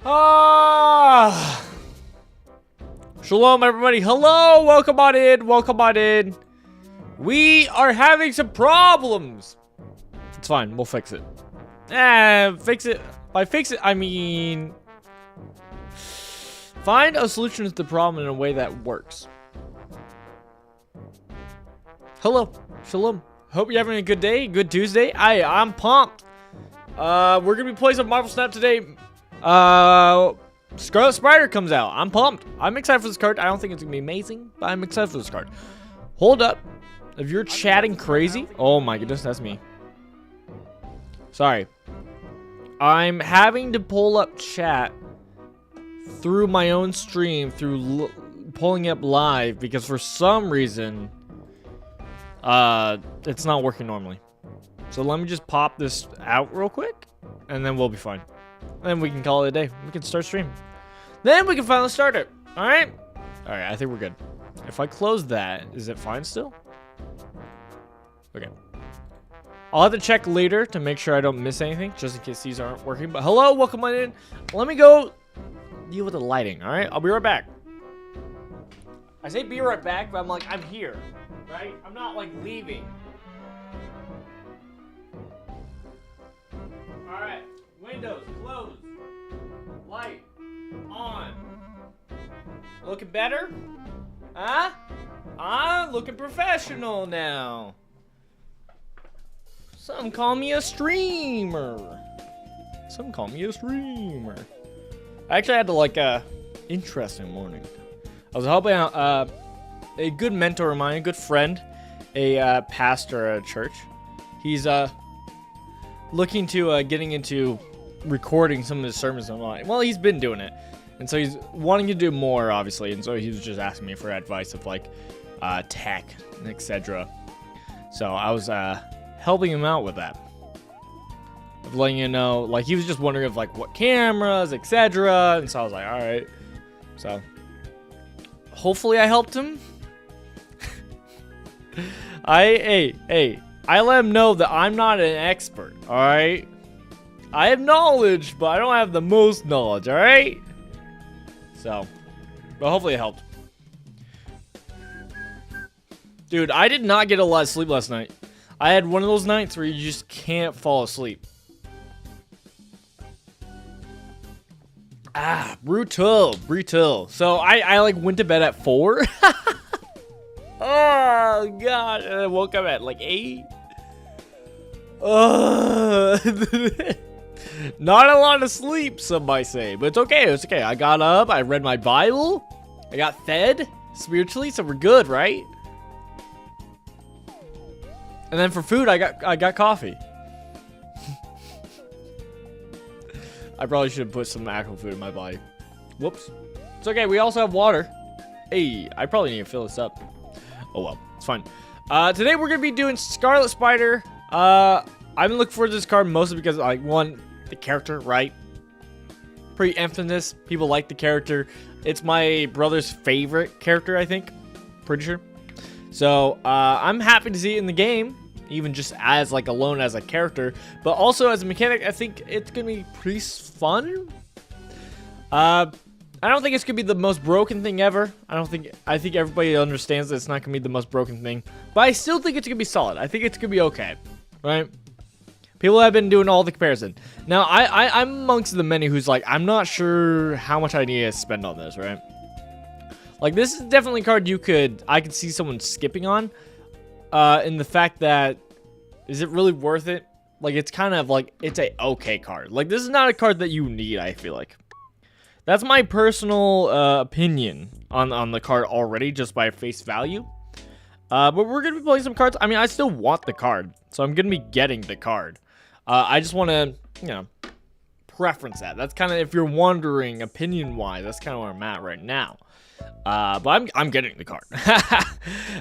Ah, Shalom, everybody. Hello, welcome on in. Welcome on in. We are having some problems. It's fine. We'll fix it. Fix it. By fix it, I mean find a solution to the problem in a way that works. Hello, Shalom. Hope you're having a good day. Good Tuesday. I'm pumped. We're gonna be playing some Marvel Snap today. Scarlet Spider comes out. I'm pumped. I'm excited for this card. I don't think it's gonna be amazing, but I'm excited for this card. Hold up. If you're chatting crazy, oh my goodness, that's me. Sorry. I'm having to pull up chat through my own stream, through pulling up live, because for some reason, it's not working normally. So let me just pop this out real quick, and then we'll be fine. Then we can call it a day. We can start stream. Then we can finally start it. All right? All right, I think we're good. If I close that, is it fine still? Okay. I'll have to check later to make sure I don't miss anything, just in case these aren't working. But hello, welcome on in. Let me go deal with the lighting, all right? I'll be right back. I say be right back, but I'm like, I'm here, right? I'm not like leaving. All right, windows closed, light on. Looking better? Huh? I'm looking professional now. Some call me a streamer. Some call me a streamer. I actually had to like interesting morning. I was helping out a good mentor of mine, a good friend, a pastor at a church. He's looking to getting into recording some of his sermons online. Well, he's been doing it, and so he's wanting to do more, obviously. And so he was just asking me for advice of like tech and etc. So I was helping him out with that, of letting you know, like he was just wondering of like what cameras, etc. And so I was like, all right. So hopefully I helped him. I let him know that I'm not an expert, all right? I have knowledge, but I don't have the most knowledge, all right? So, but hopefully it helped. Dude, I did not get a lot of sleep last night. I had one of those nights where you just can't fall asleep. Brutal. So I like went to bed at 4. Oh god, and I woke up at like 8. Not a lot of sleep, some might say, but it's okay. It's okay. I got up, I read my Bible, I got fed spiritually, so we're good, right? And then for food, I got coffee. I probably should have put some actual food in my body. Whoops. It's okay. We also have water. Hey, I probably need to fill this up. Oh well, it's fine. Today we're gonna be doing Scarlet Spider. I've been looking forward to this card mostly because, like, one, the character, right? Pretty infamous. People like the character. It's my brother's favorite character, I think. Pretty sure. So I'm happy to see it in the game, even just as like alone as a character, but also as a mechanic. I think it's gonna be pretty fun. I don't think it's gonna be the most broken thing ever. I think everybody understands that it's not gonna be the most broken thing, but I still think it's gonna be solid. I think it's gonna be okay, right? People have been doing all the comparison. Now I'm amongst the many who's like, I'm not sure how much I need to spend on this, right? Like, this is definitely a card I could see someone skipping on, in the fact that, is it really worth it? Like, it's kind of like, it's a okay card. Like, this is not a card that you need, I feel like. That's my personal opinion on the card already, just by face value. But we're going to be playing some cards. I mean, I still want the card, so I'm going to be getting the card. I just want to, you know, preference that. That's kind of, if you're wondering opinion-wise, that's kind of where I'm at right now. But I'm getting the card.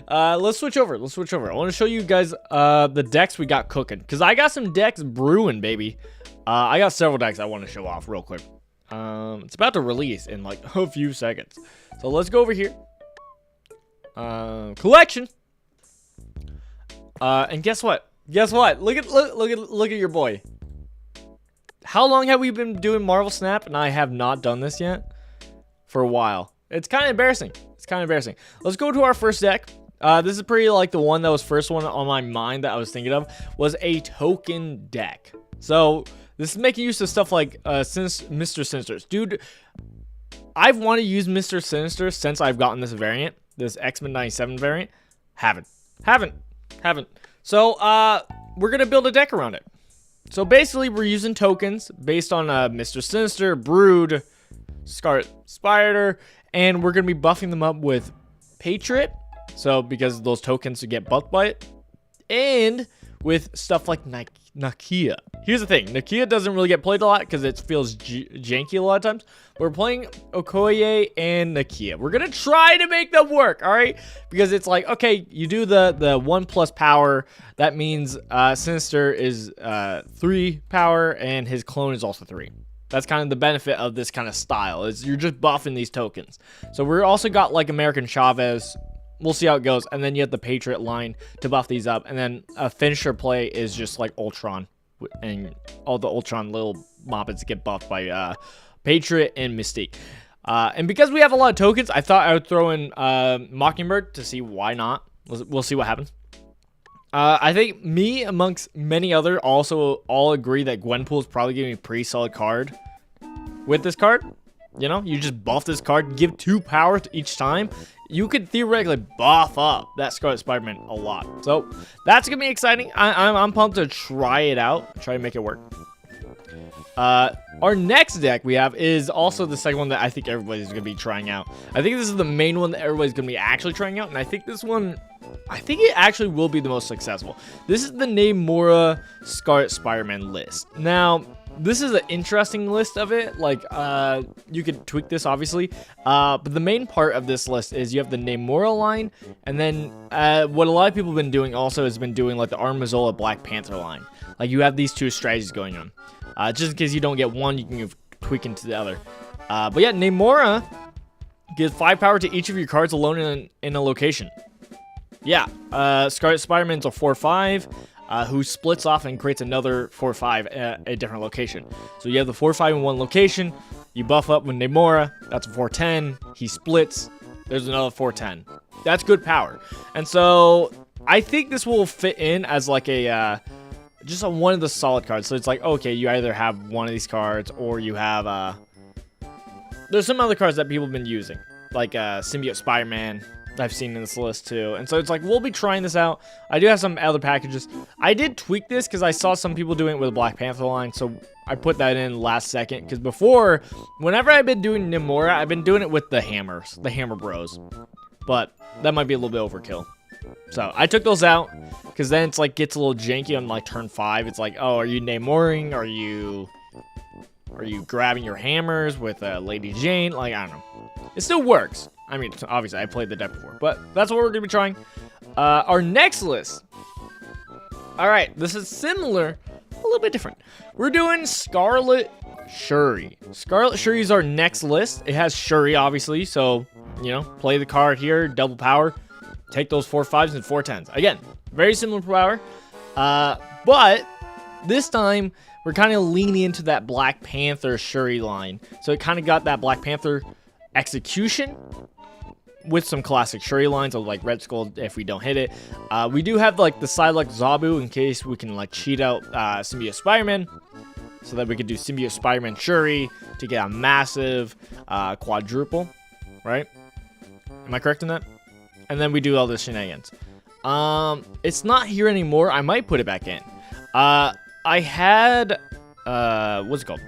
Let's switch over. I want to show you guys the decks we got cooking, because I got some decks brewing, baby. I got several decks I want to show off real quick. It's about to release in like a few seconds, so let's go over here. Collection. And guess what? Look at your boy. how long have we been doing Marvel Snap? And I have not done this yet for a while. It's kind of embarrassing. It's kind of embarrassing. Let's go to our first deck. This is pretty like the one that was first one on my mind that I was thinking of was a token deck. So this is making use of stuff like Mr. Sinister's. Dude, I've wanted to use Mr. Sinister since I've gotten this variant, this X-Men 97 variant. Haven't. So we're gonna build a deck around it. So basically, we're using tokens based on Mr. Sinister, Brood, Scarlet Spider, and we're gonna be buffing them up with Patriot. So because those tokens get buffed by it, and with stuff like Nakia. Here's the thing, Nakia doesn't really get played a lot because it feels janky a lot of times. We're playing Okoye and Nakia. We're gonna try to make them work, all right? Because it's like, okay, you do the 1+ power. That means Sinister is 3 power, and his clone is also 3. That's kind of the benefit of this kind of style, is you're just buffing these tokens. So we're also got like American Chavez. We'll see how it goes. And then you have the Patriot line to buff these up. And then a finisher play is just like Ultron. And all the Ultron little moppets get buffed by Patriot and Mystique. And because we have a lot of tokens, I thought I would throw in Mockingbird to see why not. We'll see what happens. I think me, amongst many other, also all agree that Gwenpool is probably giving me a pretty solid card with this card. You know, you just buff this card, give 2 power to each time. You could theoretically buff up that Scarlet Spider-Man a lot. So that's gonna be exciting. I'm pumped to try it out, try to make it work. Our next deck we have is also the second one that I think everybody's gonna be trying out. I think this is the main one that everybody's gonna be actually trying out, and I think this one, I think it actually will be the most successful. This is the Namora Scarlet Spider-Man list. Now, this is an interesting list of it. Like, you could tweak this, obviously. But the main part of this list is you have the Namora line. And then what a lot of people have been doing also has been doing, like, the Armazola Black Panther line. Like, you have these 2 strategies going on. Just in case you don't get one, you can tweak into the other. But yeah, Namora gives 5 power to each of your cards alone in a location. Yeah, Scarlet Spider-Man's a 4/5. Who splits off and creates another 4/5 at a different location. So you have the 4/5 in one location. You buff up with Namora. That's a 4/10. He splits. There's another 4/10. That's good power. And so I think this will fit in as like a just one of the solid cards. So it's like, okay, you either have one of these cards or you have there's some other cards that people have been using, like Symbiote Spider-Man. I've seen in this list too, and so it's like we'll be trying this out. I do have some other packages. I did tweak this because I saw some people doing it with the Black Panther line, so I put that in last second. Because before, whenever I've been doing Namora, I've been doing it with the hammers, the Hammer Bros, but that might be a little bit overkill. So I took those out because then it's like gets a little janky on like turn 5. It's like, oh, are you Namoring? Are you grabbing your hammers with Lady Jane? Like, I don't know. It still works. I mean, obviously, I played the deck before, but that's what we're going to be trying. Our next list. All right, this is similar, a little bit different. We're doing Scarlet Shuri. Scarlet Shuri is our next list. It has Shuri, obviously, so, you know, play the card here, double power, take those 4/5s and 4/10s. Again, very similar power, but this time, we're kind of leaning into that Black Panther Shuri line. So it kind of got that Black Panther execution with some classic Shuri lines of like Red Skull if we don't hit it. We do have like the Psylocke Zabu in case we can like cheat out Symbiote Spider-Man, so that we could do Symbiote Spider-Man Shuri to get a massive quadruple, right? Am I correct in that? And then we do all the shenanigans. It's not here anymore. I might put it back in. I had what's it called?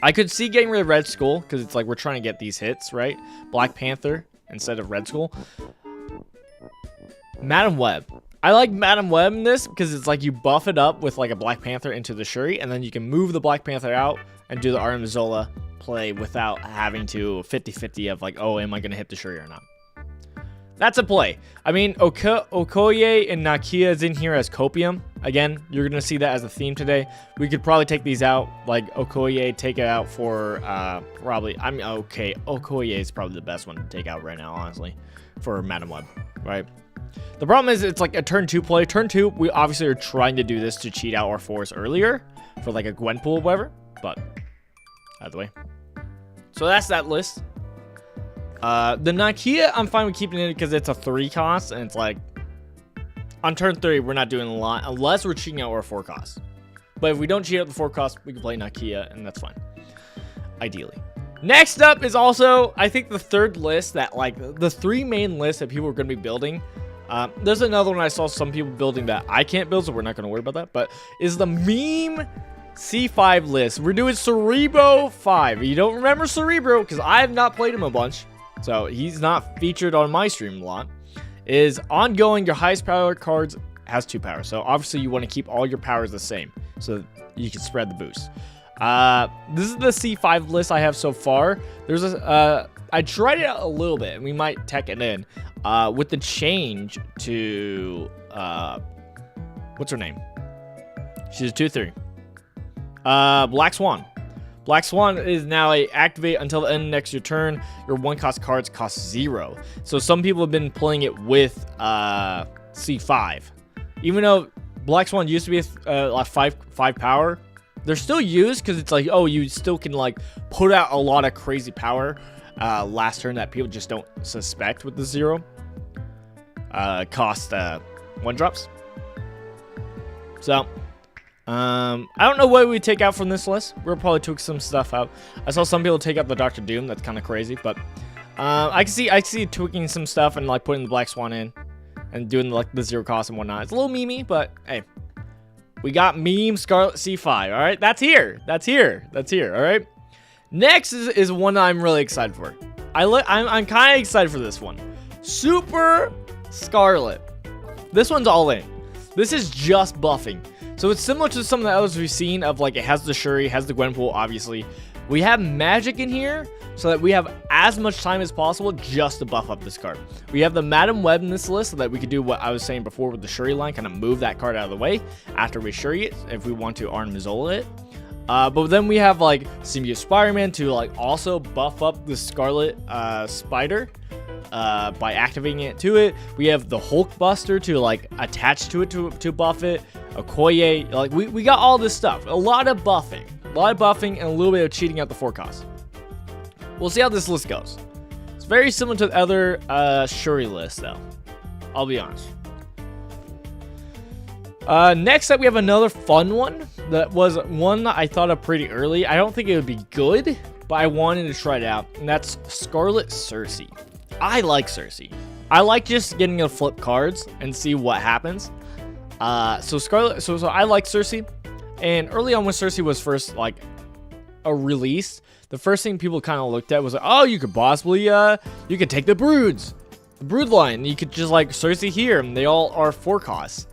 I could see getting rid of Red Skull because it's like we're trying to get these hits, right? Black Panther instead of Red Skull. Madam Web. I like Madam Web in this because it's like you buff it up with like a Black Panther into the Shuri, and then you can move the Black Panther out and do the Armazola play without having to 50-50 of like, oh, am I going to hit the Shuri or not? That's a play. I mean, Okoye and Nakia is in here as Copium. Again, you're going to see that as a theme today. We could probably take these out. Like, Okoye, take it out for probably... I mean, okay, Okoye is probably the best one to take out right now, honestly, for Madam Web, right? The problem is it's like a turn 2 play. Turn 2, we obviously are trying to do this to cheat out our 4s earlier, for like a Gwenpool or whatever. But either way. So that's that list. The Nakia, I'm fine with keeping it because it's a 3 cost, and it's like on turn 3 we're not doing a lot unless we're cheating out our 4 costs. But if we don't cheat out the 4 costs, we can play Nakia, and that's fine. Ideally. Next up is also, I think, the third list that, like, the 3 main lists that people are going to be building. There's another one I saw some people building that I can't build, so we're not going to worry about that. But is the meme C5 list. We're doing Cerebro 5. You don't remember Cerebro because I have not played him a bunch, so he's not featured on my stream a lot. Is ongoing. Your highest power cards has 2 powers, so obviously you want to keep all your powers the same so you can spread the boost. This is the C5 list I have so far. There's a I tried it out a little bit, and we might tech it in with the change to what's her name? She's a 2/3. Black Swan. Black Swan is now a activate until the end of next your turn. Your 1 cost cards cost 0. So some people have been playing it with C5, even though Black Swan used to be like 5 power. They're still used because it's like, oh, you still can like put out a lot of crazy power last turn that people just don't suspect with the 0 cost 1-drops. So I don't know what we take out from this list. We'll probably took some stuff out. I saw some people take out the Dr. Doom. That's kind of crazy, but I can see tweaking some stuff and like putting the Black Swan in and doing like the 0 cost and whatnot. It's a little memey, but hey. We got meme Scarlet C5, all right? That's here. All right? Next is one that I'm really excited for. I'm kind of excited for this one. Super Scarlet. This one's all in. This is just buffing. So it's similar to some of the others we've seen of like it has the Shuri, has the Gwenpool, obviously. We have magic in here so that we have as much time as possible just to buff up this card. We have the Madam Web in this list so that we could do what I was saying before with the Shuri line, kind of move that card out of the way after we Shuri it if we want to Arn Mizola it. But then we have like Symbiote Spider-Man to like also buff up the Scarlet Spider by activating it to it. We have the Hulk Buster to like attach to it to buff it. Okoye, like we got all this stuff. A lot of buffing and a little bit of cheating out the 4 costs. We'll see how this list goes. It's very similar to the other Shuri list, though. I'll be honest. Next up, we have another fun one. That was one that I thought of pretty early. I don't think it would be good, but I wanted to try it out. And that's Scarlet Cersei. I like Cersei. I like just getting to flip cards and see what happens. So I like Cersei. And early on when Cersei was first like a release, the first thing people kind of looked at was like, oh, you could possibly you could take the brood line. You could just like Cersei here, and they all are 4 costs.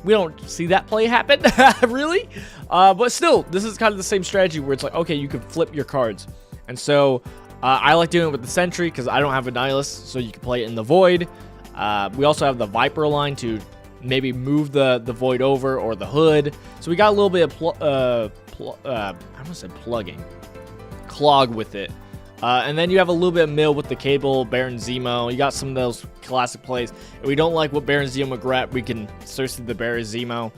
We don't see that play happen, really. But still, this is kind of the same strategy where it's like, okay, you can flip your cards. And so I like doing it with the Sentry because I don't have a Nihilist, so you can play it in the Void. We also have the Viper line to maybe move the Void over or the Hood. So we got a little bit of I almost said plugging. Clog with it. And then you have a little bit of mill with the Cable, Baron Zemo. You got some of those classic plays. If we don't like what Baron Zemo grab, we can Cersei the Baron Zemo.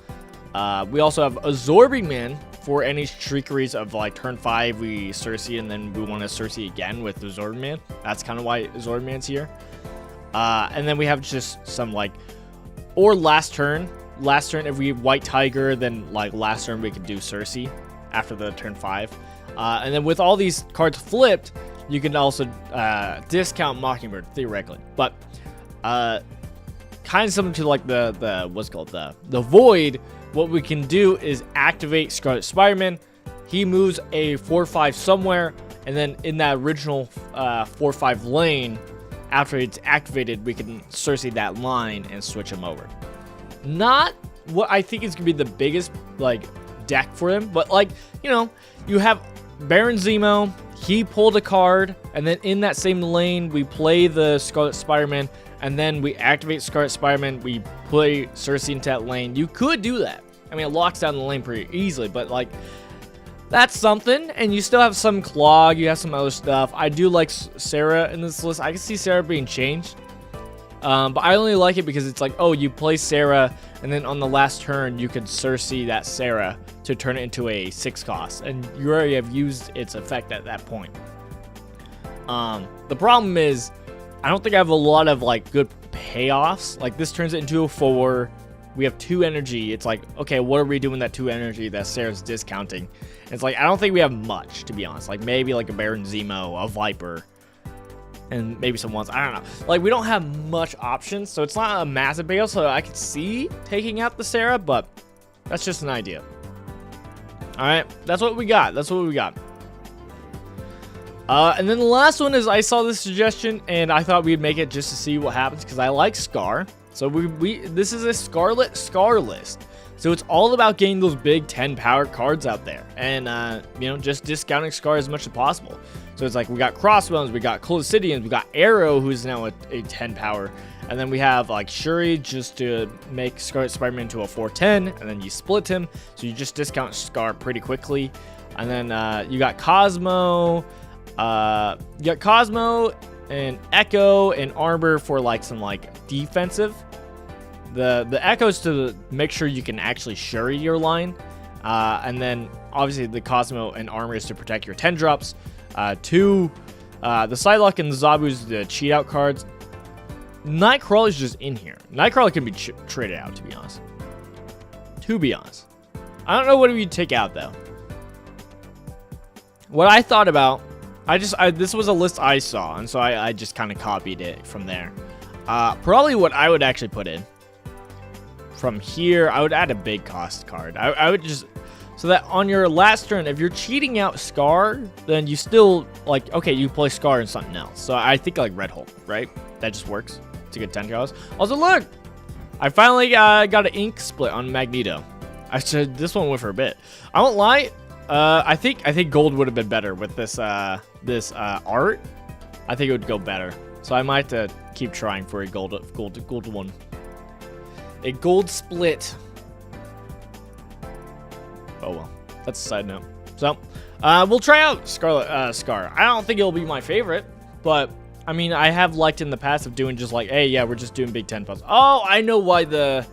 We also have Absorbing Man for any trickeries of like turn 5, we Cersei, and then we want to Cersei again with Absorbing Man. That's kind of why Absorbing Man's here. And then we have just some like, or last turn if we White Tiger, then like last turn we could do Cersei after the turn 5. And then with all these cards flipped, you can also discount Mockingbird theoretically, but kind of similar to like the what's called the Void. What we can do is activate Scarlet Spider-Man. He moves a 4/5 somewhere, and then in that original 4/5 lane, after it's activated, we can Cersei that line and switch him over. Not what I think is gonna be the biggest like deck for him, but like, you know, you have Baron Zemo, he pulled a card, and then in that same lane we play the Scarlet Spider-Man, and then we activate Scarlet Spider-Man, we play Cersei into that lane. You could do that. I mean, it locks down the lane pretty easily, but like, that's something. And you still have some Clog, you have some other stuff. I do like Sarah in this list. I can see Sarah being changed, but I only like it because it's like, oh, you play Sarah, and then on the last turn you could Cersei that Sarah to turn it into a 6 cost, and you already have used its effect at that point. The problem is, I don't think I have a lot of like good payoffs. Like this turns it into a 4. We have 2 energy. It's like, okay, what are we doing with that 2 energy that Sarah's discounting? And it's like, I don't think we have much, to be honest. Like maybe like a Baron Zemo, a Viper, and maybe some ones. I don't know. Like we don't have much options, so it's not a massive payoff. So I could see taking out the Sarah, but that's just an idea. All right, that's what we got. That's what we got. And then the last one is I saw this suggestion and I thought we'd make it just to see what happens because I like Scar. So this is a Scarlet Scar list. So it's all about getting those big 10 power cards out there and you know, just discounting Scar as much as possible. So it's like we got Crossbones, we got Colosseum, we got Arrow, who's now a 10 power, and then we have like Shuri just to make Scarlet Spider-Man into a 410, and then you split him, so you just discount Scar pretty quickly. And then you got Cosmo. And Echo and Armor for like some like defensive. The Echo's to make sure you can actually Shuri your line, and then obviously the Cosmo and Armor is to protect your 10 drops. The Psylocke and the Zabu's the cheat out cards. Nightcrawler's just in here. Nightcrawler can be traded out, to be honest. I don't know what we take out though. What I thought about, this was a list I saw, and so I just kind of copied it from there. Probably what I would actually put in from here, I would add a big cost card. I would just, so that on your last turn, if you're cheating out Scar, then you still, like, okay, you play Scar and something else. So I think like Red Hulk, right? That just works. It's a good 10 cost. Also, look, I finally got an ink split on Magneto. This one went for a bit. I won't lie. I think gold would have been better with this art. I think it would go better. So I might have to keep trying for a gold one. A gold split. Oh well, that's a side note. So we'll try out Scar. I don't think it'll be my favorite, but I mean I have liked in the past of doing just like, hey, yeah, we're just doing big 10 plus. Oh, I know why the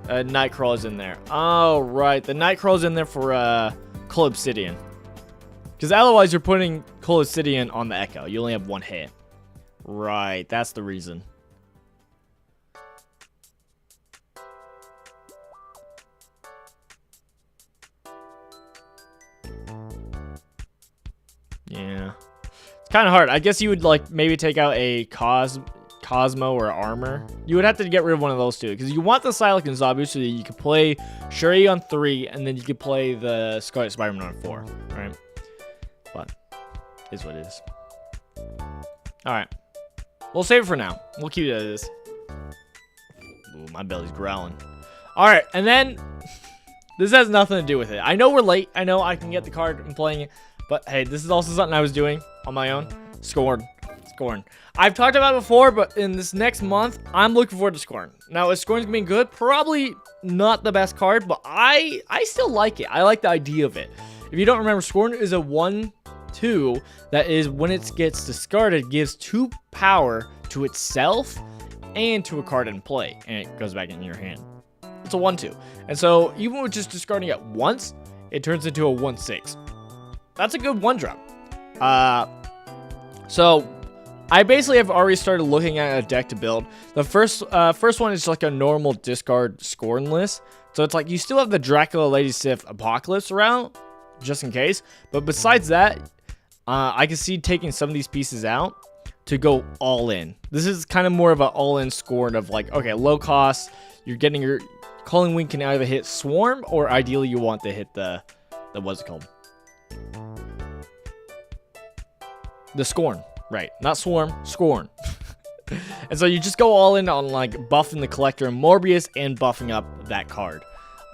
Nightcrawler's in there. Oh right, the Nightcrawler's in there for Colosseum. Because otherwise you're putting Colosseum on the Echo. You only have 1 hit. Right, that's the reason. Yeah. It's kind of hard. I guess you would like maybe take out a Cosmo or Armor. You would have to get rid of one of those two because you want the Psylocke and Zabu so that you could play Shuri on 3 and then you could play the Scarlet Spider-Man on 4, right? But is what it is. All right, we'll save it for now. We'll keep it as is. Ooh, my belly's growling. All right, and then this has nothing to do with it. I know we're late. I know I can get the card and playing it, but hey, this is also something I was doing on my own. Scorn. I've talked about it before, but in this next month, I'm looking forward to Scorn. Now, is Scorn's gonna be good? Probably not the best card, but I still like it. I like the idea of it. If you don't remember, Scorn is a 1/2 that is, when it gets discarded, gives 2 power to itself and to a card in play, and it goes back in your hand. It's a 1/2. And so, even with just discarding it once, it turns into a 1/6. That's a good 1-drop. So I basically have already started looking at a deck to build. The first one is like a normal discard Scorn list. So it's like you still have the Dracula, Lady Sif, Apocalypse around, just in case. But besides that, I can see taking some of these pieces out to go all in. This is kind of more of an all-in Scorn of like, okay, low cost. You're getting your Calling Wind can either hit Swarm or ideally you want to hit the what's it called? The Scorn. Right, not Swarm, Scorn. And so you just go all in on like buffing the Collector and Morbius and buffing up that card.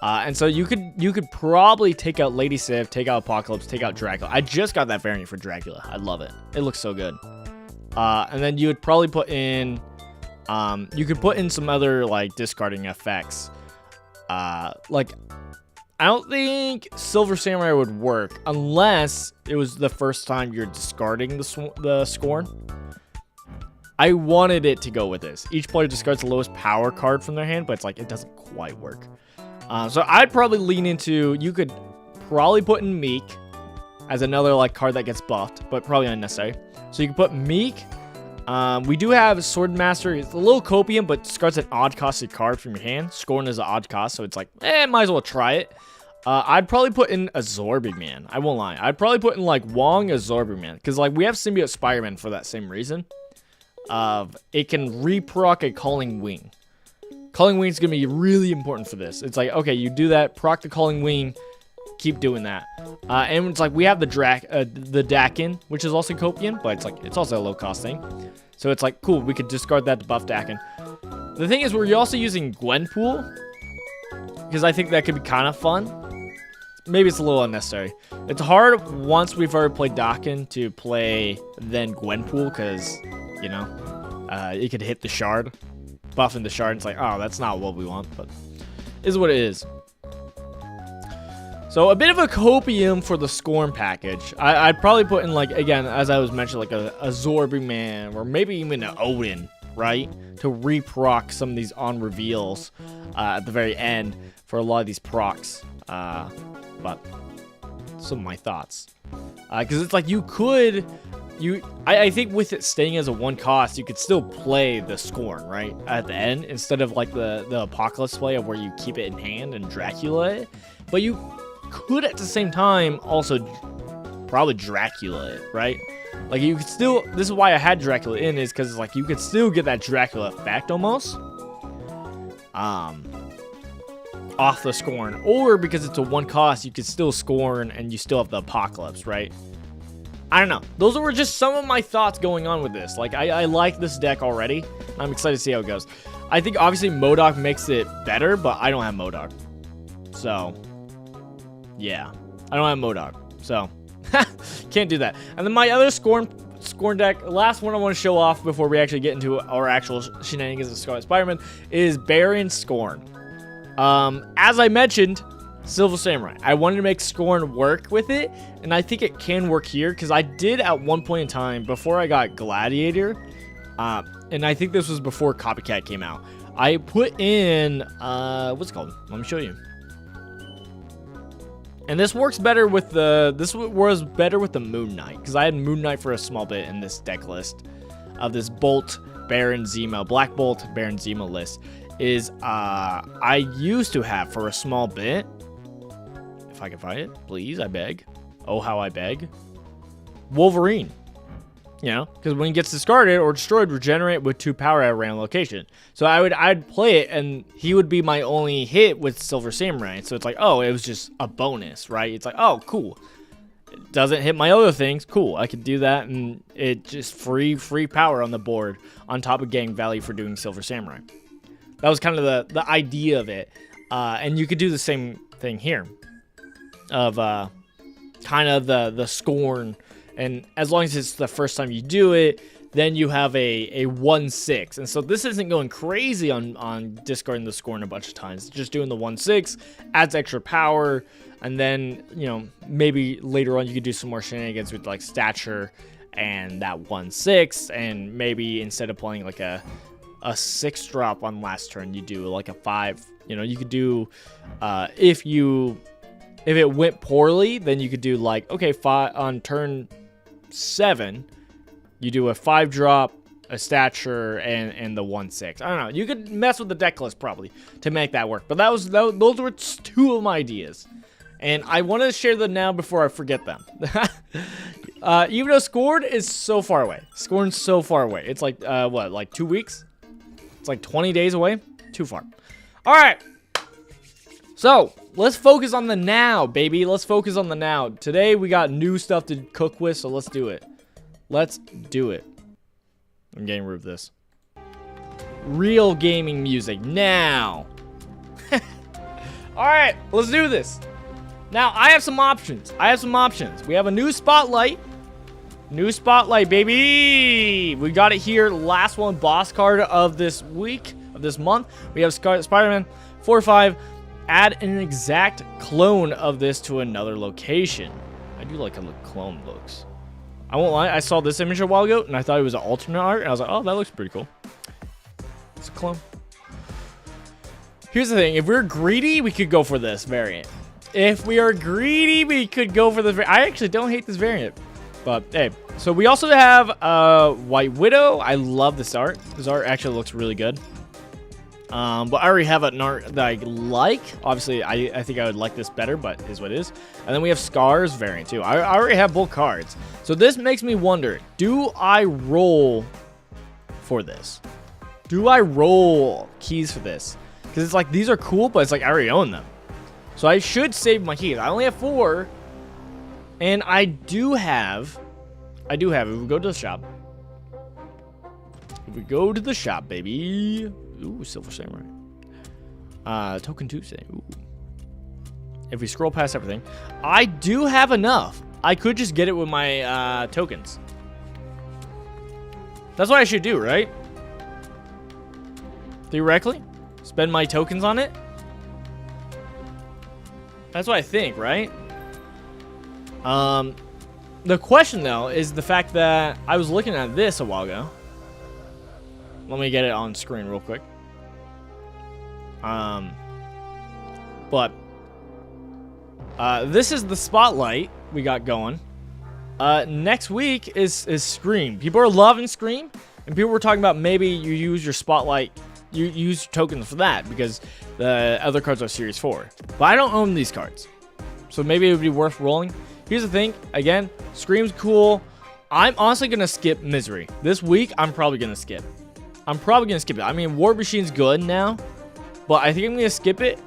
And so you could probably take out Lady Sif, take out Apocalypse, take out Dracula. I just got that variant for Dracula. I love it. It looks so good. And then you would probably put in, you could put in some other like discarding effects. Like I don't think Silver Samurai would work unless it was the first time you're discarding the Scorn. I wanted it to go with this. Each player discards the lowest power card from their hand, but it's like it doesn't quite work. So I'd probably lean into, you could probably put in Meek as another like card that gets buffed, but probably unnecessary. So you can put Meek. We do have Swordmaster. It's a little copium, but discards an odd costed card from your hand. Scorn is an odd cost, so it's like, might as well try it. I'd probably put in Absorbing Man. I won't lie. I'd probably put in like Wong Absorbing Man, because like we have Symbiote Spider-Man for that same reason. It can re-proc a Calling Wing. Calling Wing is gonna be really important for this. It's like, okay, you do that, proc the Calling Wing, keep doing that. And it's like we have the Dakin, which is also copium, but it's also a low cost thing. So it's like, cool, we could discard that to buff Dakin. The thing is, we're also using Gwenpool, because I think that could be kind of fun. Maybe it's a little unnecessary. It's hard once we've already played Dakin to play then Gwenpool, because, you know, it could hit the shard, buffing the shard. It's like, oh, that's not what we want, but is what it is. So a bit of a copium for the Scorn package. I'd probably put in, like, again, as I was mentioning, like a Absorbing Man, or maybe even an Odin, right? To re-proc some of these on reveals at the very end for a lot of these procs. But some of my thoughts. Because it's like I think with it staying as a one cost, you could still play the Scorn, right? At the end, instead of like the Apocalypse play of where you keep it in hand and Dracula it. But you could at the same time also probably Dracula it, right? Like you could still, this is why I had Dracula in, is because like you could still get that Dracula effect almost. Off the Scorn, or because it's a one cost, you could still Scorn and you still have the Apocalypse, right? I don't know. Those were just some of my thoughts going on with this. Like, I like this deck already. I'm excited to see how it goes. I think obviously MODOK makes it better, but I don't have MODOK. So, yeah. I don't have MODOK. So, can't do that. And then my other Scorn deck, last one I want to show off before we actually get into our actual shenanigans of Scarlet Spider-Man, is Baron Scorn. As I mentioned, Silver Samurai. I wanted to make Scorn work with it, and I think it can work here, because I did at one point in time, before I got Gladiator, and I think this was before Copycat came out, I put in, what's it called? Let me show you. And this works better with was better with the Moon Knight, because I had Moon Knight for a small bit in this deck list of this Bolt, Baron, Zemo, Black Bolt, Baron, Zemo list. Is I used to have for a small bit, if I can find it, please, I beg. Oh, how I beg. Wolverine. You know, because when he gets discarded or destroyed, regenerate with 2 power at a random location. So I'd play it, and he would be my only hit with Silver Samurai. So it's like, oh, it was just a bonus, right? It's like, oh, cool. It doesn't hit my other things. Cool, I could do that, and it just free power on the board on top of getting value for doing Silver Samurai. That was kind of the idea of it. And you could do the same thing here. Of kind of the Scorn. And as long as it's the first time you do it, then you have a 1/6. And so this isn't going crazy on discarding the Scorn a bunch of times. It's just doing the 1/6, adds extra power. And then, you know, maybe later on you could do some more shenanigans with like Stature and that 1/6. And maybe instead of playing like a 6 drop on last turn, you do like a 5. You know, you could do if it went poorly, then you could do like, okay, 5 on turn 7, you do a 5 drop, a Stature, and the 1/6. I don't know, you could mess with the deck list probably to make that work, but those were 2 of my ideas, and I want to share them now before I forget them. Even though Scorn is so far away, it's like what, like 2 weeks? It's like 20 days away. Too far. All right. So let's focus on the now, baby. Let's focus on the now. Today we got new stuff to cook with, so let's do it. Let's do it. I'm getting rid of this. Real gaming music now. All right, let's do this. Now I have some options. We have a new spotlight. New spotlight, baby. We got it here. Last one, boss card of this week, of this month. We have Spider-Man 4/5. Add an exact clone of this to another location. I do like how the clone looks. I won't lie, I saw this image a while ago, and I thought it was an alternate art, and I was like, oh, that looks pretty cool. It's a clone. Here's the thing, if we're greedy, we could go for this variant. If we are greedy, we could go for this. I actually don't hate this variant. But, hey. So, we also have White Widow. I love this art. This art actually looks really good. But I already have an art that I like. Obviously, I think I would like this better, but it is what it is. And then we have Scar's variant, too. I already have both cards. So, this makes me wonder, do I roll for this? Do I roll keys for this? Because it's like, these are cool, but it's like I already own them. So I should save my keys. I only have 4. And I do have, if we go to the shop. If we go to the shop, baby. Ooh, Silver Samurai. Token Tuesday. Ooh. If we scroll past everything. I do have enough. I could just get it with my tokens. That's what I should do, right? Theoretically? Spend my tokens on it? That's what I think, right? The question, though, is the fact that I was looking at this a while ago. Let me get it on screen real quick. But this is the spotlight we got going. Next week is Scream. People are loving Scream, and people were talking about maybe you use your spotlight, you use tokens for that because the other cards are Series 4. But I don't own these cards, so maybe it would be worth rolling. Here's the thing. Again, Scream's cool. I'm honestly gonna skip Misery this week. I'm probably gonna skip. it. I mean, War Machine's good now, but I think I'm gonna skip it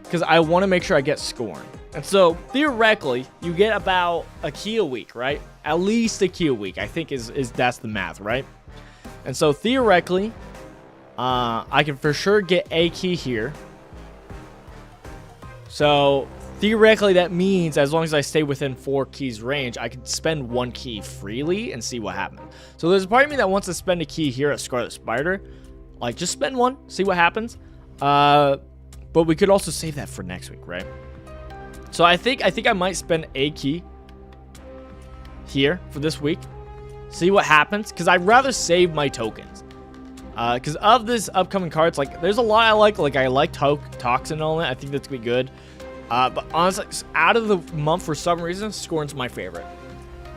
because I want to make sure I get Scorn. And so theoretically, you get about a key a week, right? At least a key a week. I think is that's the math, right? And so theoretically, I can for sure get a key here. So theoretically, that means as long as I stay within 4 keys range, I can spend 1 key freely and see what happens. So there's a part of me that wants to spend a key here at Scarlet Spider. Like, just spend 1, see what happens. But we could also save that for next week, right? So I think I might spend a key here for this week. See what happens. Because I'd rather save my tokens. Because of this upcoming cards, like, there's a lot I like. Like, I like Toxin and all that. I think that's going to be good. But honestly, out of the month, for some reason, Scorn's my favorite.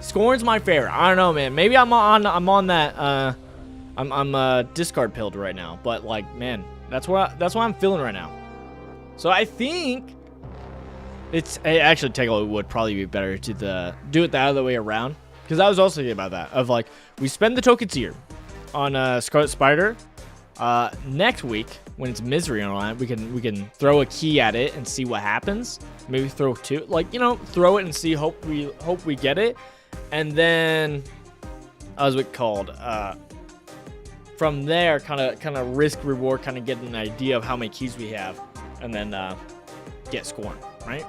Scorn's my favorite. I don't know, man. Maybe I'm on that. I'm discard pilled right now. But like, man, that's what I'm feeling right now. So I think actually technically would probably be better to do it the other way around. Because I was also thinking about that. Of like, we spend the tokens here on Scarlet Spider. Next week, when it's Misery and all that, we can throw a key at it and see what happens. Maybe throw 2, like, you know, throw it and see. Hope we get it, and then as it called, from there, kind of risk reward, kind of get an idea of how many keys we have, and then get Scorn, right?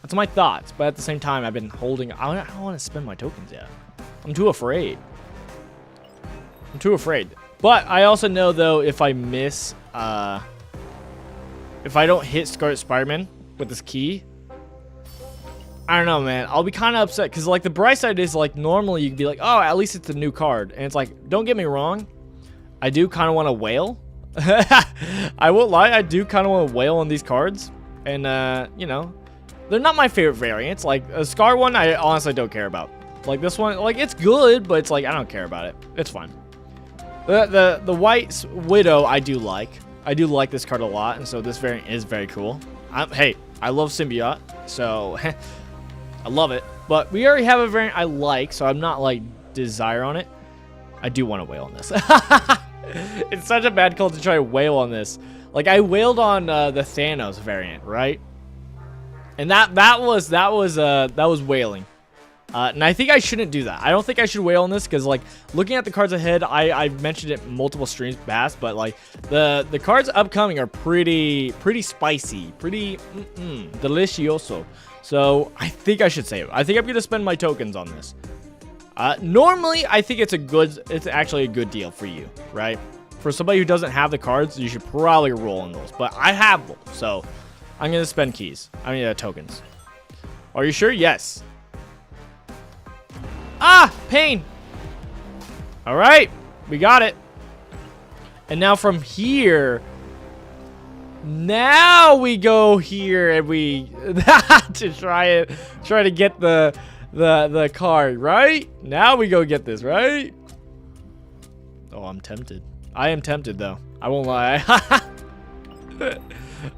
That's my thoughts, but at the same time, I've been holding. I don't want to spend my tokens yet. I'm too afraid. But I also know, though, if I miss, if I don't hit Scarlet Spider-Man with this key, I don't know, man. I'll be kind of upset because, like, the bright side is, like, normally you'd be like, oh, at least it's a new card. And it's like, don't get me wrong. I do kind of want to wail. I won't lie. I do kind of want to wail on these cards. And, you know, they're not my favorite variants. Like, a Scar one, I honestly don't care about. Like, this one, like, it's good, but it's like, I don't care about it. It's fine. The White Widow, I do like. I do like this card a lot, and so this variant is very cool. Hey, I love Symbiote, so I love it. But we already have a variant I like, so I'm not, like, desire on it. I do want to wail on this. It's such a bad call to try to wail on this. Like, I wailed on the Thanos variant, right? And that was wailing. And I think I shouldn't do that. I don't think I should wail on this because, like, looking at the cards ahead, I mentioned it multiple streams past, but, like, the cards upcoming are pretty spicy, pretty delicioso. So I think I should save it. I think I'm gonna spend my tokens on this. Normally, I think it's actually a good deal for you, right? For somebody who doesn't have the cards, you should probably roll on those. But I have them, so I'm gonna spend keys. I mean, tokens. Are you sure? Yes. Ah, pain. All right, we got it. And now from here, Now we go here and we to try to get the card, right? Now we go get this, right? Oh, I'm tempted. I am tempted though. I won't lie.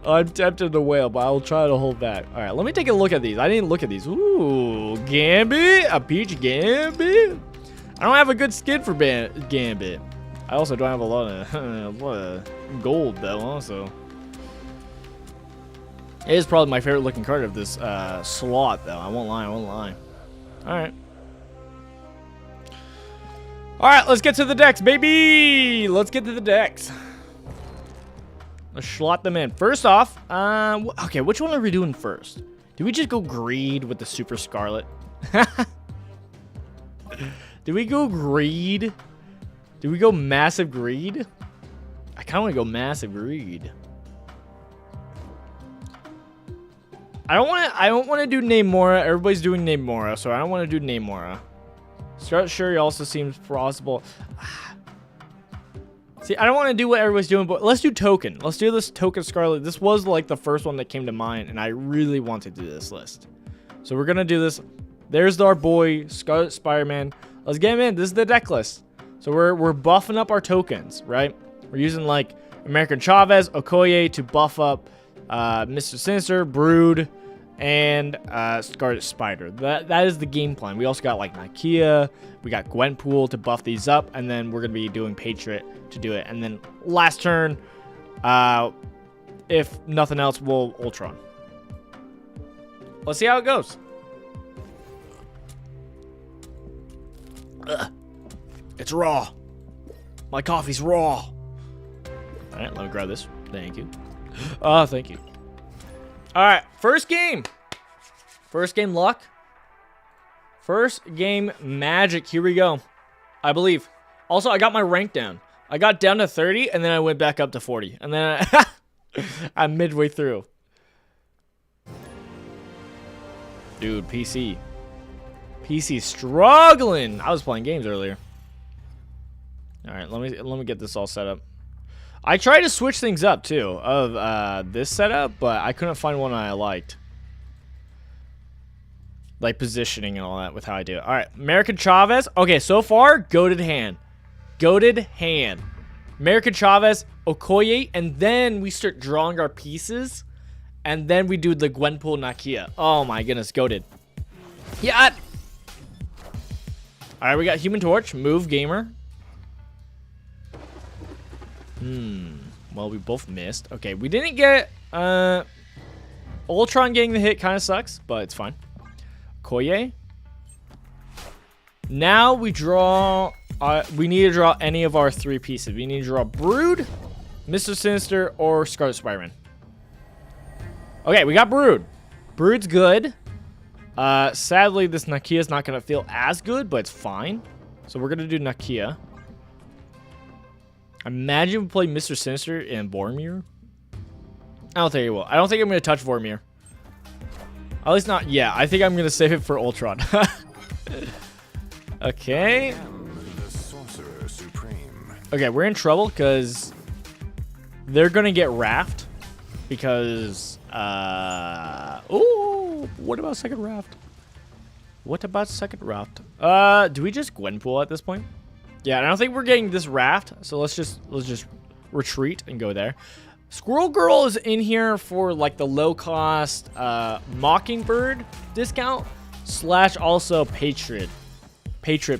I'm tempted to whale, but I'll try to hold back. All right, let me take a look at these. I didn't look at these. Ooh, Gambit, a peach Gambit. I don't have a good skin for Gambit. I also don't have a lot of gold though. Also, it is probably my favorite looking card of this slot though. I won't lie. I won't lie. All right. All right, let's get to the decks, baby. Let's get to the decks. Let's slot them in. First off, okay, which one are we doing first? Do we just go greed with the Super Scarlet? Do we go greed? Do we go massive greed? I kind of want to go massive greed. I don't want to do Namora. Everybody's doing Namora, so I don't want to do Namora. Scarlet Shuri also seems plausible. See, I don't want to do what everybody's doing, but let's do Token. Let's do this Token Scarlet. This was like the first one that came to mind, and I really want to do this list. So we're going to do this. There's our boy, Scarlet Spider-Man. Let's get him in. This is the deck list. So we're buffing up our tokens, right? We're using like American Chavez, Okoye to buff up Mr. Sinister, Brood, and Scarlet Spider. That is the game plan. We also got like Nakia, we got Gwenpool to buff these up, and then we're gonna be doing Patriot to do it. And then last turn, if nothing else, we'll Ultron. Let's see how it goes. Ugh. It's raw. My coffee's raw. All right, let me grab this. Thank you. Oh, thank you. All right, first game. First game luck. First game magic. Here we go. I believe. Also, I got my rank down. I got down to 30, and then I went back up to 40. And then I'm midway through. Dude, PC. PC struggling. I was playing games earlier. All right, let me get this all set up. I tried to switch things up too of this setup, but I couldn't find one I liked. Like positioning and all that with how I do it. All right, American Chavez. Okay, so far, goated hand. Goated hand. American Chavez, Okoye, and then we start drawing our pieces, and then we do the Gwenpool Nakia. Oh my goodness, goated. Yeah. All right, we got Human Torch, Move Gamer. Well, we both missed. Okay, we didn't get Ultron getting the hit kind of sucks, but it's fine. Koye. Now we draw we need to draw any of our three pieces. We need to draw Brood, Mr. Sinister, or Scarlet Spider-Man. Okay, we got Brood. Brood's good. Sadly, this Nakia is not going to feel as good, but it's fine. So we're going to do Nakia. Imagine we play Mr. Sinister in Vormir. I don't think it will. I don't think I'm going to touch Vormir. At least not yet. I think I'm going to save it for Ultron. Okay. Okay, we're in trouble because they're going to get Raft. Because, ooh, what about second Raft? What about second Raft? Do we just Gwenpool at this point? Yeah, I don't think we're getting this Raft, so let's just retreat and go there. Squirrel Girl is in here for like the low cost Mockingbird discount / also Patriot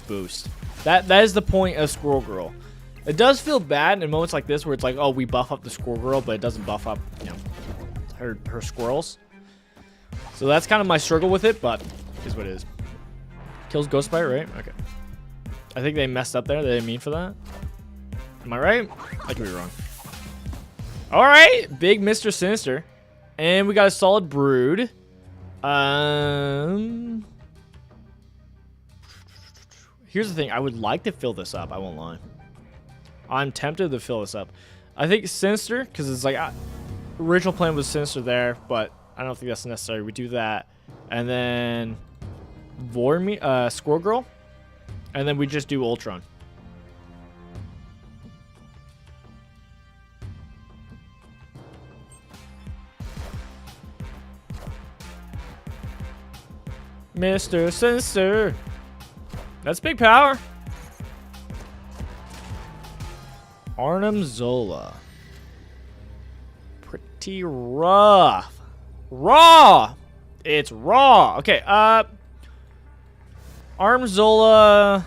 boost. That is the point of Squirrel Girl. It does feel bad in moments like this where it's like, oh, we buff up the Squirrel Girl, but it doesn't buff up, you know, her squirrels. So that's kind of my struggle with it, but it is what it is. Kills Ghost Spider, right? Okay. I think they messed up there. They didn't mean for that. Am I right? I could be wrong. All right, big Mr. Sinister, and we got a solid Brood. Here's the thing. I would like to fill this up. I won't lie. I'm tempted to fill this up. I think Sinister, because it's like original plan was Sinister there, but I don't think that's necessary. We do that, and then Vormir, Squirrel Girl. And then we just do Ultron. Mr. Sensor. That's big power. Arnim Zola. Pretty rough. Raw. It's raw. Okay, Arnim Zola.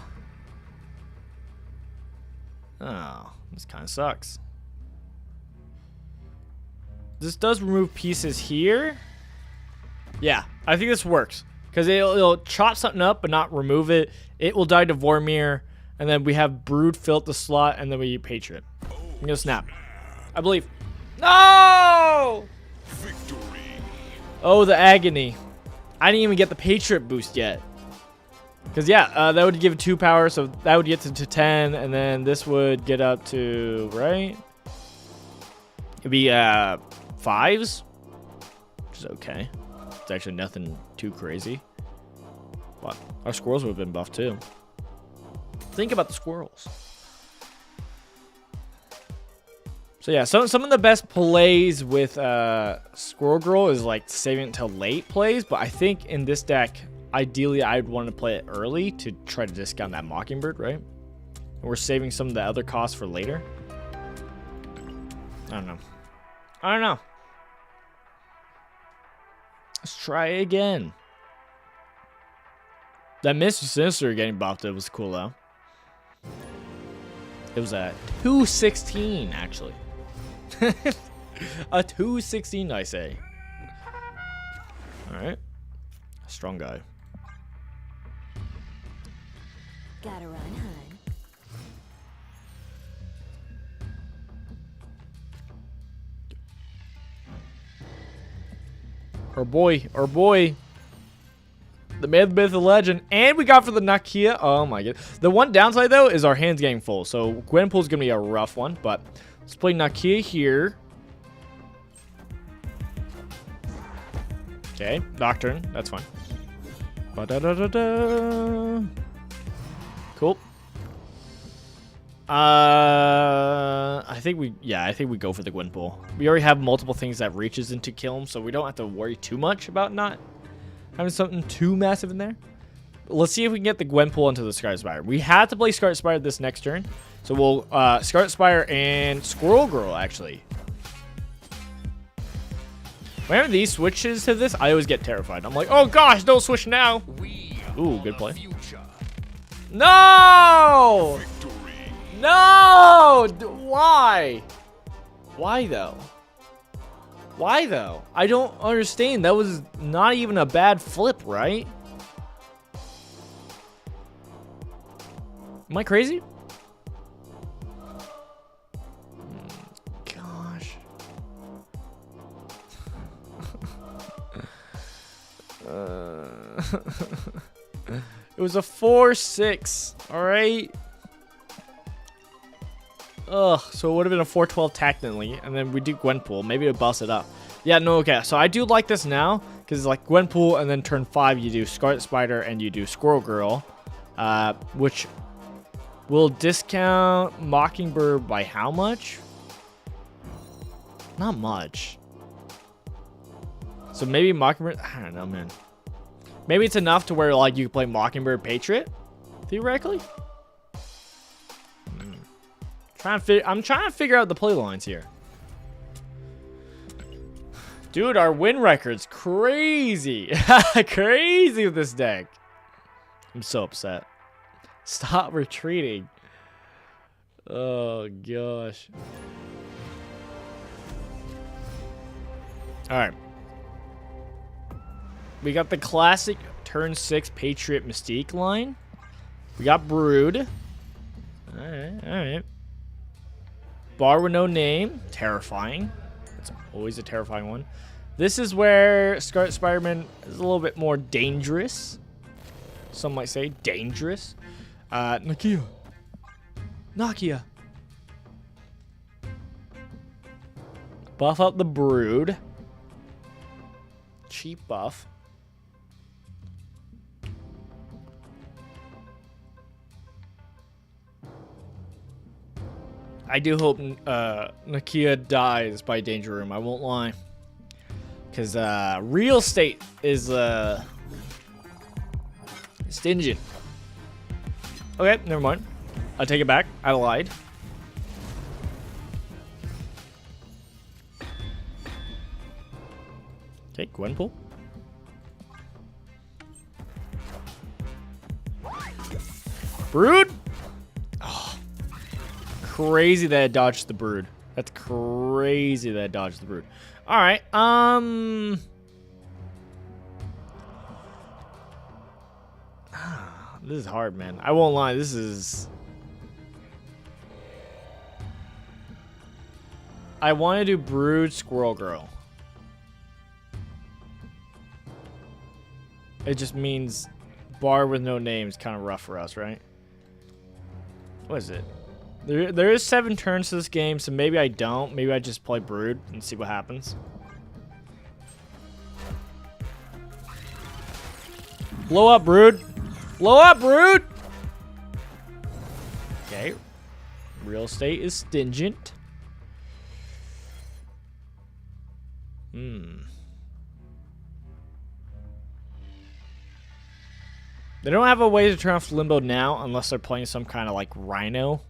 Oh, this kind of sucks. This does remove pieces here. Yeah, I think this works. Because it'll chop something up but not remove it. It will die to Vormir. And then we have Brood fill up the slot. And then we Patriot. I'm gonna snap. I believe. No! Victory. Oh, the agony. I didn't even get the Patriot boost yet. Because, yeah, that would give it 2 power. So that would get to 10. And then this would get up to, right? It'd be 5s. Which is okay. It's actually nothing too crazy. But our squirrels would have been buffed too. Think about the squirrels. So yeah, some of the best plays with Squirrel Girl is like saving it until late plays. But I think in this deck, ideally I'd want to play it early to try to discount that Mockingbird, right? And we're saving some of the other costs for later. I don't know. Let's try again. That Mr. Sinister getting buffed, it was cool though. It was a 216 actually. A 216 I say. Alright. Strong guy. Gotta run, hun. Our boy. The man, the myth, the legend. And we got for the Nakia. Oh my god. The one downside though is our hands getting full. So Gwenpool's gonna be a rough one. But let's play Nakia here. Okay, Nocturne. That's fine. Ba-da-da-da-da. Cool. I think we go for the Gwenpool. We already have multiple things that reaches into kill him, so we don't have to worry too much about not having something too massive in there. But let's see if we can get the Gwenpool into the Scarlet Spire. We had to play Scarlet Spire this next turn, so we'll Scarlet Spire and Squirrel Girl actually. Whenever these switches to this, I always get terrified. I'm like, oh gosh, don't switch now. Ooh, good play. No! No! Why? Why though? Why though? I don't understand. That was not even a bad flip, right? Am I crazy? Gosh. It was a 4-6. All right. Ugh, so it would have been a 4-12 technically, and then we do Gwenpool. Maybe it busts it up. Yeah, no, okay. So I do like this now, because it's like Gwenpool, and then turn 5 you do Scarlet Spider, and you do Squirrel Girl, which will discount Mockingbird by how much? Not much. So maybe Mockingbird, I don't know, man. Maybe it's enough to where like you can play Mockingbird Patriot, theoretically. I'm trying to figure out the play lines here. Dude, our win record's crazy. Crazy with this deck. I'm so upset. Stop retreating. Oh, gosh. Alright. We got the classic turn 6 Patriot Mystique line. We got Brood. Alright. Bar with no name. Terrifying. That's always a terrifying one. This is where Scarlet Spider-Man is a little bit more dangerous. Some might say dangerous. Nakia. Buff up the Brood. Cheap buff. I do hope Nakia dies by Danger Room. I won't lie. Because real estate is Stingent. Okay, never mind. I take it back. I lied. Okay, Gwenpool. Brood? Oh, crazy that it dodged the brood. That's crazy that it dodged the brood. Alright, this is hard, man. I won't lie, this is... I want to do Brood Squirrel Girl. It just means bar with no names, kind of rough for us, right? What is it? There is 7 turns to this game, so maybe I don't. Maybe I just play Brood and see what happens. Blow up, Brood! Blow up, Brood! Okay. Real estate is stingent. They don't have a way to turn off Limbo now unless they're playing some kind of like Rhino.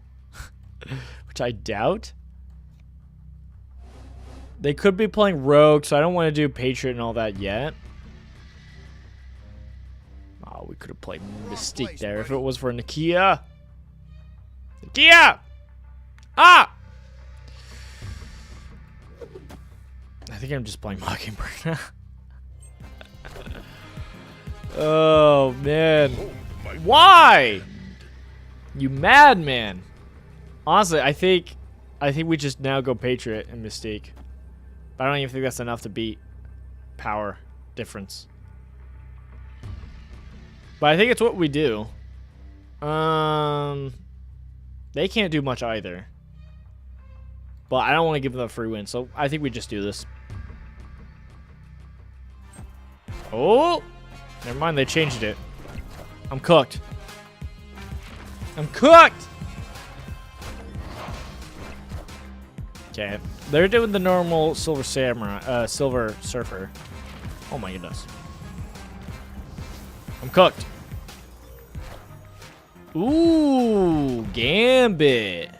Which I doubt. They could be playing Rogue, so I don't want to do Patriot and all that yet. Oh, we could have played Mystique there if it was for Nakia. Nakia! Ah! I think I'm just playing Mockingbird now. Oh, man. Why? You madman. Honestly, I think we just now go Patriot and Mystique. But I don't even think that's enough to beat power difference. But I think it's what we do. They can't do much either. But I don't want to give them a free win, so I think we just do this. Oh! Never mind, they changed it. I'm cooked. I'm cooked! Okay, they're doing the normal Silver Samurai, Silver Surfer. Oh my goodness. I'm cooked. Ooh, Gambit.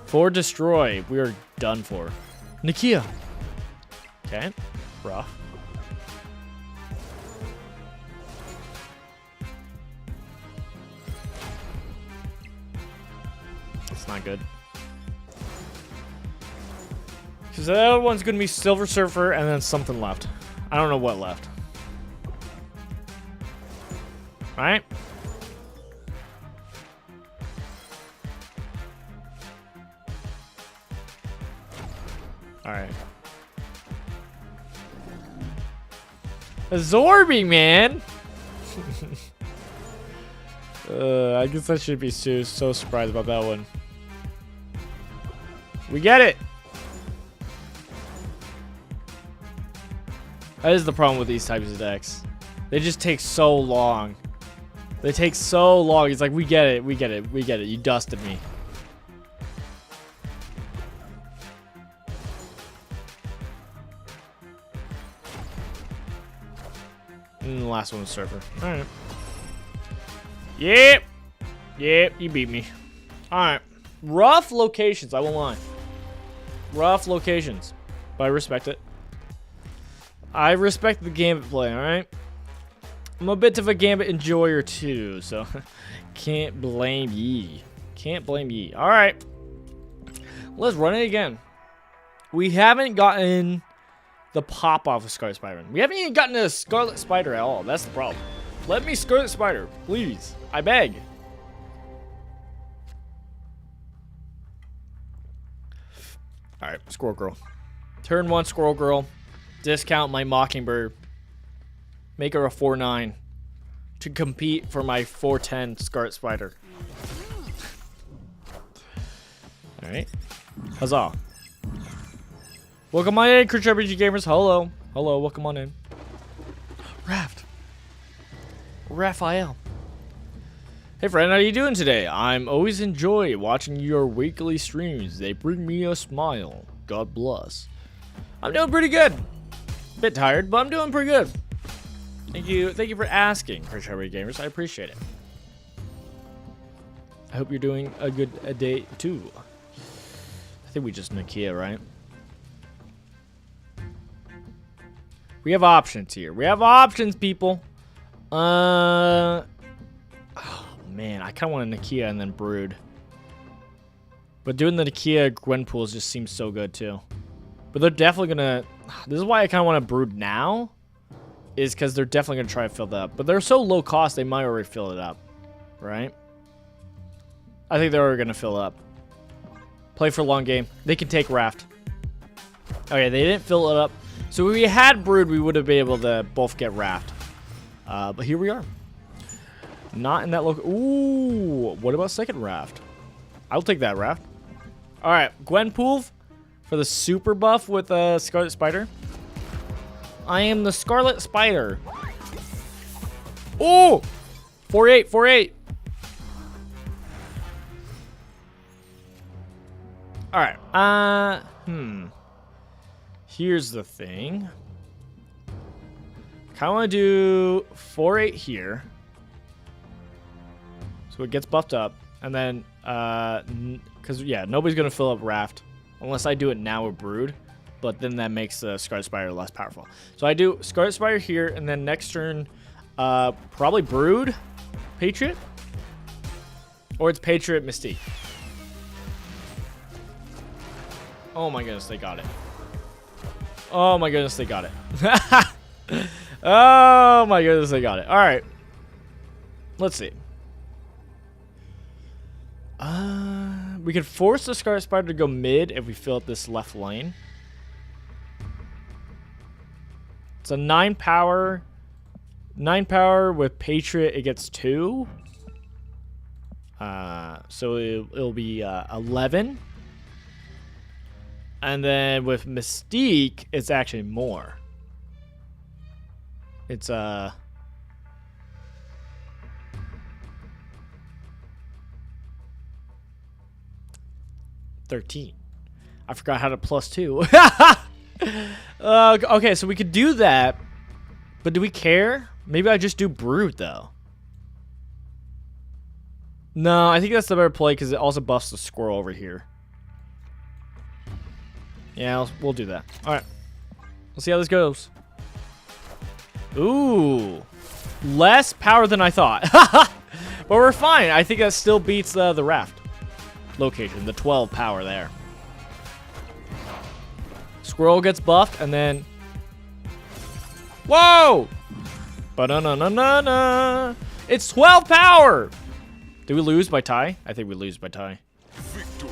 For destroy, we are done for. Nakia. Okay, rough. That's not good. Because the other one's going to be Silver Surfer and then something left. I don't know what left. Alright. Alright. Absorbing, man! I guess I should be so surprised about that one. We get it! That is the problem with these types of decks. They just take so long. They take so long. It's like, we get it, we get it, we get it. You dusted me. And the last one was Surfer. Alright. Yep. Yep, you beat me. Alright. Rough locations, I won't lie. Rough locations. But I respect it. I respect the Gambit play, alright? I'm a bit of a Gambit enjoyer too, so can't blame ye. Can't blame ye. Alright. Let's run it again. We haven't gotten the pop off of Scarlet Spider. We haven't even gotten a Scarlet Spider at all. That's the problem. Let me Scarlet Spider, please. I beg. Alright, Squirrel Girl. Turn 1, Squirrel Girl. Discount my Mockingbird. Make her a 4-9 to compete for my 4-10 Scarlet Spider. Alright. Huzzah. Welcome on in, Crit RPG gamers. Hello. Hello, welcome on in. Raft. Raphael. Hey friend, how you doing today? I'm always enjoy watching your weekly streams. They bring me a smile. God bless. I'm doing pretty good. Bit tired, but I'm doing pretty good. Thank you for asking, Chris Harvey Gamers. I appreciate it. I hope you're doing a good day too. I think we just Nakia, right? We have options here. We have options, people. Oh man, I kind of want a Nakia and then Brood. But doing the Nakia Gwenpools just seems so good too. But they're definitely gonna. This is why I kind of want to Brood now. Is because they're definitely gonna try to fill that up. But they're so low cost, they might already fill it up, right? I think they're already gonna fill up. Play for a long game. They can take Raft. Okay, they didn't fill it up. So if we had Brood, we would have been able to both get Raft. But here we are. Not in that local. Ooh, what about second Raft? I'll take that Raft. All right, Gwenpool for the super buff with Scarlet Spider. I am the Scarlet Spider. Oh, 4-8, 4-8. All right. Here's the thing. Kind of want to do 4-8 here. So it gets buffed up. And then, because, yeah, nobody's going to fill up Raft. Unless I do it now with Brood. But then that makes the Scarlet Spider less powerful. So I do Scarlet Spider here. And then next turn, probably Brood. Patriot. Or it's Patriot Mystique. Oh my goodness, they got it. Oh my goodness, they got it. Oh my goodness, they got it. All right. Let's see. We could force the Scarlet Spider to go mid if we fill up this left lane. It's a 9 power. 9 power with Patriot, it gets 2. So it'll be 11. And then with Mystique, it's actually more. It's 13. I forgot how to +2. Okay, so we could do that. But do we care? Maybe I just do Brood though. No, I think that's the better play because it also buffs the squirrel over here. Yeah, we'll do that. All right. We'll see how this goes. Ooh. Less power than I thought. But we're fine. I think that still beats the Raft location. The 12 power there. Squirrel gets buffed and then... Whoa! Ba-da-na-na-na-na. It's 12 power! Did we lose by tie? I think we lose by tie.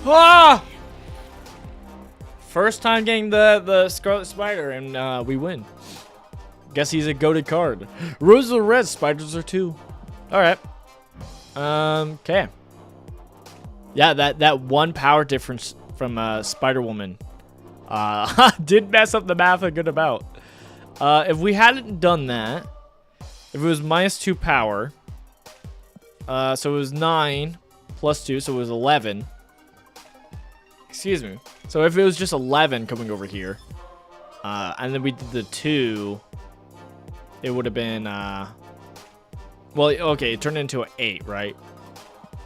Ah! First time getting the Scarlet Spider, and we win. Guess he's a goated card. Roses are red, spiders are 2. All right. Okay. Yeah, that 1 power difference from Spider Woman did mess up the math a good amount. If we hadn't done that, if it was -2 power, so it was 9 plus 2, so it was 11. Excuse me. So if it was just 11 coming over here, and then we did the 2, it would have been, well, okay, it turned into an 8, right?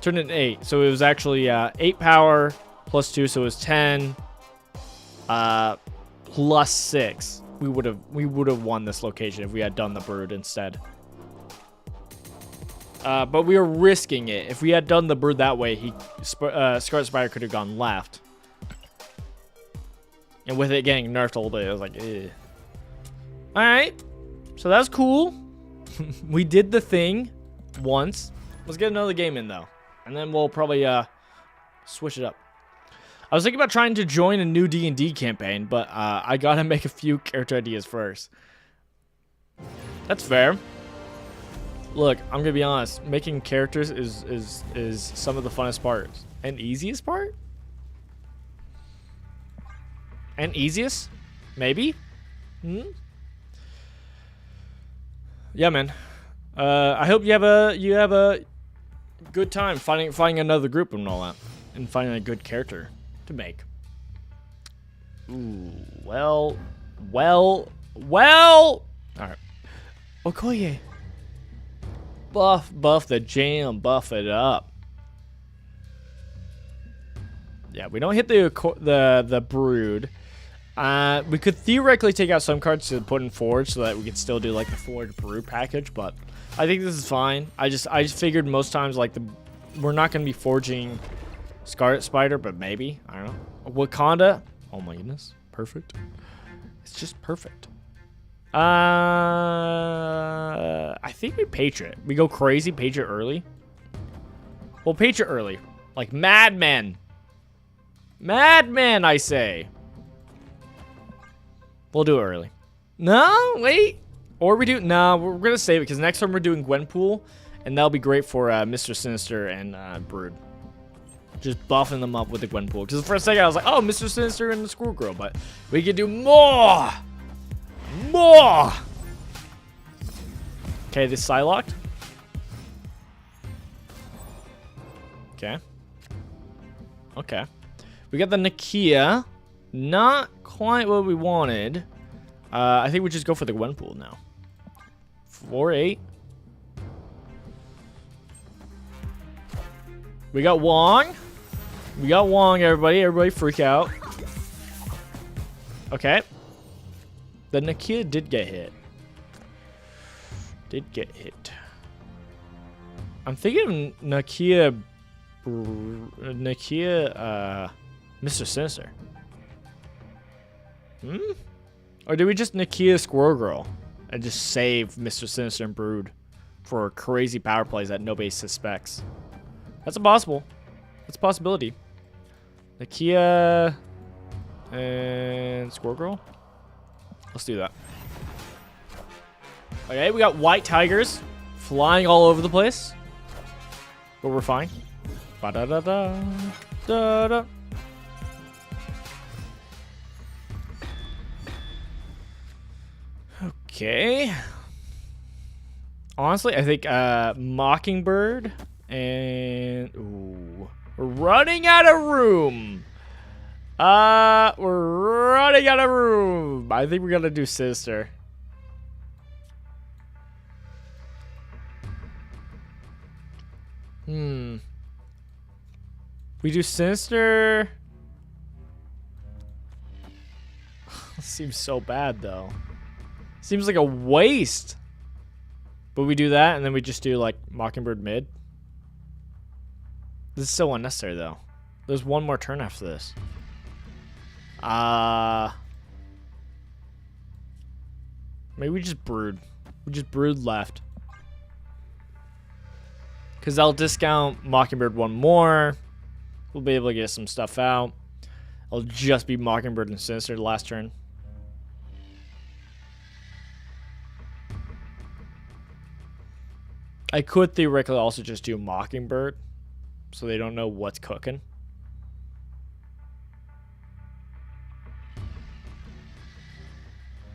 Turned into 8. So it was actually 8 power plus 2, so it was 10 plus 6. We would have won this location if we had done the Brood instead. But we were risking it. If we had done the Brood that way, Scarlet Spider could have gone left. And with it getting nerfed a little bit, I was like, eh. Alright. So that's cool. We did the thing once. Let's get another game in, though. And then we'll probably switch it up. I was thinking about trying to join a new D&D campaign, but I gotta make a few character ideas first. That's fair. Look, I'm gonna be honest. Making characters is some of the funnest parts. And easiest part? And easiest? Maybe? Yeah, man. I hope you have a good time finding another group and all that, and finding a good character to make. Ooh, well. All right. Okoye. Buff the jam. Buff it up. Yeah, we don't hit the brood. We could theoretically take out some cards to put in Forge so that we could still do like the Forge brood package, but I think this is fine. I just figured most times like we're not gonna be forging Scarlet Spider, but maybe, I don't know. Wakanda. Oh my goodness, perfect. It's just perfect. I think we Patriot. We go crazy, Patriot early. Well, Patriot early, like madmen. Madman, I say. We'll do it early. No, wait. Or we do... No, we're going to save it because next time we're doing Gwenpool. And that'll be great for Mr. Sinister and Brood. Just buffing them up with the Gwenpool. Because for a second I was like, oh, Mr. Sinister and the Squirrel Girl. But we can do more. More. Okay, this Psylocke. Okay. Okay. We got the Nakia. Not quite what we wanted. I think we just go for the Gwenpool now. 4-8. We got Wong. We got Wong, everybody. Everybody freak out. Okay. The Nakia did get hit. I'm thinking Nakia... Mr. Sinister. Or did we just Nakia Squirrel Girl and just save Mr. Sinister and Brood for crazy power plays that nobody suspects? That's a possibility. Nakia and Squirrel Girl. Let's do that. Okay, we got white tigers flying all over the place, but we're fine. Ba da da da da da. Okay. Honestly, I think Mockingbird and... Ooh. We're running out of room. We're running out of room. I think we're gonna do Sister. We do Sinister. Seems so bad though. Seems like a waste. But we do that and then we just do like Mockingbird mid. This is so unnecessary though. There's one more turn after this. Maybe we just Brood. We just Brood left. Because I'll discount Mockingbird one more. We'll be able to get some stuff out. I'll just be Mockingbird and Sinister the last turn. I could theoretically also just do Mockingbird, so they don't know what's cooking.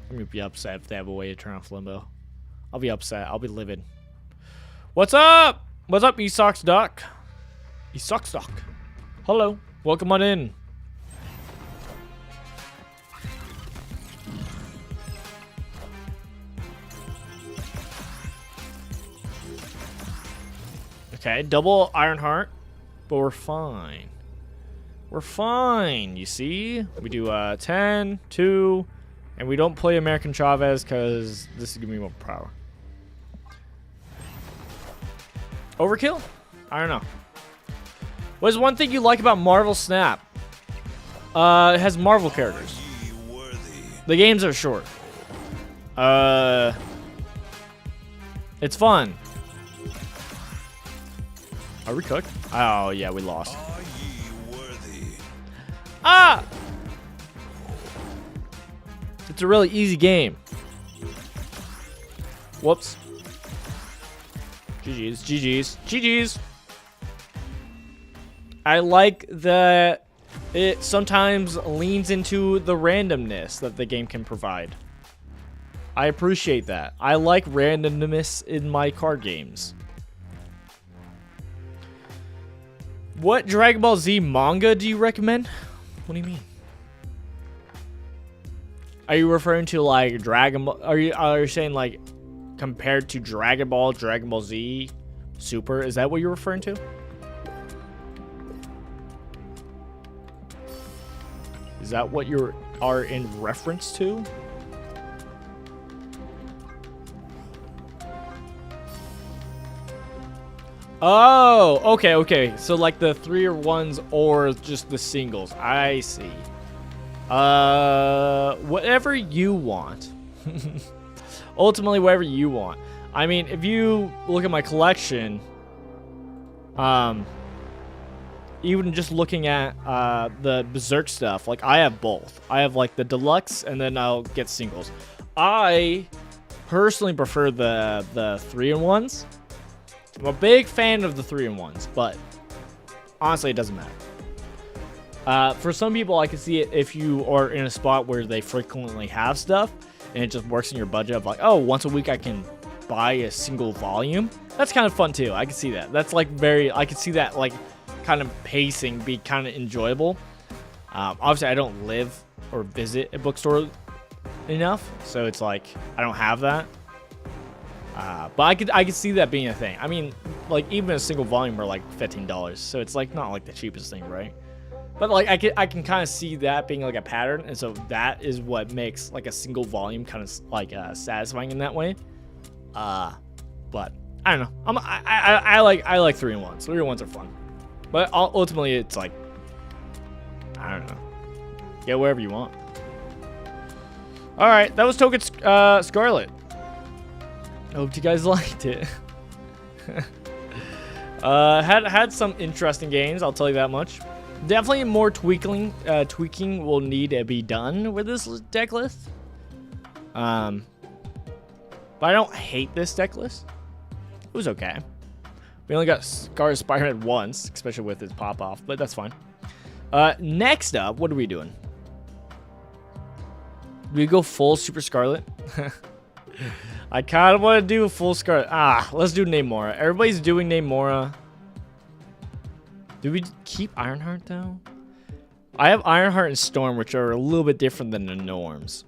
I'm gonna be upset if they have a way to turn off Limbo. I'll be upset. I'll be livid. What's up? What's up, Esox Duck? Esox Duck. Hello. Welcome on in. Okay, double Ironheart, but we're fine. We're fine, you see? We do 10, 2, and we don't play American Chavez because this is giving me more power. Overkill? I don't know. What is one thing you like about Marvel Snap? It has Marvel characters. The games are short. It's fun. Are we cooked? Oh, yeah, we lost. Ah! It's a really easy game. Whoops. GG's, GG's, GG's. I like that it sometimes leans into the randomness that the game can provide. I appreciate that. I like randomness in my card games. What Dragon Ball Z manga do you recommend? What do you mean? Are you referring to like Dragon Ball? Are you saying like compared to Dragon Ball, Dragon Ball Z, Super. Is that what you're referring to? Is that what you are in reference to? Oh, okay, okay. So like the 3-or-1s or just the singles. I see. Whatever you want. Ultimately, whatever you want. I mean, if you look at my collection, even just looking at the Berserk stuff, like I have both. I have like the deluxe, and then I'll get singles. I personally prefer the 3-in-1s. I'm a big fan of the 3-in-1s, but honestly, it doesn't matter. For some people, I can see it if you are in a spot where they frequently have stuff, and it just works in your budget of like, oh, once a week I can buy a single volume. That's kind of fun too. I can see that. That's like I can see that like kind of pacing be kind of enjoyable. Obviously, I don't live or visit a bookstore enough, so it's like I don't have that. But I could see that being a thing. I mean, like even a single volume are like $15, so it's like not like the cheapest thing, right? But like I can kind of see that being like a pattern, and so that is what makes like a single volume kind of like satisfying in that way. But I don't know. I like 3-in-1s. 3-in-1s are fun, but ultimately it's like I don't know. Get wherever you want. All right, that was Token Scarlet. I hope you guys liked it. Had some interesting games, I'll tell you that much. Definitely more tweaking will need to be done with this deck list. But I don't hate this deck list. It was okay. We only got Scar Spider-Man once, especially with his pop-off, but that's fine. Next up, what are we doing? Do we go full Super Scarlet? I kind of want to do a full Scarlet. Let's do Namora. Everybody's doing Namora. Do we keep Ironheart, though? I have Ironheart and Storm, which are a little bit different than the norms.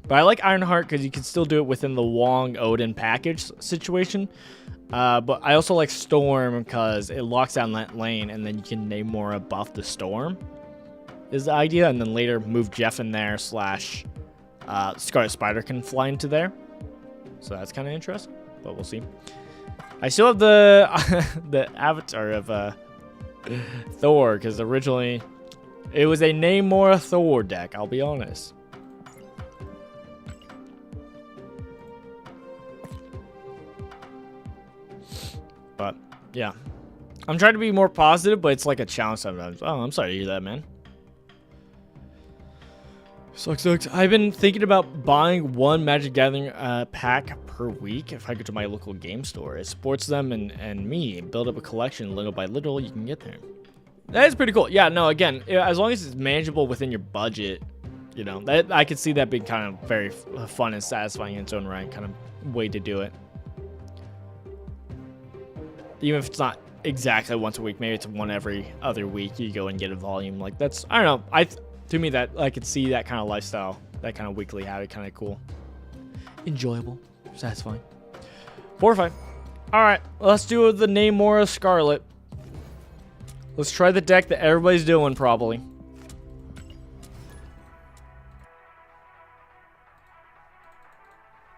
But I like Ironheart because you can still do it within the Wong Odin package situation. But I also like Storm because it locks down that lane, and then you can Namora buff the Storm, is the idea. And then later move Jeff in there / Scarlet Spider can fly into there. So that's kind of interesting, but we'll see. I still have the the avatar of Thor, because originally it was a Namora Thor deck, I'll be honest. But yeah, I'm trying to be more positive, but it's like a challenge sometimes. Oh, I'm sorry to hear that, man. Sucks. I've been thinking about buying one Magic Gathering pack per week if I go to my local game store. It supports them and me. Build up a collection little by little. You can get there. That is pretty cool. Yeah, no, again, as long as it's manageable within your budget, you know, that I could see that being kind of very fun and satisfying in its own right, kind of way to do it. Even if it's not exactly once a week, maybe it's one every other week. You go and get a volume. Like that's, I don't know. To me, that I could see that kind of lifestyle, that kind of weekly habit, kind of cool, enjoyable, satisfying. 4 or 5. All right, let's do the Namora Scarlet. Let's try the deck that everybody's doing probably.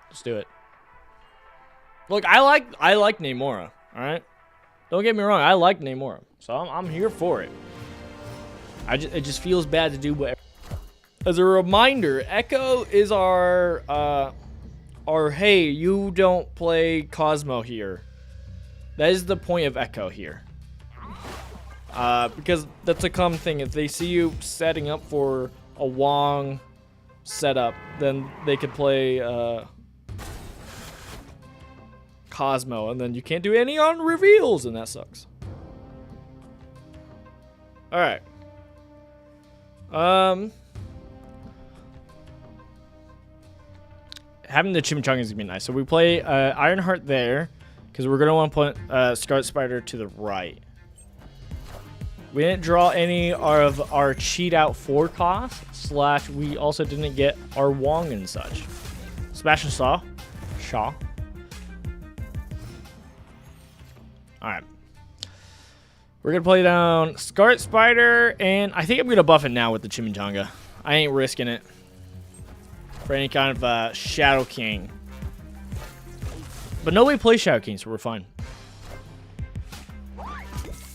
Let's do it. Look, I like Namora. All right, don't get me wrong, I like Namora, so I'm here for it. It just feels bad to do whatever. As a reminder, Echo is our hey, you don't play Cosmo here. That is the point of Echo here. Because that's a common thing. If they see you setting up for a Wong setup, then they could play Cosmo, and then you can't do any on reveals, and that sucks. All right. Having the Chimichanga is gonna be nice. So we play Ironheart there because we're gonna want to put Scarlet Spider to the right. We didn't draw any of our cheat out 4 costs / we also didn't get our Wong and such. Smash and Shaw. Alright. We're going to play down Scarlet Spider, and I think I'm going to buff it now with the Chimichanga. I ain't risking it for any kind of Shadow King. But nobody plays Shadow King, so we're fine.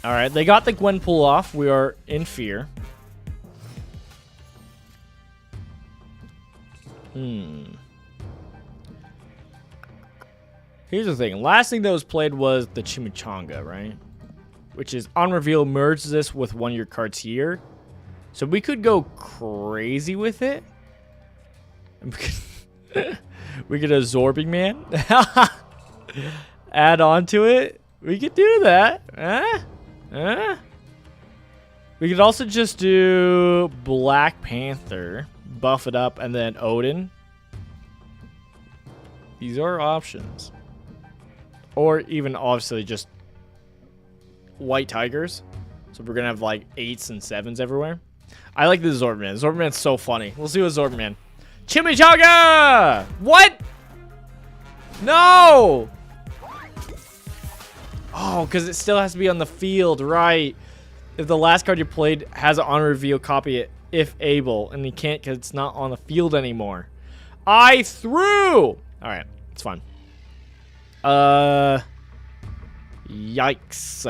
Alright, they got the Gwenpool off. We are in fear. Here's the thing. Last thing that was played was the Chimichanga, right? Which is on reveal, merge this with one of your cards here. So we could go crazy with it. We could Absorbing Man. Add on to it. We could do that. We could also just do Black Panther. Buff it up, and then Odin. These are options. Or even, obviously, just White Tigers. So we're going to have, like, 8s and 7s everywhere. I like the Zorbaman. Zorbaman's so funny. We'll see what Zorbaman. Chimichanga! What? No! Oh, because it still has to be on the field, right? If the last card you played has an on reveal, copy it if able. And you can't because it's not on the field anymore. I threw! Alright, it's fine. Yikes.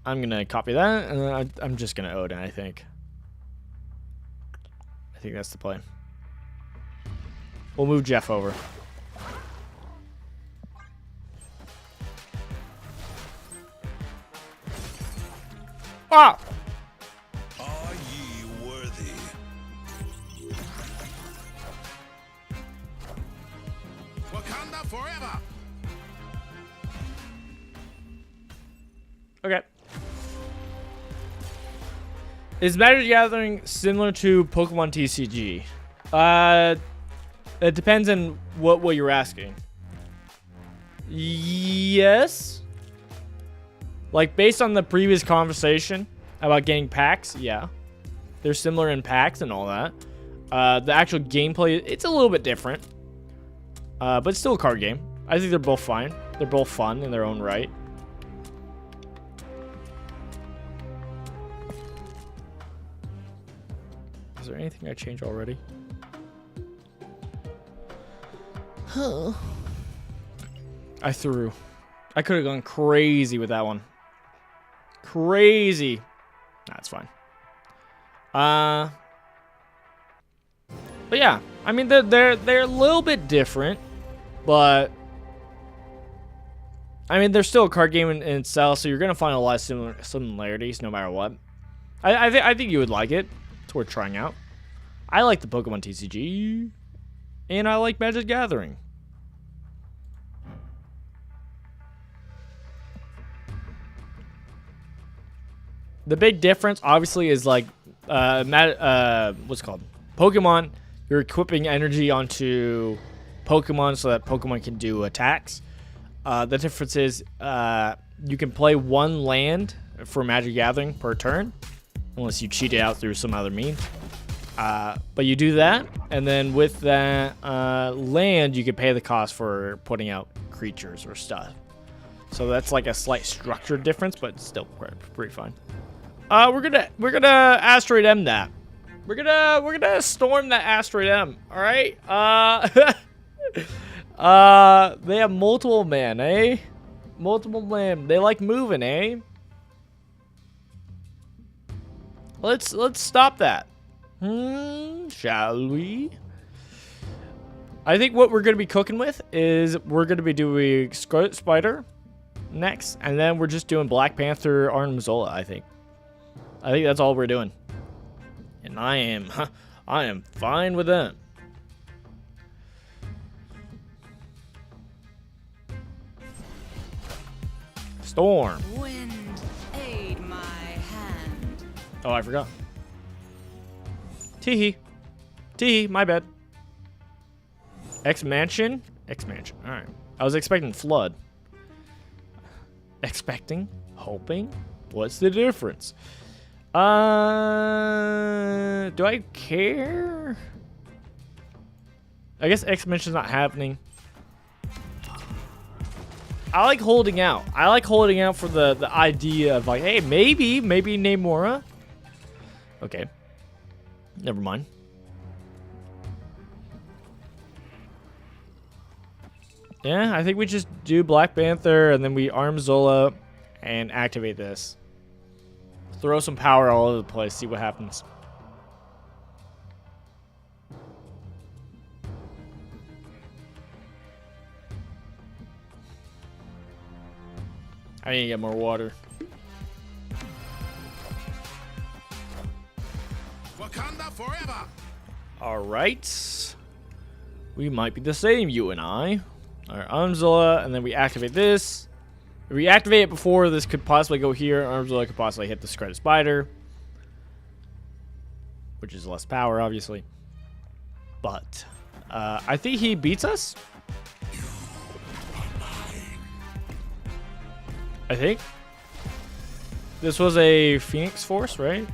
I'm gonna copy that, and then I'm just gonna Odin, I think. I think that's the play. We'll move Jeff over. Ah! Are ye worthy? Wakanda forever! Okay. Is Magic the Gathering similar to Pokemon TCG? It depends on what you're asking. Yes. Like, based on the previous conversation about getting packs, yeah. They're similar in packs and all that. The actual gameplay, it's a little bit different. But it's still a card game. I think they're both fine. They're both fun in their own right. Is there anything I changed already? Huh. I threw. I could have gone crazy with that one. Crazy. That's fine. But yeah, I mean they're a little bit different, but I mean they're still a card game in itself, so you're gonna find a lot of similarities no matter what. I think you would like it. It's worth trying out. I like the Pokemon TCG, and I like Magic the Gathering. The big difference, obviously, is like, what's it called? Pokemon. You're equipping energy onto Pokemon so that Pokemon can do attacks. The difference is you can play one land for Magic Gathering per turn, unless you cheat it out through some other means. But you do that, and then with that land, you can pay the cost for putting out creatures or stuff. So that's like a slight structure difference, but still pretty fine. We're gonna Asteroid M that. We're gonna storm that Asteroid M. All right. They have multiple man, eh? Multiple man. They like moving, eh? Let's stop that. Shall we? I think what we're gonna be cooking with is we're gonna be doing Scarlet Spider next, and then we're just doing Black Panther, Arnim-Zola. I think that's all we're doing, and I am fine with that. Storm. Wind, aid my hand. Oh, I forgot. Teehee. Teehee, my bad. X-Mansion? X-Mansion, alright. I was expecting Flood. Expecting? Hoping? What's the difference? Do I care? I guess X-Mansion's not happening. I like holding out. I like holding out for the idea of like, hey, maybe Namora. Okay. Never mind. Yeah, I think we just do Black Panther and then we arm Zola and activate this. Throw some power all over the place, see what happens. I need to get more water. Wakanda forever. All right. We might be the same, you and I. All right, Armzilla, and then we activate this. If we activate it before this could possibly go here, Armzilla could possibly hit the Scarlet Spider, which is less power, obviously. But I think he beats us. I think. This was a Phoenix Force, right?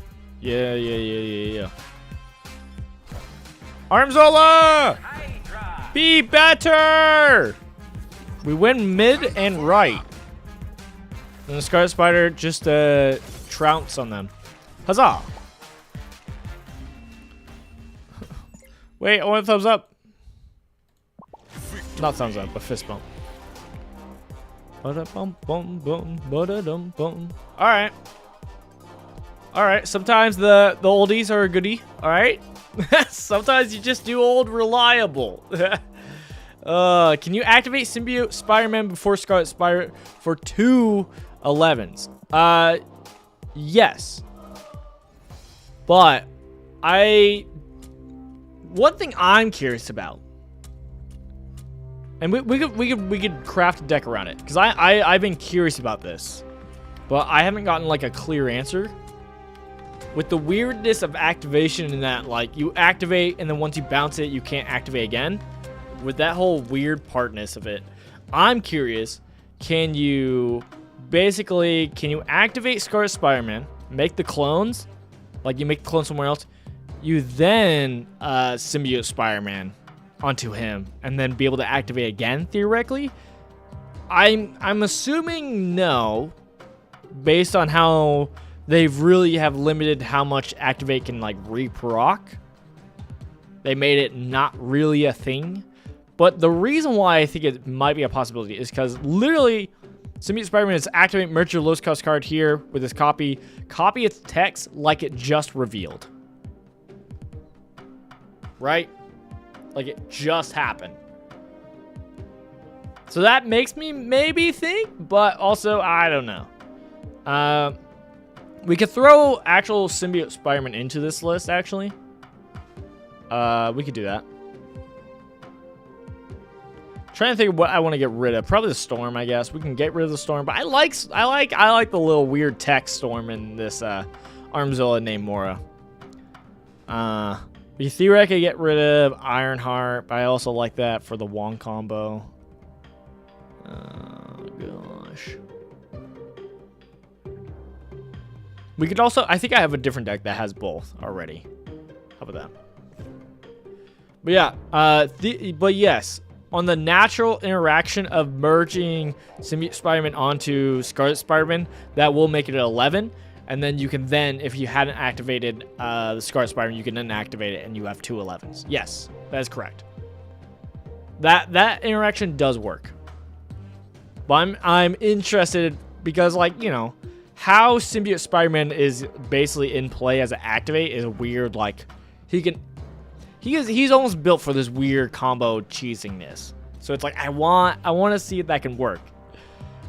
Yeah. Armzola! Be better! We win mid and right. And the Scarlet Spider just trounce on them. Huzzah! Wait, I want a thumbs up. Not thumbs up, a fist bump. Alright. Alright, sometimes the oldies are a goodie, alright? Sometimes you just do old reliable. Can you activate Symbiote Spider-Man before Scarlet Spider for 2 11s? Yes. But one thing I'm curious about, and we could craft a deck around it, because I've been curious about this, but I haven't gotten like a clear answer. With the weirdness of activation in that, like, you activate and then once you bounce it, you can't activate again. With that whole weird partness of it, I'm curious, can you activate Scarlet Spider-Man, make the clones, like you make the clone somewhere else, you then symbiote Spider-Man onto him, and then be able to activate again, theoretically? I'm assuming no, based on how they really have limited how much activate can like re-proc. They made it not really a thing. But the reason why I think it might be a possibility is because literally Symbiote Spider-Man is activate merge your lowest cost card here with this copy its text like it just revealed. Right? Like it just happened. So that makes me maybe think, but also I don't know. We could throw actual Symbiote Spider-Man into this list, actually. We could do that. Trying to think of what I want to get rid of. Probably the Storm, I guess. We can get rid of the Storm, but I like the little weird tech Storm in this Armzilla Namora. We theoretically get rid of Ironheart, but I also like that for the Wong combo. Oh gosh. We could also, I think I have a different deck that has both already. How about that? But yeah, but yes, on the natural interaction of merging Symbiote Spider-Man onto Scarlet Spider-Man, that will make it an 11. And then you can if you hadn't activated the Scarlet Spider-Man, you can then activate it and you have 2 11s. Yes, that is correct. That interaction does work. But I'm interested because, like, you know, how Symbiote Spider-Man is basically in play as an activate is weird. Like, he's almost built for this weird combo cheesiness. So it's like I want to see if that can work,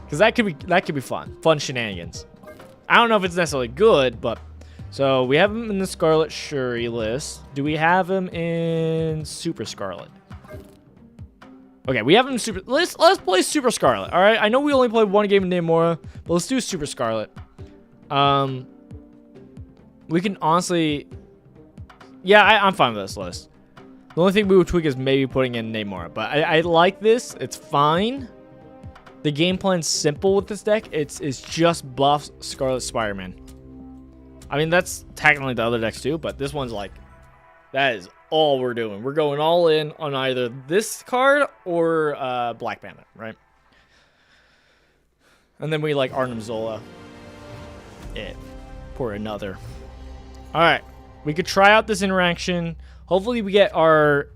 because that could be fun shenanigans. I don't know if it's necessarily good, but so we have him in the Scarlet Shuri list. Do we have him in Super Scarlet? Okay, we have him in Super. Let's play Super Scarlet. All right, I know we only played one game in Namora, but let's do Super Scarlet. We can honestly, yeah, I'm fine with this list. The only thing we would tweak is maybe putting in Namora, but I like this. It's fine. The game plan's simple with this deck. It's just buff Scarlet Spider-Man. I mean, that's technically the other decks too, but this one's like, that is all we're doing. We're going all in on either this card or Black Panther, right? And then we like Arnim Zola it for another. All right, we could try out this interaction. Hopefully we get our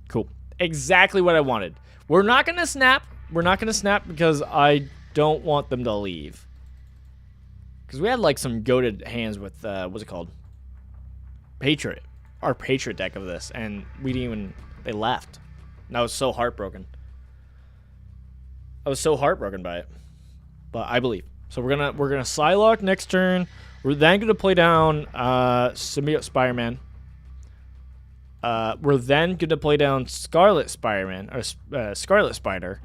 cool. Exactly what I wanted. We're not gonna snap. We're not gonna snap because I don't want them to leave. Because we had like some goated hands with what's it called? Patriot. Our Patriot deck of this, and we didn't even. They left. And I was so heartbroken. I was so heartbroken by it. But I believe. So we're gonna Psylocke next turn. We're then gonna play down Symbiote Spider-Man. We're then gonna play down Scarlet Spider-Man or Scarlet Spider.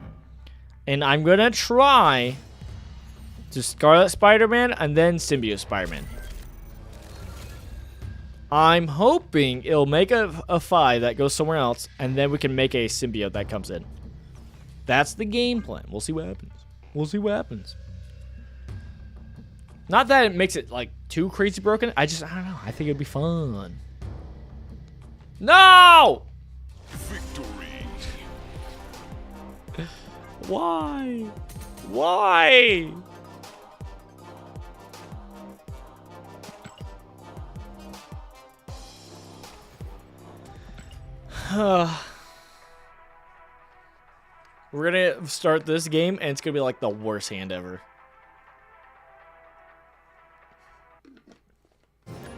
And I'm gonna try to Scarlet Spider-Man and then Symbiote Spider-Man. I'm hoping it'll make a 5 that goes somewhere else, and then we can make a symbiote that comes in. That's the game plan. We'll see what happens. We'll see what happens. Not that it makes it like too crazy broken. I don't know. I think it'd be fun. No! Victory. Why? Why? We're gonna start this game, and it's gonna be like the worst hand ever.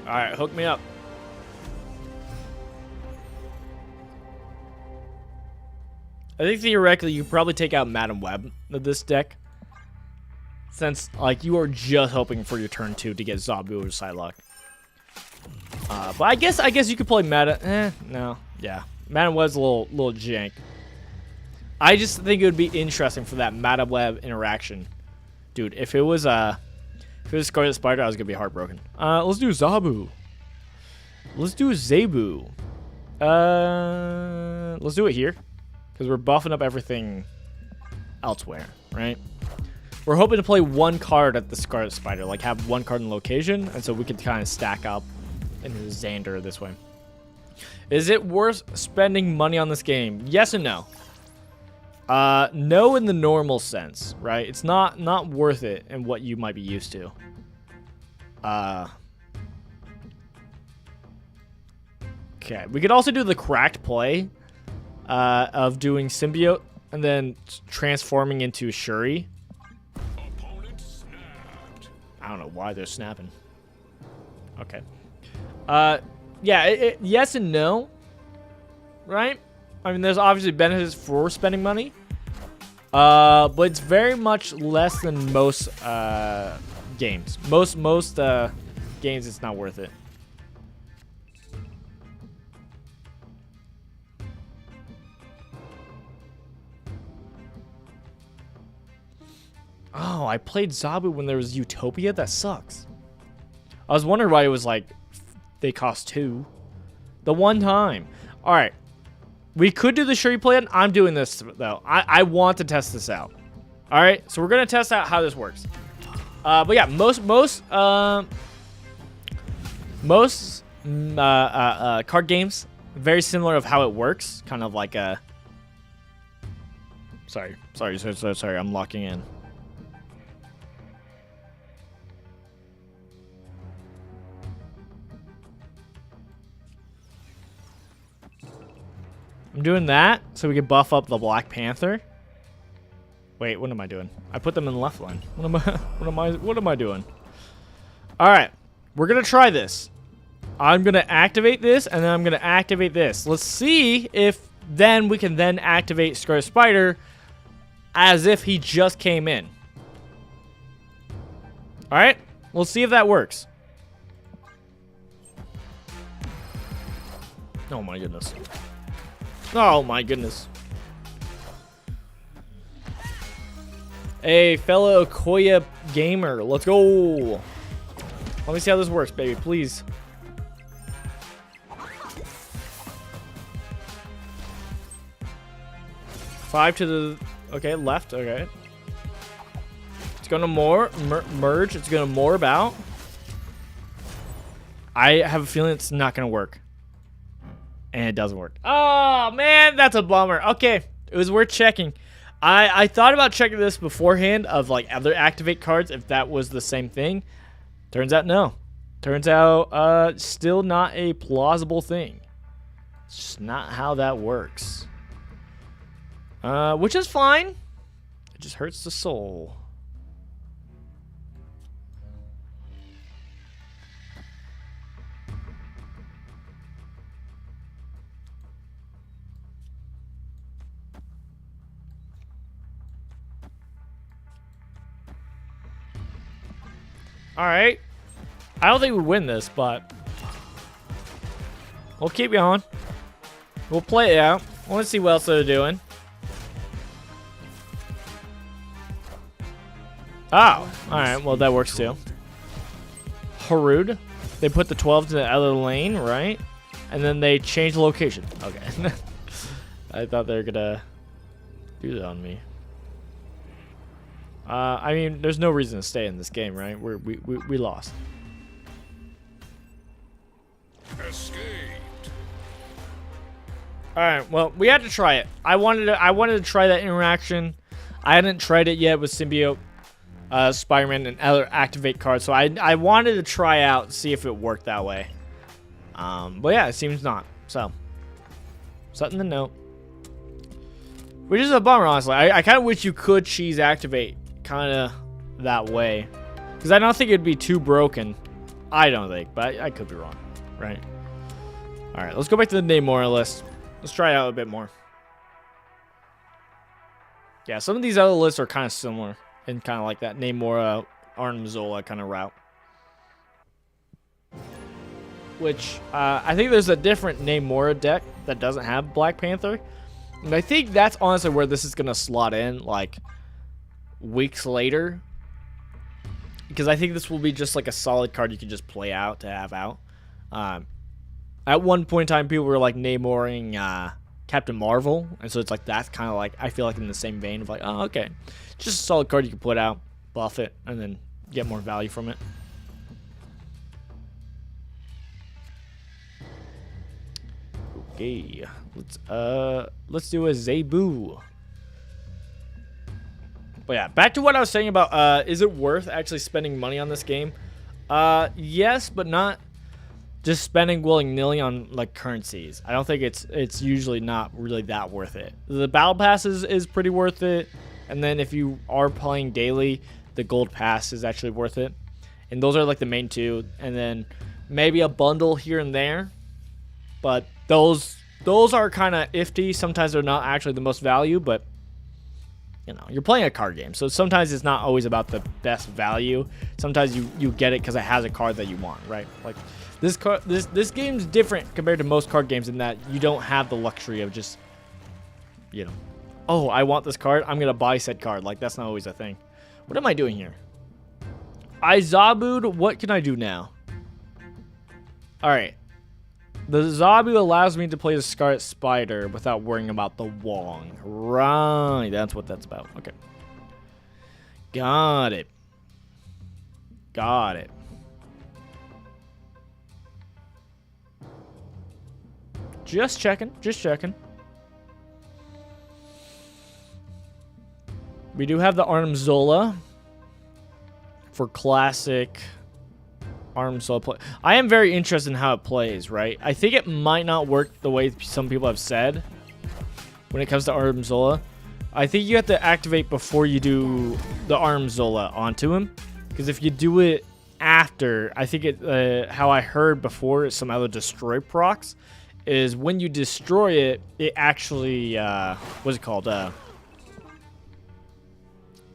Alright, hook me up. I think theoretically you probably take out Madam Web of this deck. Since like you are just hoping for your turn 2 to get Zabu or Psylocke. But I guess you could play Madam. No, yeah, Madam Web's a little jank. I just think it would be interesting for that Madam Web interaction, dude. If it was Scarlet Spider, I was gonna be heartbroken. Let's do Zabu. Let's do Zabu. Let's do it here, because we're buffing up everything elsewhere, right? We're hoping to play one card at the Scarlet Spider, like have one card in location, and so we can kind of stack up into Xander this way. Is it worth spending money on this game? Yes and no. No in the normal sense, right? It's not worth it in what you might be used to. Okay, we could also do the cracked play of doing Symbiote and then transforming into Shuri. Opponent snapped. I don't know why they're snapping. Okay. Yeah, yes and no, right? I mean, there's obviously benefits for spending money, but it's very much less than most games. Most games, it's not worth it. Oh, I played Zabu when there was Utopia? That sucks. I was wondering why it was like, they cost 2. The one time. Alright. We could do the Shuri plan. I'm doing this, though. I want to test this out. Alright, so we're going to test out how this works. But yeah, most card games, very similar of how it works. Kind of like a... Sorry, I'm locking in. I'm doing that so we can buff up the Black Panther. Wait, what am I doing? I put them in the left line. What am I doing? All right, we're gonna try this. I'm gonna activate this, and then I'm gonna activate this. Let's see if then we can then activate Scarlet Spider as if he just came in. All right, we'll see if that works. Oh my goodness. Oh my goodness. Hey, fellow Okoya gamer, let's go. Let me see how this works, baby, please. Five to the, okay, left, okay. It's gonna merge, it's gonna morph out. I have a feeling it's not gonna work. And it doesn't work. Oh, man, that's a bummer. Okay, it was worth checking. I thought about checking this beforehand of like other activate cards if that was the same thing. Turns out no. Turns out still not a plausible thing. It's just not how that works. Which is fine. It just hurts the soul. Alright. I don't think we win this, but we'll keep going. We'll play it out. I want to see what else they're doing. Oh, alright. Well, that works too. Harud. They put the 12 to the other lane, right? And then they change the location. Okay. I thought they were going to do that on me. I mean, there's no reason to stay in this game, right? We lost. Escaped. All right, well, we had to try it. I wanted to try that interaction. I hadn't tried it yet with Symbiote, Spider-Man, and other activate cards, so I wanted to try out, see if it worked that way. But yeah, it seems not. So, something to note. Which is a bummer, honestly. I kind of wish you could cheese activate kind of that way, because I don't think it'd be too broken. I don't think, but I could be wrong, right? All right, let's go back to the Namora list. Let's try it out a bit more. Yeah, some of these other lists are kind of similar and kind of like that Namora, Arnim Zola kind of route. Which I think there's a different Namora deck that doesn't have Black Panther, and I think that's honestly where this is gonna slot in, like weeks later, because I think this will be just like a solid card you can just play out to have out. At one point in time, people were like Namoring Captain Marvel, and so it's like that's kind of like, I feel like in the same vein of like, oh, okay, just a solid card you can put out, buff it, and then get more value from it. Okay, let's do a Zebu. But yeah, back to what I was saying about is it worth actually spending money on this game? Yes, but not just spending willy-nilly on like currencies. I don't think it's usually not really that worth it. The battle pass is pretty worth it, and then if you are playing daily, the gold pass is actually worth it. And those are like the main two, and then maybe a bundle here and there. But those are kind of iffy. Sometimes they're not actually the most value, but you know, you're playing a card game, so sometimes it's not always about the best value. Sometimes you get it because it has a card that you want, right? Like this game's different compared to most card games in that you don't have the luxury of just, you know, oh, I want this card, I'm gonna buy said card. Like, that's not always a thing. What am I doing here? I Zabu'd. What can I do now? All right. The Zabu allows me to play the Scarlet Spider without worrying about the Wong. Right, that's what that's about. Okay. Got it. Got it. Just checking. Just checking. We do have the Arnim Zola for classic Arnim Zola play. I am very interested in how it plays, right? I think it might not work the way some people have said when it comes to Arnim Zola. I think you have to activate before you do the Arnim Zola onto him, because if you do it after, I think it how I heard before some other destroy procs is when you destroy it, it actually what's it called?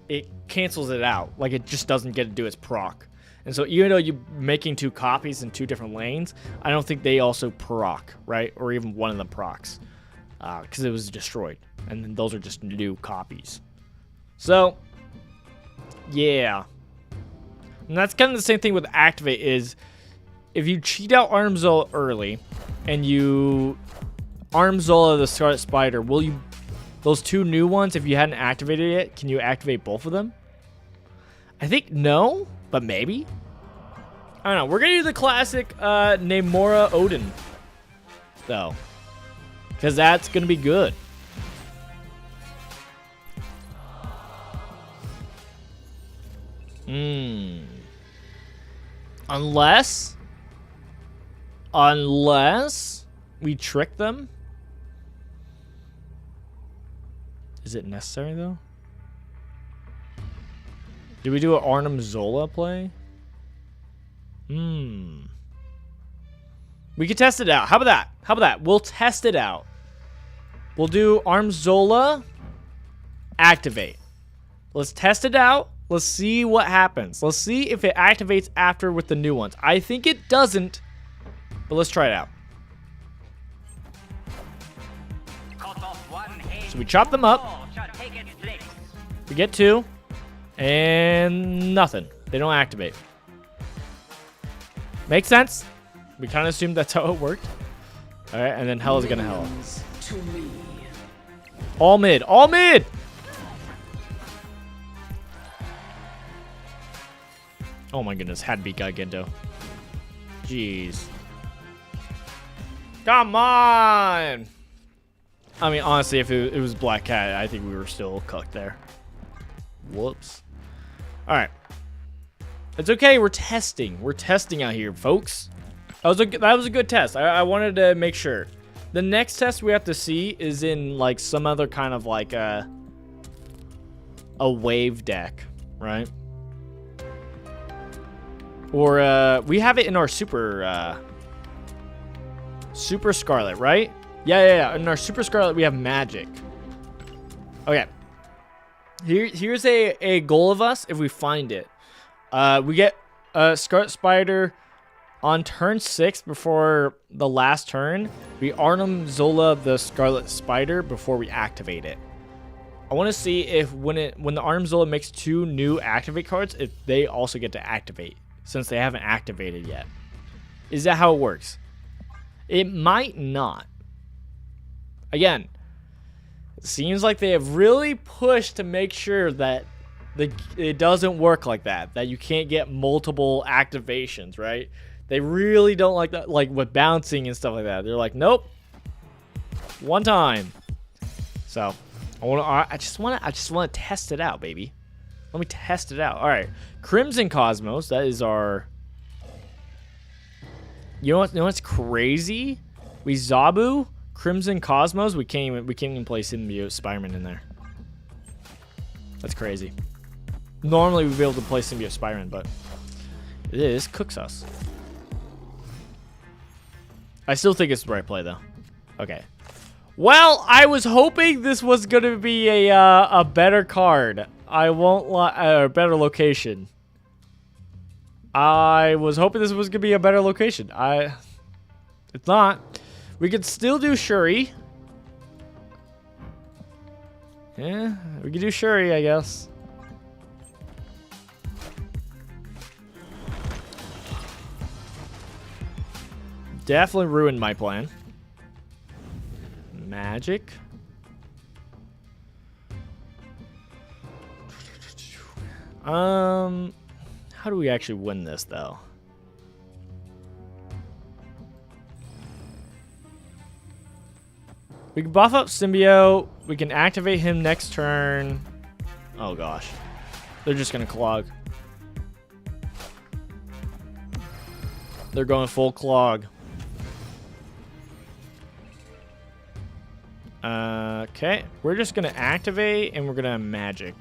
It cancels it out. Like, it just doesn't get to do its proc. And so even though you're making two copies in two different lanes, I don't think they also proc, right? Or even one of them procs, because it was destroyed. And then those are just new copies. So, yeah. And that's kind of the same thing with Activate is, if you cheat out Arnim Zola early, and you Arnim Zola the Scarlet Spider, will you, those two new ones, if you hadn't activated it, can you activate both of them? I think no, but maybe. I don't know. We're going to do the classic Namora Odin, though, because that's going to be good. Unless we trick them. Is it necessary though? Do we do an Arnim Zola play? We could test it out. How about that? How about that? We'll test it out. We'll do Arnim Zola. Activate. Let's test it out. Let's see what happens. Let's see if it activates after with the new ones. I think it doesn't, but let's try it out. So we chop them up. We get 2. And nothing. They don't activate. Makes sense. We kind of assumed that's how it worked. All right, and then hell is gonna hell. All mid. All mid. Oh my goodness, had to be Gigento. Jeez. Come on. I mean, honestly, if it was Black Cat, I think we were still cooked there. Whoops. All right. It's okay. We're testing. We're testing out here, folks. That was a good test. I wanted to make sure. The next test we have to see is in like some other kind of like a wave deck, right? Or we have it in our Super Scarlet, right? Yeah. In our Super Scarlet, we have magic. Okay. Here's a goal of us if we find it. We get Scarlet Spider on turn 6 before the last turn. We Arnim Zola the Scarlet Spider before we activate it. I want to see if when the Arnim Zola makes 2 new activate cards, if they also get to activate since they haven't activated yet. Is that how it works? It might not. Again, it seems like they have really pushed to make sure that it doesn't work like that. That you can't get multiple activations, right? They really don't like that, like with bouncing and stuff like that. They're like, nope, one time. So I just want to test it out, baby. Let me test it out. All right, Crimson Cosmos. That is our. You know what's crazy? We Zabu Crimson Cosmos. We can't even play Symbiote Spider-Man in there. That's crazy. Normally we'd be able to play Symbiote Spider-Man, but this cooks us. I still think it's the right play though. Okay. Well, I was hoping this was gonna be a better card. I won't lie, a better location. I was hoping this was gonna be a better location. It's not. We could still do Shuri. Yeah, we could do Shuri, I guess. Definitely ruined my plan. Magic. How do we actually win this though? We can buff up Symbiote. We can activate him next turn. Oh gosh. They're just gonna clog. They're going full clog. Okay, we're just gonna activate and we're gonna magic.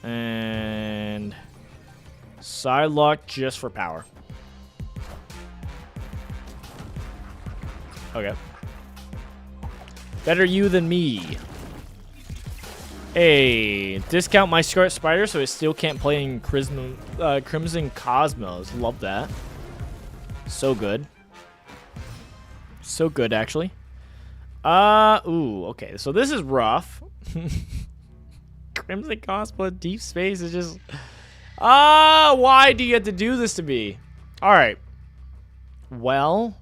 And side lock just for power. Okay. Better you than me. Hey, discount my Scarlet Spider so it still can't play in Crimson Cosmos. Love that. So good. So good, actually. Ooh, okay. So this is rough. Crimson Cosmos Deep Space is just... why do you have to do this to me? Alright. Well...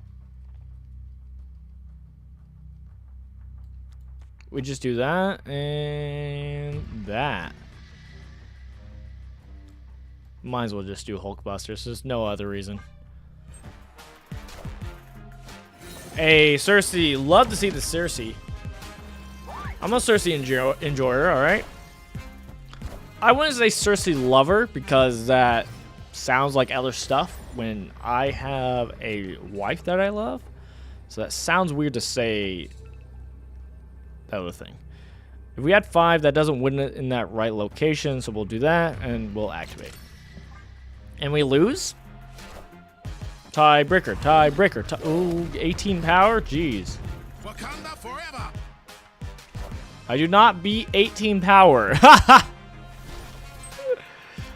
we just do that and that. Might as well just do Hulkbusters. There's no other reason. Hey, Cersei. Love to see the Cersei. I'm a Cersei enjoyer, alright? I wouldn't say Cersei lover because that sounds like other stuff when I have a wife that I love. So that sounds weird to say that other thing. If we had 5, that doesn't win it in that right location, so we'll do that and we'll activate. And we lose? Tiebreaker, tiebreaker. Ooh, 18 power? Jeez. Wakanda forever. I do not beat 18 power.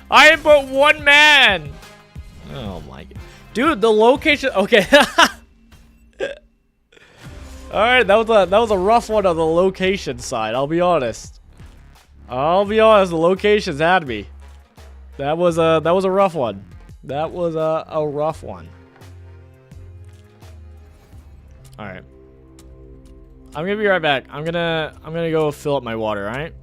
I am but 1 man. Oh my god. Dude, the location. Okay. Alright, that was a rough one on the location side, I'll be honest. The locations had me. That was a rough one. That was a rough one. Alright. I'm gonna be right back. I'm gonna go fill up my water, alright?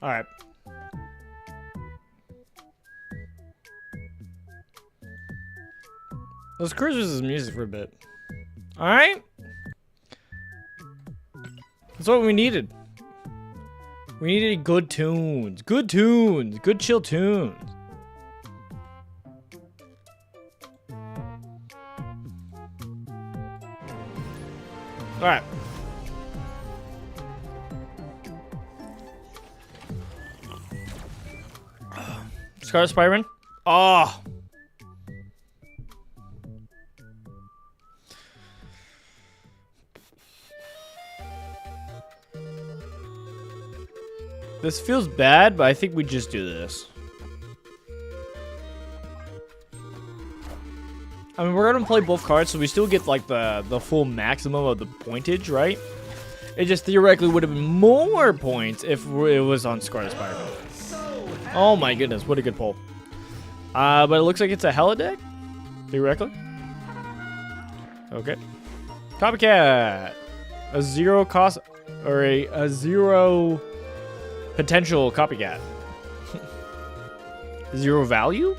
Alright. Let's cruise with his music for a bit. Alright? That's what we needed. We needed good tunes. Good tunes. Good chill tunes. Alright. Scarlet Spider-Man? Oh. This feels bad, but I think we just do this. I mean, we're gonna play both cards, so we still get like the full maximum of the pointage, right? It just theoretically would have been more points if it was on Scarlet Spider-Man. Oh my goodness, what a good pull. But it looks like it's a Hella deck, theoretically. Okay. Copycat. A 0 cost, or a 0 potential copycat. 0 value?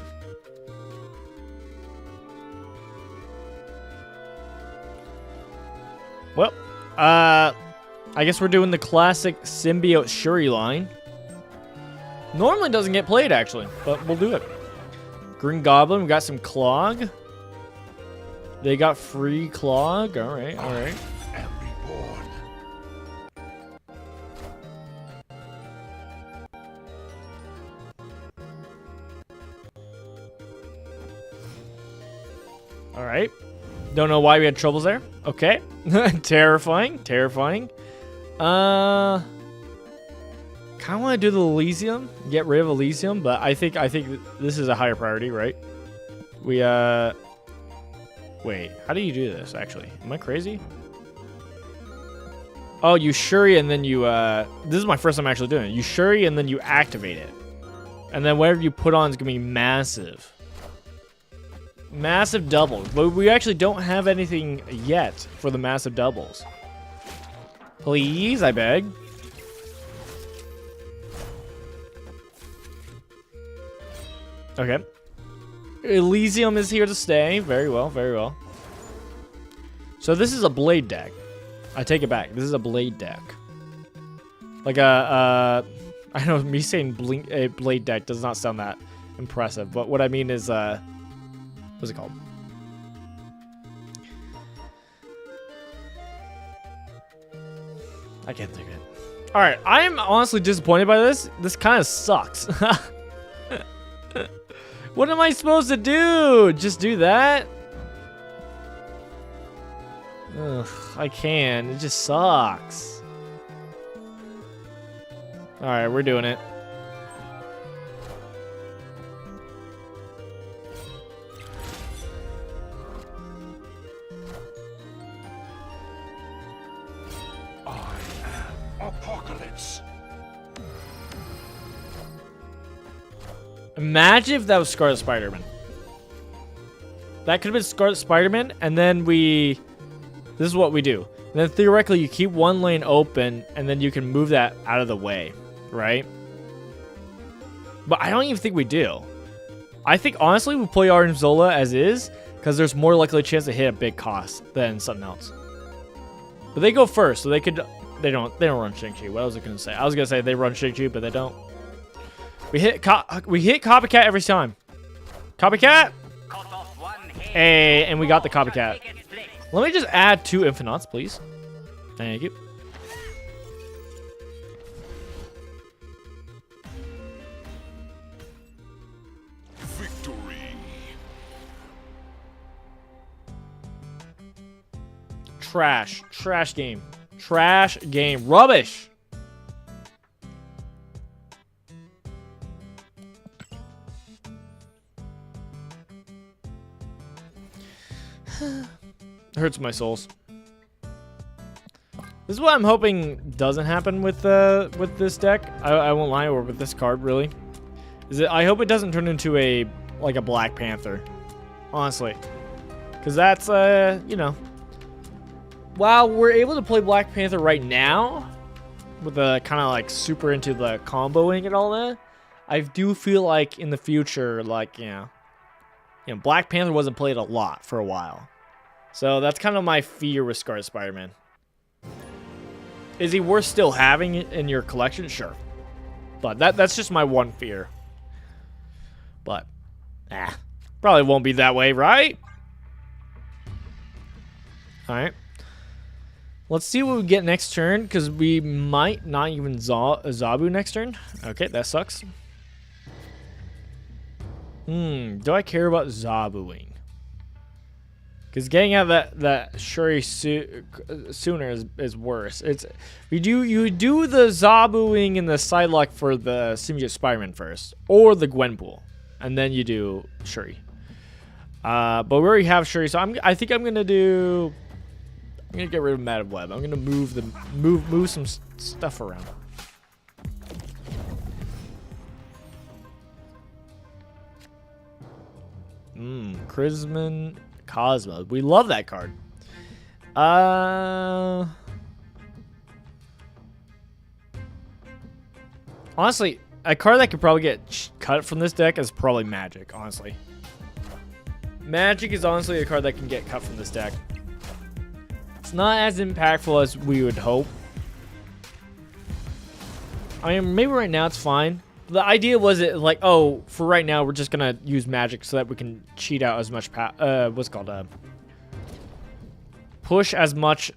Well, I guess we're doing the classic symbiote Shuri line. Normally doesn't get played, actually, but we'll do it. Green Goblin, we got some Clog. They got free Clog. All right, all right. I am reborn. All right. Don't know why we had troubles there. Okay. Terrifying. Terrifying. Kind of want to do the Elysium. Get rid of Elysium, but I think this is a higher priority, right? We wait, how do you do this actually? Am I crazy? Oh, you Shuri and then you this is my first time actually doing it. You Shuri and then you activate it. And then whatever you put on is going to be massive. Massive doubles, but we actually don't have anything yet for the massive doubles. Please, I beg. Okay. Elysium is here to stay. Very well, very well. So this is a blade deck. I take it back. This is a blade deck. Like I know me saying a blade deck does not sound that impressive, but what I mean is what's it called? I can't think of it. All right, I am honestly disappointed by this. This kind of sucks. What am I supposed to do? Just do that? Ugh, I can. It just sucks. All right, we're doing it. Apocalypse. Imagine if that was Scarlet Spider-Man. That could have been Scarlet Spider-Man, and then this is what we do. And then theoretically, you keep one lane open, and then you can move that out of the way, right? But I don't even think we do. I think, honestly, we play Orange Zola as is, because there's more likely a chance to hit a big cost than something else. But they go first, so they could... They don't run Shang-Chi. What was I gonna say? I was gonna say they run Shang-Chi, but they don't. We hit Copycat every time. Copycat. Hey, and we got the Copycat. Let me just add 2 Infinauts, please. Thank you. Victory. Trash game. Trash game. Rubbish. Hurts my souls. This is what I'm hoping doesn't happen with this deck. I won't lie, or with this card really. I hope it doesn't turn into a Black Panther. Honestly. Cause that's you know. While we're able to play Black Panther right now, with the kind of super into the comboing and all that, I do feel like in the future, Black Panther wasn't played a lot for a while. So that's kind of my fear with Scarlet Spider-Man. Is he worth still having in your collection? Sure. But that's just my one fear. But, probably won't be that way, right? Alright. Let's see what we get next turn, because we might not even Zabu next turn. Okay, that sucks. Do I care about Zabuing? Because getting out that Shuri sooner is worse. You do the Zabuing and the Psylocke for the Symbiote Spider-Man first, or the Gwenpool, and then you do Shuri. But we already have Shuri, so I think I'm gonna get rid of Madam Web. I'm gonna move some stuff around. Chrisman Cosmo. We love that card. Honestly, a card that could probably get cut from this deck is probably Magic, honestly. Magic is honestly a card that can get cut from this deck. It's not as impactful as we would hope. I mean, maybe right now it's fine. The idea was it like, oh, for right now we're just gonna use Magic so that we can cheat out as much push as much,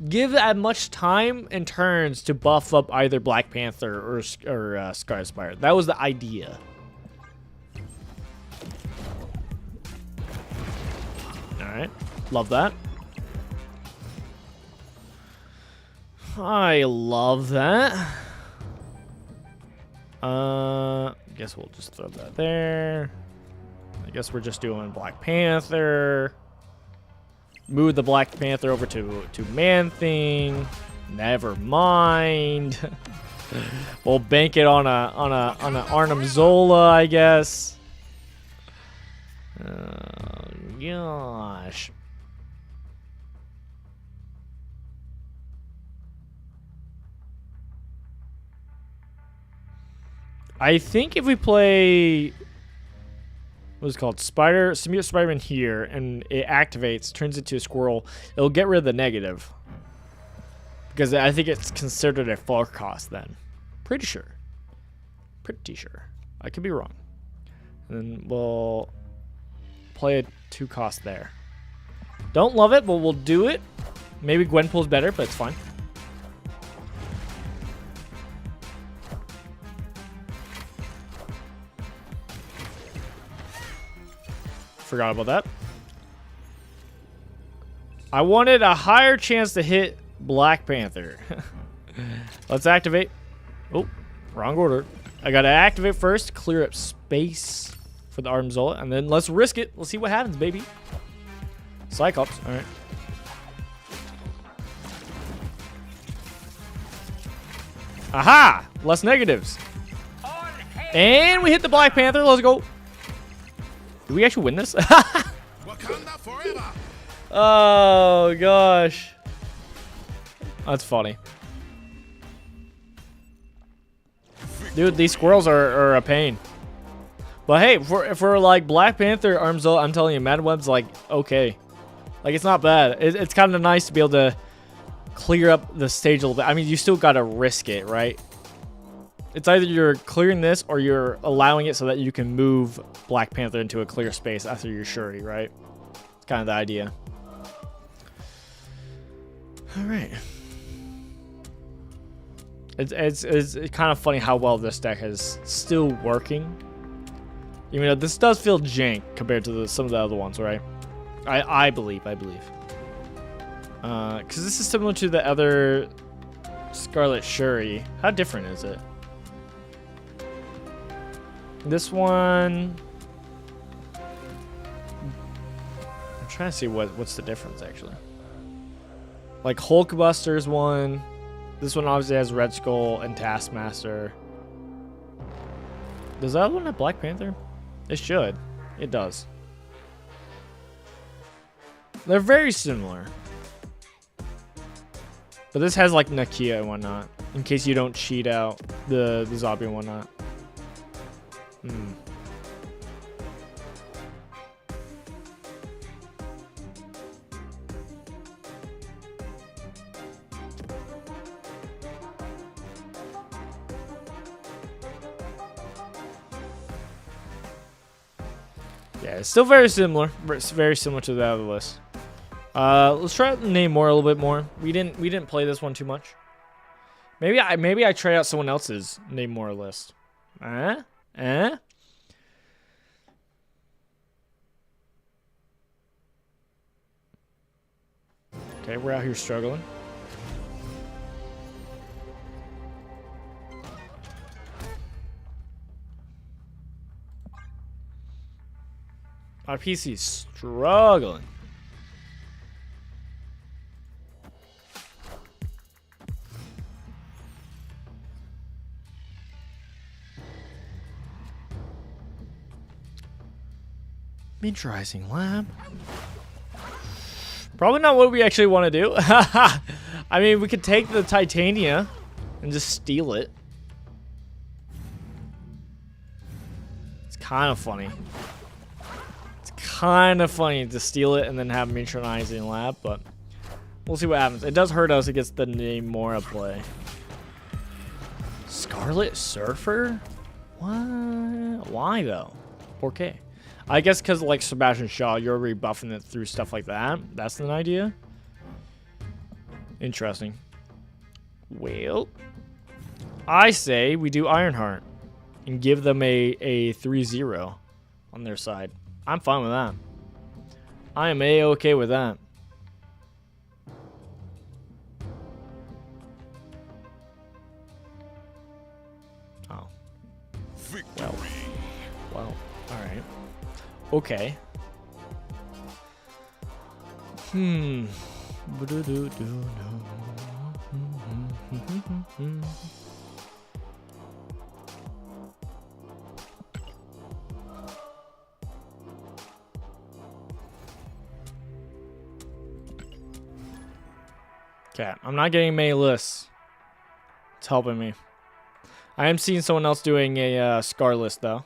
give as much time and turns to buff up either Black Panther or Scarlet Spider. That was the idea. All right, love that. I love that. Guess we'll just throw that there. I guess we're just doing Black Panther. Move the Black Panther over to Man-Thing. Never mind. We'll bank it on a Arnim Zola, I guess. Gosh. I think if we play what's it called Symbiote Spider-Man here and it activates, turns into a squirrel, it'll get rid of the negative. Because I think it's considered a full cost then. Pretty sure. I could be wrong. And then we'll play a 2 cost there. Don't love it, but we'll do it. Maybe Gwenpool's better, but it's fine. Forgot about that. I wanted a higher chance to hit Black Panther. Let's activate. Oh, wrong order. I gotta activate first, clear up space for the Arnim Zola, and then let's risk it. Let's see what happens, baby. Cyclops. All right. Aha! Less negatives. And we hit the Black Panther. Let's go. Did we actually win this? Wakanda forever. Oh, gosh. That's funny. Dude, these squirrels are a pain. But hey, if we're like Black Panther, Arnim Zola, I'm telling you, Madam Web's like, okay. Like, it's not bad. It's kind of nice to be able to clear up the stage a little bit. I mean, you still got to risk it, right? It's either you're clearing this or you're allowing it so that you can move Black Panther into a clear space after your Shuri, right? It's kind of the idea. All right. It's kind of funny how well this deck is still working. Even though this does feel jank compared to some of the other ones, right? I believe. Because this is similar to the other Scarlet Shuri. How different is it? This one, I'm trying to see what's the difference actually. Like Hulkbuster's one. This one obviously has Red Skull and Taskmaster. Does that other one have Black Panther? It should. It does. They're very similar. But this has like Nakia and whatnot. In case you don't cheat out the zombie and whatnot. Yeah, it's still very similar. It's very similar to the other list. Let's try to name more a little bit more. We didn't play this one too much. Maybe I try out someone else's name more list. Okay, we're out here struggling. Our PC's struggling. Miniaturizing lab. Probably not what we actually want to do. I mean, we could take the Titania and just steal it. It's kind of funny. It's kind of funny to steal it and then have miniaturizing lab, but we'll see what happens. It does hurt us against the Namora play. Scarlet Surfer? What? Why though? 4K. I guess because like Sebastian Shaw, you're rebuffing it through stuff like that. That's an idea. Interesting. Well, I say we do Ironheart and give them a 3-0 on their side. I'm fine with that. I am A-okay with that. Oh. Victory. Well, all right. Okay. Okay, I'm not getting many lists. It's helping me. I am seeing someone else doing a Scar list though.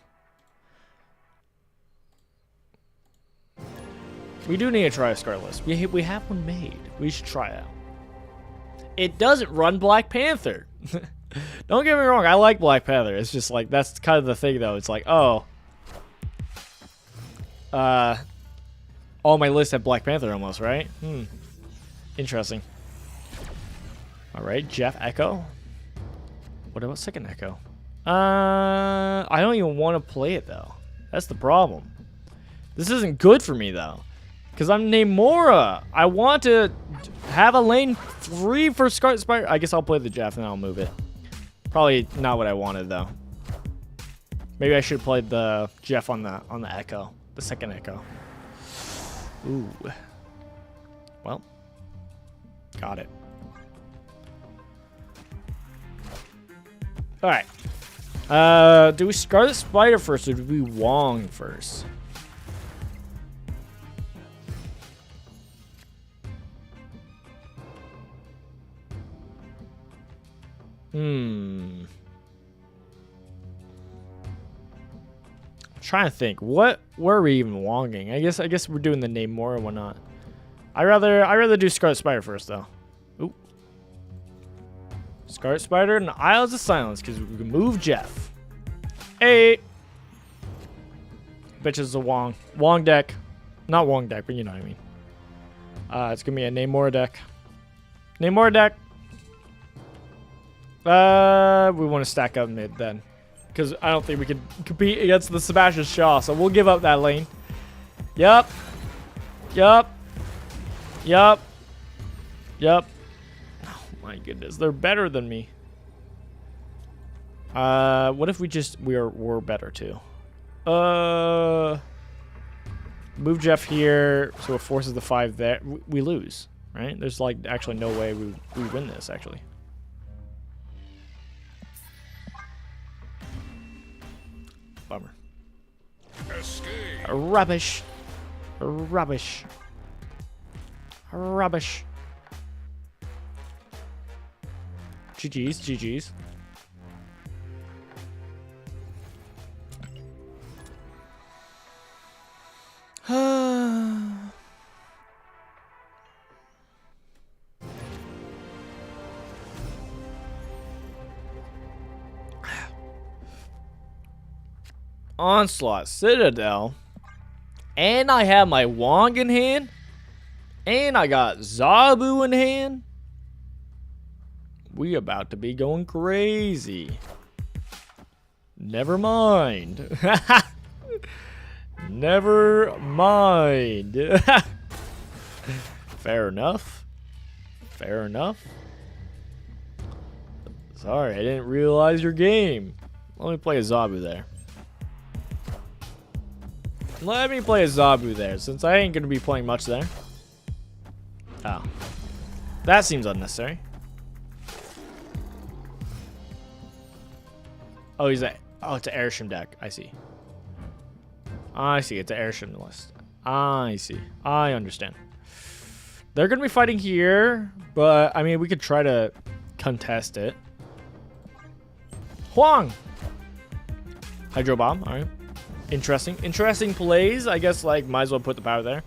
We do need to try a Scar list. We have one made. We should try it out. It doesn't run Black Panther. Don't get me wrong. I like Black Panther. It's just like, that's kind of the thing though. It's like, oh. All my lists have Black Panther almost, right? Interesting. All right, Jeff Echo. What about second Echo? I don't even want to play it though. That's the problem. This isn't good for me though. Because I'm Namora. I want to have a lane free for Scarlet Spider. I guess I'll play the Jeff and I'll move it. Probably not what I wanted though. Maybe I should have played the Jeff on the Echo. The second Echo. Ooh. Well. Got it. Alright. Do we Scarlet Spider first or do we Wong first? Trying to think. What were we even wonging? I guess we're doing the Namor and whatnot. I rather do Scarlet Spider first though. Ooh. Scarlet Spider and Isles of Silence because we can move Jeff. Hey. Bitch is a Wong. Wong deck. Not Wong deck, but you know what I mean. It's gonna be a Namor deck. Namor deck. We want to stack up mid then. Because I don't think we can compete against the Sebastian Shaw. So we'll give up that lane. Yup. Yup. Yup. Yup. Oh my goodness. They're better than me. What if we just... We're better too. Move Jeff here. So it forces the 5 there. We lose. Right? There's like actually no way we win this actually. Bummer. Escape. Rubbish. Rubbish. Rubbish. GG's. GG's. Onslaught, Citadel, and I have my Wong in hand, and I got Zabu in hand. We about to be going crazy. Never mind. Never mind. Fair enough. Fair enough. Sorry, I didn't realize your game. Let me play a Zabu there. Let me play a Zabu there, since I ain't gonna be playing much there. Oh. That seems unnecessary. Oh, it's an Airshim deck. I see. I see. It's an Airshim list. I see. I understand. They're gonna be fighting here, but I mean, we could try to contest it. Huang! Hydro Bomb. All right. Interesting. Interesting plays. I guess, like, might as well put the power there.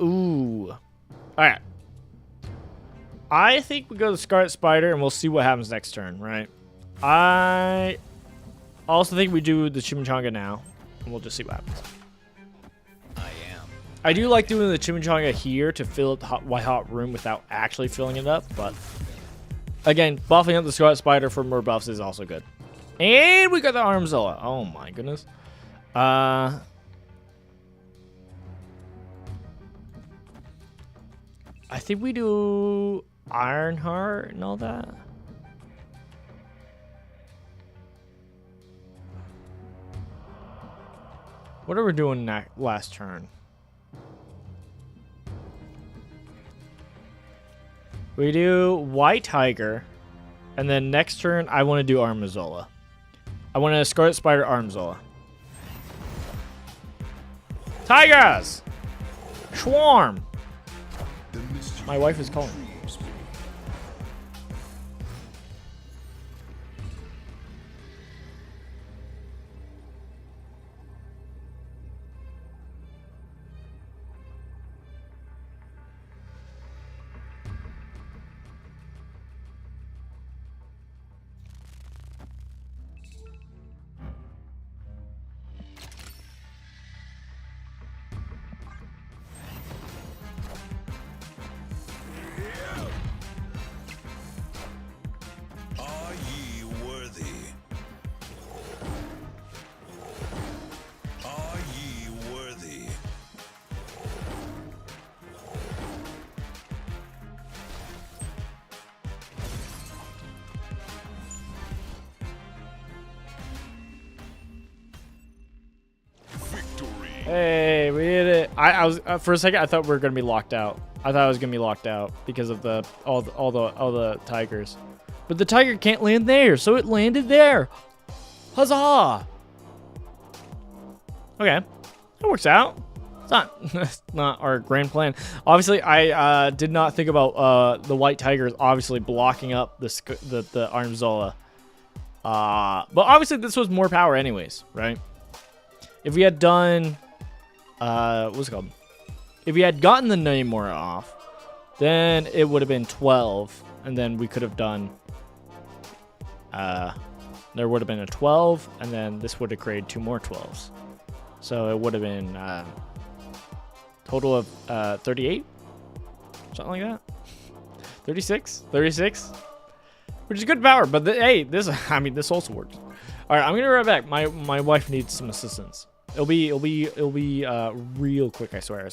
Ooh. All right. I think we go to Scarlet Spider, and we'll see what happens next turn, right? I also think we do the Chimichanga now, and we'll just see what happens. I do like doing the Chimichanga here to fill up the white hot room without actually filling it up, but again, buffing up the Scarlet Spider for more buffs is also good. And we got the Armzilla. Oh my goodness. I think we do Ironheart and all that. What are we doing last turn? We do White Tiger, and then next turn I want to do Armazola. I want to Scarlet Spider Armazola. Tigers! Swarm! My wife is calling. Are ye worthy? Are ye worthy? Victory. Hey, we did it. I was for a second I thought we were gonna be locked out. I thought I was gonna be locked out because of all the tigers. But the tiger can't land there, so it landed there. Huzzah! Okay, that works out. It's not it's not our grand plan. Obviously, I did not think about the white tigers obviously blocking up the Armzola. But obviously this was more power anyways, right? If we had done what's it called? If we had gotten the Namor off, then it would have been 12, and then we could have done there would have been a 12, and then this would have created 2 more 12s. So it would have been total of 38, something like that. 36, which is good power. But hey, this I mean this also works. All right, I'm gonna be right back. My wife needs some assistance. It'll be real quick. I swear.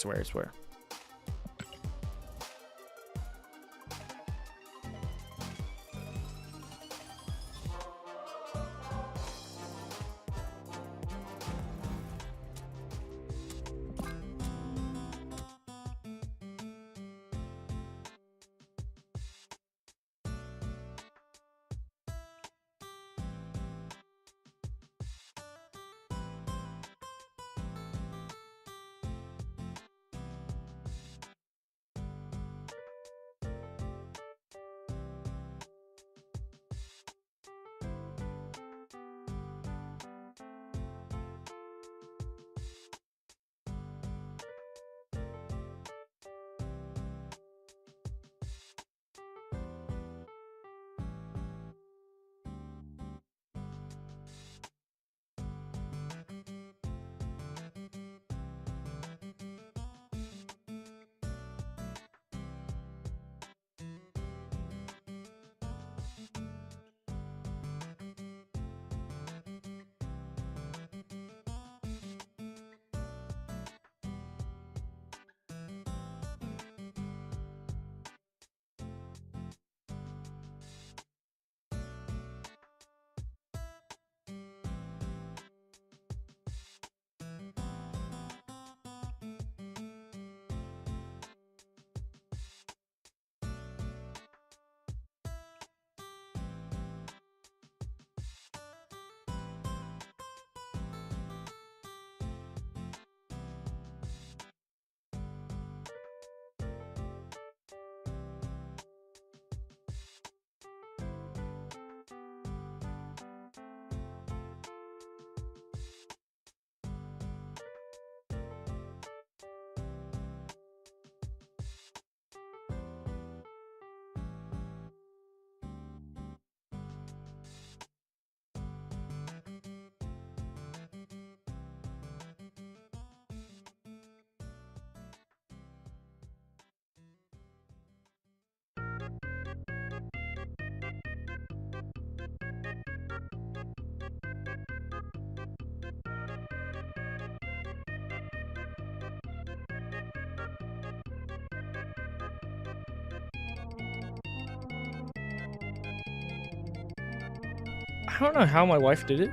I don't know how my wife did it,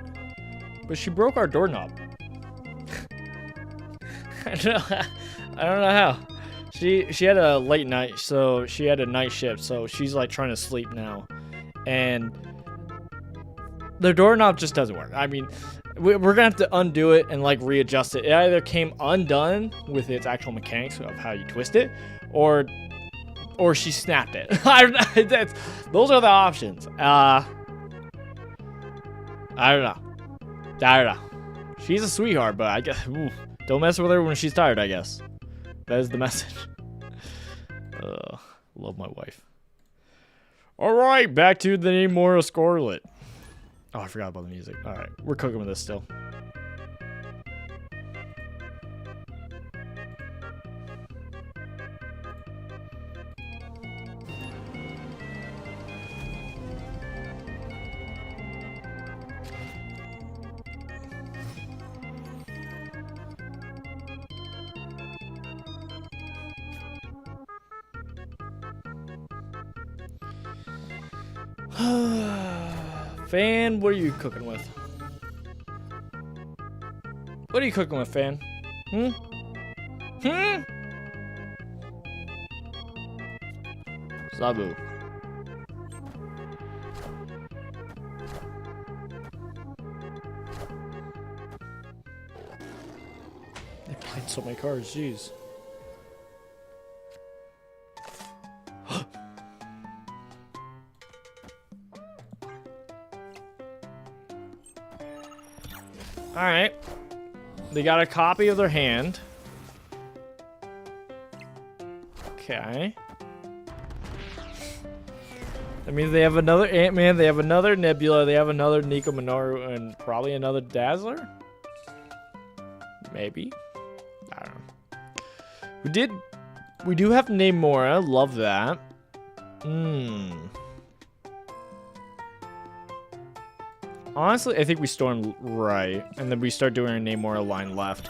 but she broke our doorknob. I don't know how. She had a late night, so she had a night shift, so she's like trying to sleep now, and the doorknob just doesn't work. I mean, we're gonna have to undo it and like readjust it. It either came undone with its actual mechanics of how you twist it, or she snapped it. I don't know. Those are the options. I don't know. She's a sweetheart, but I guess don't mess with her when she's tired, I guess. That is the message. Love my wife. All right, back to the Namora Scarlet. Oh, I forgot about the music. All right, we're cooking with this still. Fan, what are you cooking with? What are you cooking with, Fan? Sabu. They played so many cards, jeez. Alright. They got a copy of their hand. Okay. That means they have another Ant-Man, they have another Nebula, they have another Nico Minoru, and probably another Dazzler? Maybe. I don't know. We do have Namora, love that. Honestly, I think we storm right, and then we start doing our Namora line left.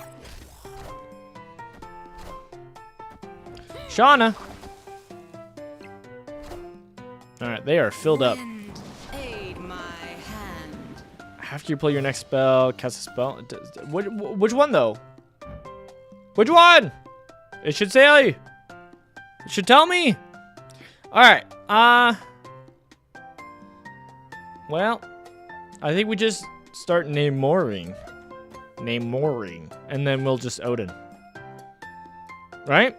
Shauna! Alright, they are filled up. Aid my hand. After you play your next spell, cast a spell. Which one, though? Which one? It should say. It should tell me. Alright, well, I think we just start Namoring, and then we'll just Odin. Right?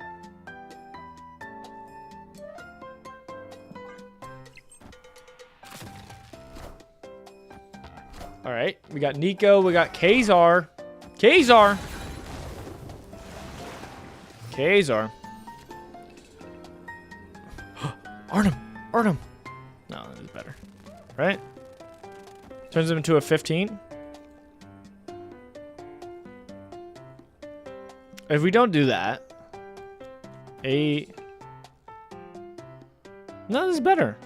Alright, we got Nico, we got Kazar. Kazar! Artem! No, that is better. Right? Turns him into a 15. If we don't do that, 8. No, this is better.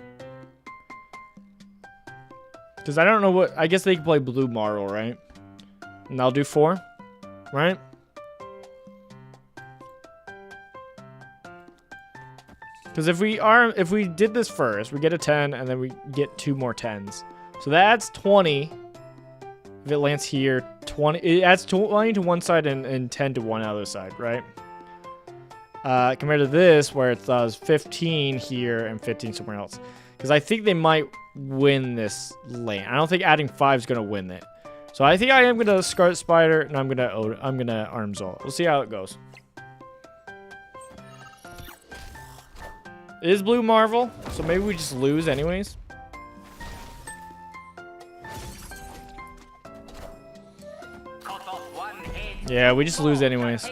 Because I don't know what. I guess they can play Blue Marvel, right? And I'll do 4, right? Because if we did this first, we get a 10, and then we get 2 more 10s. So that's 20. If it lands here, 20. It adds 20 to one side and 10 to one other side, right? Compared to this, where it does 15 here and 15 somewhere else. Because I think they might win this lane. I don't think adding 5 is gonna win it. So I think I am gonna Scarlet Spider, and I'm gonna Armzol. We'll see how it goes. It is Blue Marvel, so maybe we just lose anyways. Yeah, we just lose anyways.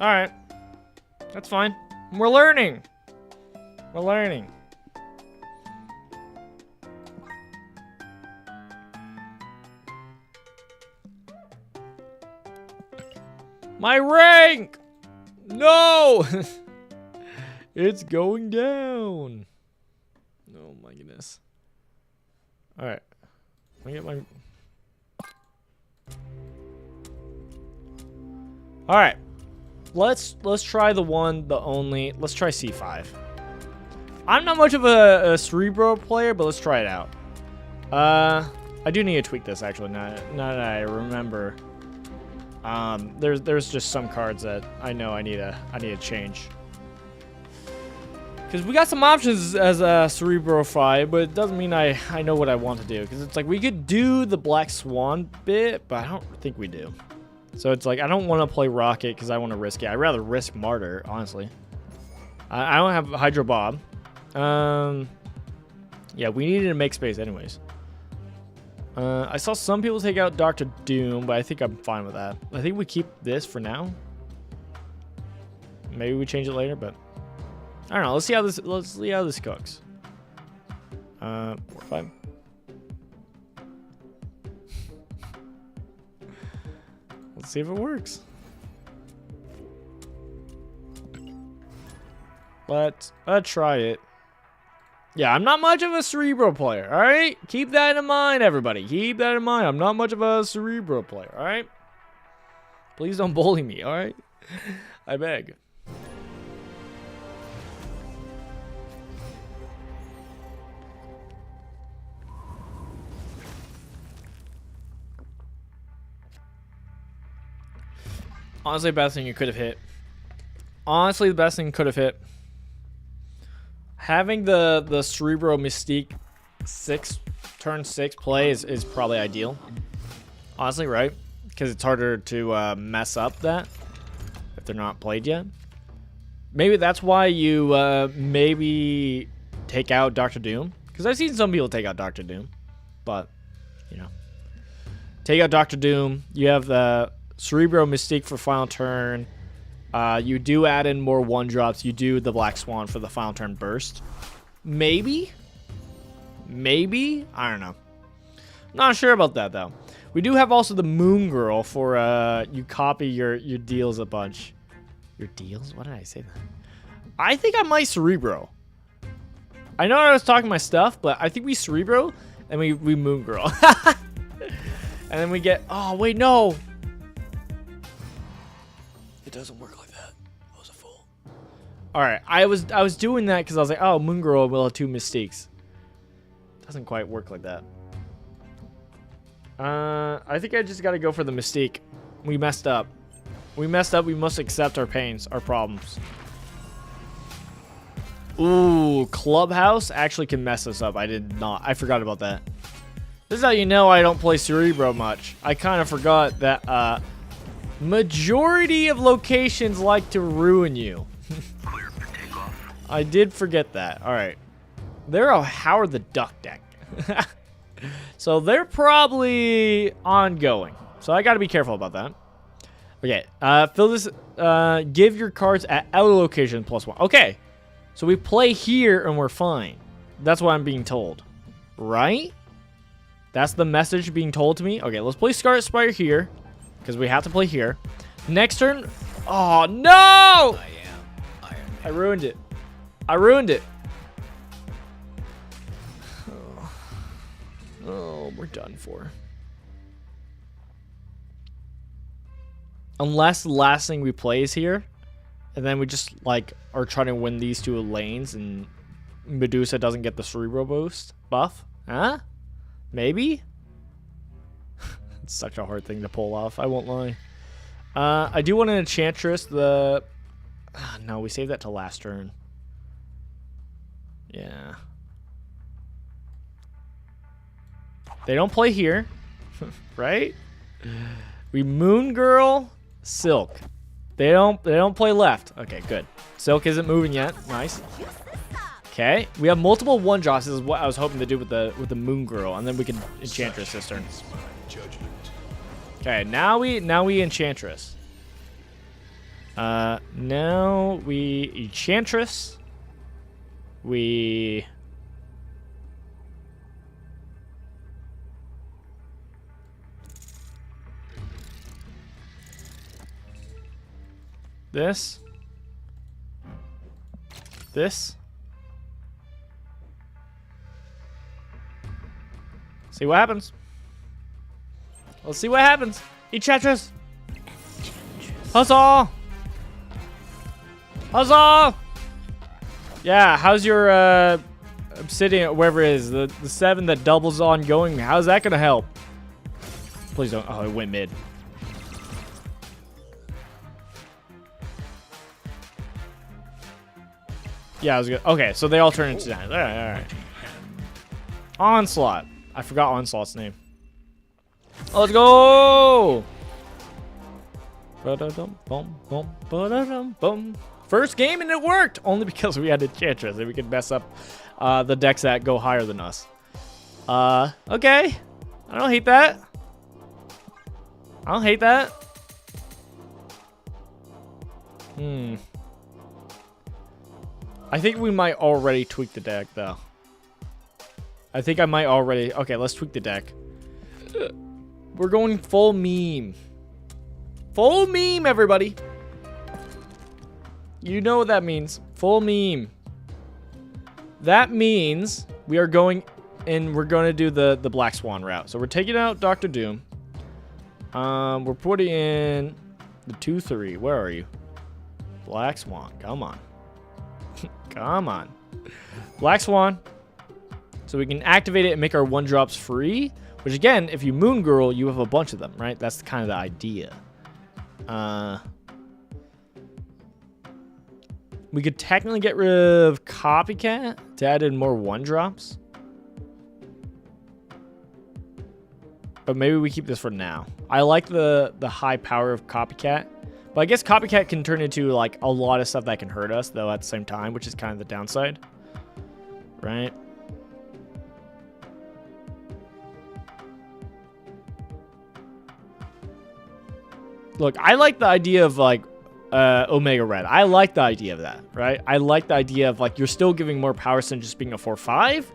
Alright. That's fine. We're learning. We're learning. My rank! No! It's going down. Oh my goodness. Alright. Let me get my... All right. Let's try the one, the only. Let's try C5. I'm not much of a Cerebro player, but let's try it out. I do need to tweak this actually. Now that I remember. There's just some cards that I know I need to change. Because we got some options as a Cerebro 5, but it doesn't mean I know what I want to do. Because it's like we could do the Black Swan bit, but I don't think we do. So it's like I don't want to play Rocket because I want to risk it. I'd rather risk Martyr, honestly. I don't have Hydro Bob. Yeah, we needed to make space anyways. I saw some people take out Dr. Doom, but I think I'm fine with that. I think we keep this for now. Maybe we change it later, but I don't know. Let's see how this cooks. 4, 5. Let's see if it works. Let's try it. Yeah, I'm not much of a Cerebro player, all right? Keep that in mind, everybody. Keep that in mind. I'm not much of a Cerebro player, all right? Please don't bully me, all right? I beg. Honestly, the best thing you could have hit. Honestly, the best thing you could have hit. Having the Cerebro Mystique turn 6 play is probably ideal. Honestly, right? Because it's harder to mess up that if they're not played yet. Maybe that's why you maybe take out Dr. Doom. Because I've seen some people take out Dr. Doom. But, you know. Take out Dr. Doom. You have the Cerebro Mystique for final turn. You do add in more 1-drops. You do the Black Swan for the final turn burst. Maybe? Maybe? I don't know. Not sure about that, though. We do have also the Moon Girl for you copy your deals a bunch. Your deals? Why did I say that? I think I might Cerebro. I know I was talking my stuff, but I think we Cerebro and we Moon Girl. And then we get... Oh, wait, no. It doesn't work like that. I was a fool. All right, I was doing that because I was like, oh, Moon Girl will have 2 Mystiques. Doesn't quite work like that. I think I just got to go for the Mystique. We messed up. We messed up. We must accept our pains, our problems. Ooh, Clubhouse actually can mess us up. I did not. I forgot about that. This is how you know I don't play Cerebro much. I kind of forgot that majority of locations like to ruin you. Clear for takeoff. I did forget that. All right. They're a Howard the Duck deck. So they're probably ongoing. So I got to be careful about that. Okay. Fill this. Give your cards at other location +1. Okay. So we play here and we're fine. That's what I'm being told. Right? That's the message being told to me. Okay, let's play Scarlet Spire here. Because we have to play here. Next turn. Oh, no! I ruined it. I ruined it. Oh, we're done for. Unless the last thing we play is here. And then we just, like, are trying to win these 2 lanes. And Medusa doesn't get the Cerebro boost buff. Huh? Maybe? It's such a hard thing to pull off. I won't lie. I do want an Enchantress. No, we saved that to last turn. Yeah. They don't play here. Right? We Moon Girl, Silk. They don't play left. Okay, good. Silk isn't moving yet. Nice. Okay, we have multiple 1-drops. This is what I was hoping to do with the Moon Girl, and then we can Enchantress this turn. Okay, now we Enchantress. Now we Enchantress. We this. See what happens. Let's see what happens. Enchantress. Huzzah! Huzzah! Yeah, how's your obsidian, wherever it is, the 7 that doubles ongoing? How's that gonna help? Please don't. Oh, it went mid. Yeah, I was good. Okay, so they all turn into 9. All right. Onslaught. I forgot Onslaught's name. Let's go! First game and it worked! Only because we had Enchantress and we could mess up the decks that go higher than us. Okay. I don't hate that. I don't hate that. I think we might already tweak the deck, though. I think I might already... Okay, let's tweak the deck. We're going full meme. Full meme, everybody. You know what that means. Full meme. That means we are going... And we're going to do the Black Swan route. So we're taking out Dr. Doom. We're putting in the 2-3. Where are you? Black Swan. Come on. Come on. Black Swan. So we can activate it and make our 1-drops free. Which again, if you Moon Girl, you have a bunch of them, right? That's kind of the idea. We could technically get rid of Copycat to add in more 1-drops. But maybe we keep this for now. I like the high power of Copycat. But I guess Copycat can turn into like a lot of stuff that can hurt us though at the same time, which is kind of the downside. Right? Look, I like the idea of like Omega Red. I like the idea of that, right? I like the idea of like you're still giving more power than just being a 4-5,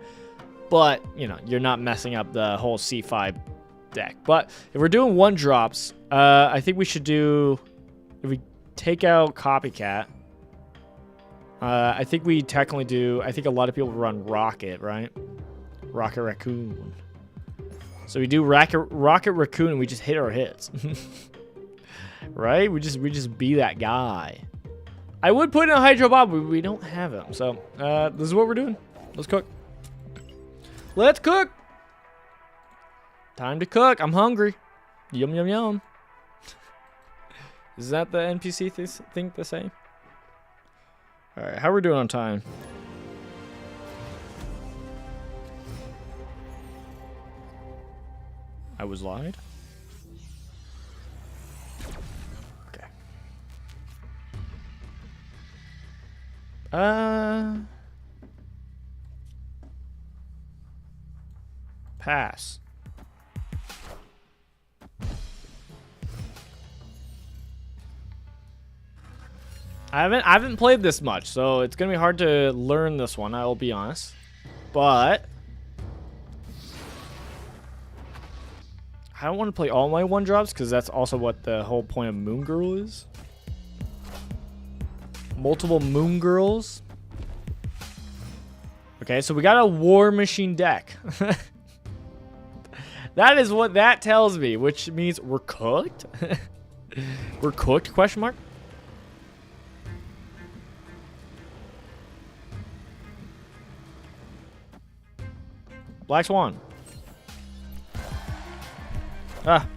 but you know, you're not messing up the whole C5 deck. But if we're doing 1-drops, I think we should do, if we take out Copycat, I think we technically do, I think a lot of people run Rocket, right? Rocket Raccoon. So we do Rocket Raccoon and we just hit our hits. Right? We just be that guy. I would put in a Hydro Bob, but we don't have him. So, this is what we're doing. Let's cook. Let's cook! Time to cook. I'm hungry. Yum, yum, yum. Is that the NPC think the same? Alright, how are we doing on time? I was lied? Okay. Pass. I haven't played this much, so it's gonna be hard to learn this one, I will be honest. But I don't want to play all my 1-drops because that's also what the whole point of Moon Girl is. Multiple Moon Girls. Okay, so we got a War Machine deck. That is what that tells me, which means we're cooked. We're cooked, question mark? Black Swan. Ah.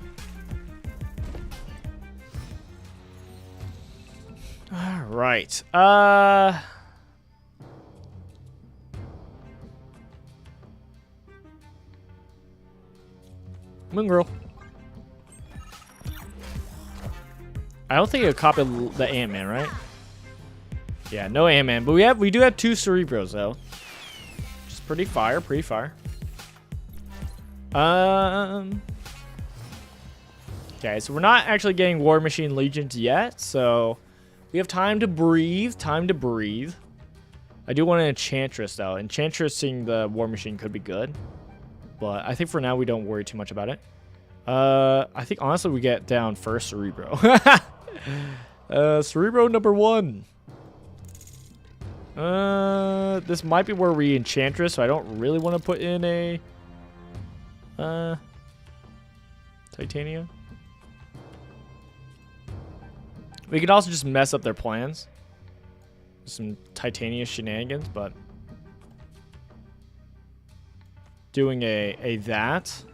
All right. Moon Girl. I don't think it'll copy the Ant-Man, right? Yeah, no Ant-Man, but we do have 2 Cerebros though. Which is pretty fire, pretty fire. Okay, so we're not actually getting War Machine Legions yet, so we have time to breathe, I do want an Enchantress, though. Enchantressing the War Machine could be good, but I think for now we don't worry too much about it. I think, honestly, we get down first Cerebro. Cerebro number 1. This might be where we Enchantress, so I don't really want to put in a... Titania. We could also just mess up their plans. Some titanium shenanigans, but doing a that,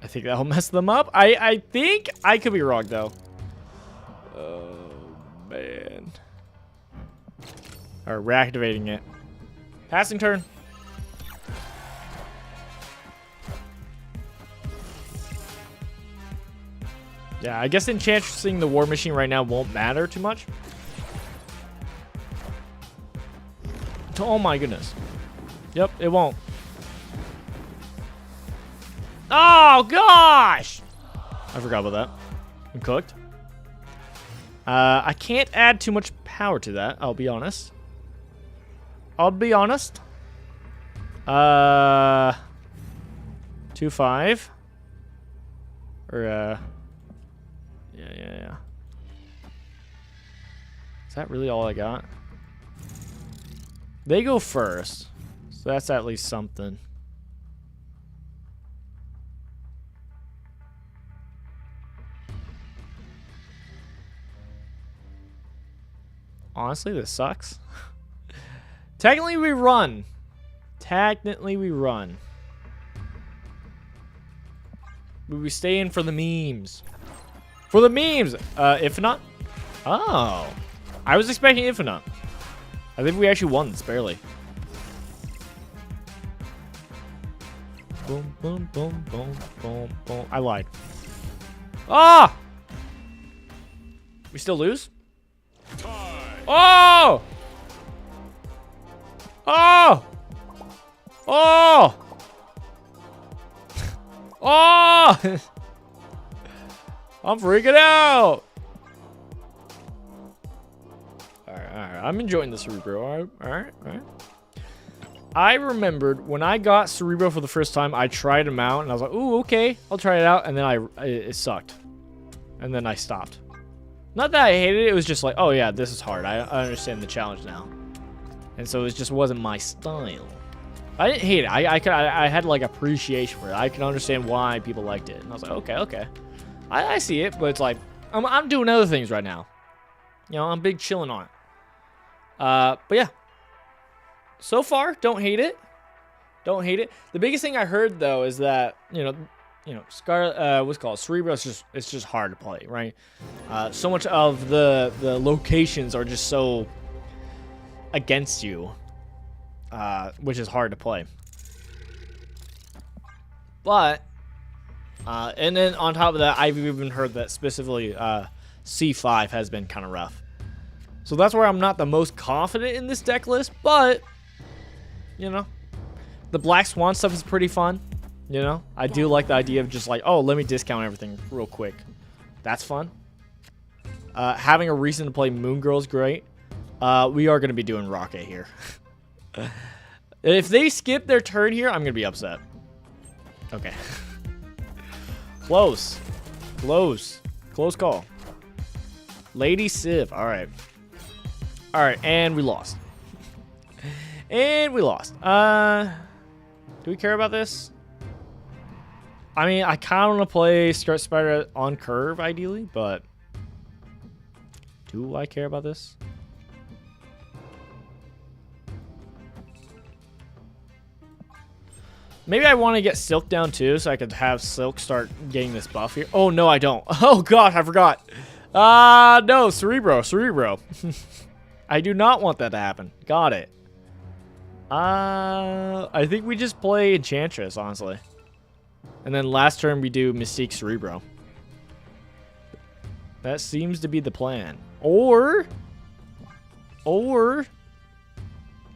I think that'll mess them up. I think I could be wrong though. Oh man. Alright, we're activating it. Passing turn. Yeah, I guess enchanting the war machine right now won't matter too much. Oh my goodness. Yep, it won't. Oh gosh! I forgot about that. I'm cooked. I can't add too much power to that, I'll be honest. I'll be honest. 2-5. Or yeah. Is that really all I got? They go first, so that's at least something. Honestly, this sucks. Technically, we run. Technically, we run. But we stay in for the memes. For the memes! If not... Oh. I was expecting Infinite. I think we actually won this, barely. Boom, boom, boom, boom, boom, boom. I lied. Ah! We still lose? Oh! Oh! Oh! Oh! I'm freaking out! Alright. I'm enjoying the Cerebro. Alright. I remembered when I got Cerebro for the first time, I tried him out, and I was like, ooh, okay, I'll try it out, and then it sucked. And then I stopped. Not that I hated it, it was just like, oh yeah, this is hard. I understand the challenge now. And so it just wasn't my style. I didn't hate it. I had like appreciation for it. I can understand why people liked it. And I was like, okay. I see it, but it's like, I'm doing other things right now. You know, I'm big chilling on it. But yeah. So far, don't hate it. Don't hate it. The biggest thing I heard though is that, you know, what's it called? Cerebro is just hard to play, right? So much of the locations are just so against you, which is hard to play. But and then on top of that, I've even heard that specifically C5 has been kind of rough. So that's where I'm not the most confident in this deck list, but you know, the Black Swan stuff is pretty fun. You know, I do like the idea of just like, oh, let me discount everything real quick. That's fun. Having a reason to play Moon Girl is great. We are going to be doing Rocket here. If they skip their turn here, I'm going to be upset. Okay. Close call. Lady Civ. All right, and we lost. Do we care about this? I mean, I kind of want to play Skirt Spider on curve, ideally, but do I care about this? Maybe I want to get Silk down too, so I could have Silk start getting this buff here. Oh, no, I don't. Oh, God, I forgot. No, Cerebro. I do not want that to happen. Got it. I think we just play Enchantress, honestly. And then last turn we do Mystique Cerebro. That seems to be the plan. Or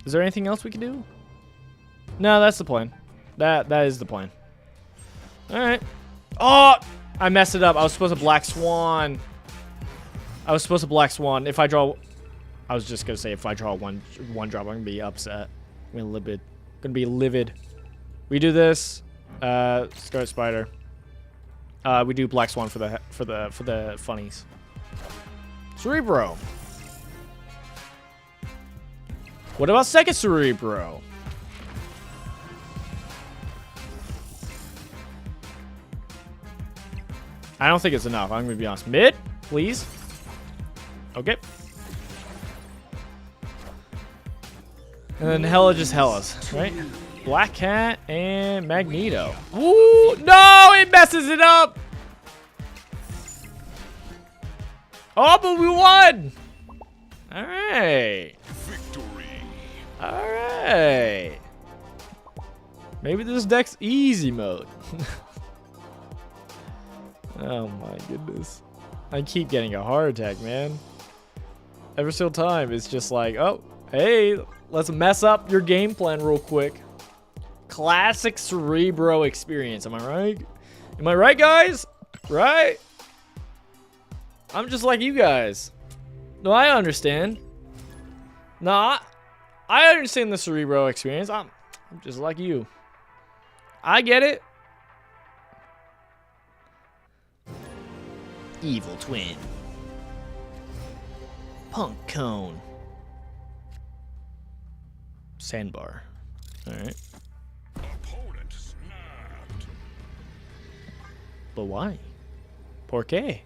is there anything else we can do? No, that's the plan. That is the plan. All right. Oh, I messed it up. I was supposed to Black Swan. If I draw, I was just gonna say if I draw one drop, I'm gonna be upset. I'm gonna be livid. We do this. Scarlet Spider. We do Black Swan for the funnies. Cerebro. What about second Cerebro? I don't think it's enough. I'm gonna be honest. Mid? Please. Okay. And then Hella just Hellas, right? Black Cat and Magneto. Woo! No, it messes it up. Oh, but we won. All right. Victory. All right. Maybe this deck's easy mode. Oh my goodness. I keep getting a heart attack, man. Every single time, it's just like, oh, hey, let's mess up your game plan real quick. Classic Cerebro experience, am I right? Am I right, guys? Right? I'm just like you guys. No, I understand. No, I understand the Cerebro experience. I'm just like you. I get it. Evil Twin. Punk Cone. Sandbar. Alright. Opponent snapped. But why? Por qué?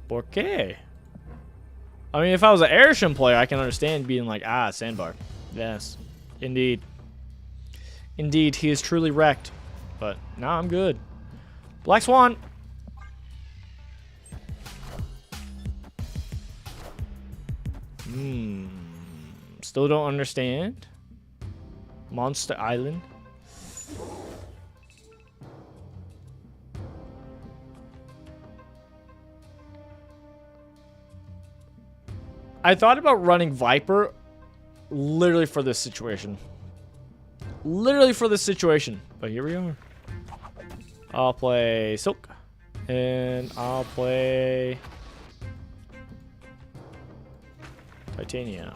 Por qué? I mean, if I was an Airshim player, I can understand being like, ah, Sandbar. Yes. Indeed. Indeed, he is truly wrecked. But now I'm good. Black Swan. Still don't understand. Monster Island. I thought about running Viper literally for this situation. Literally for this situation. But here we are. I'll play Silk. And I'll play Titania.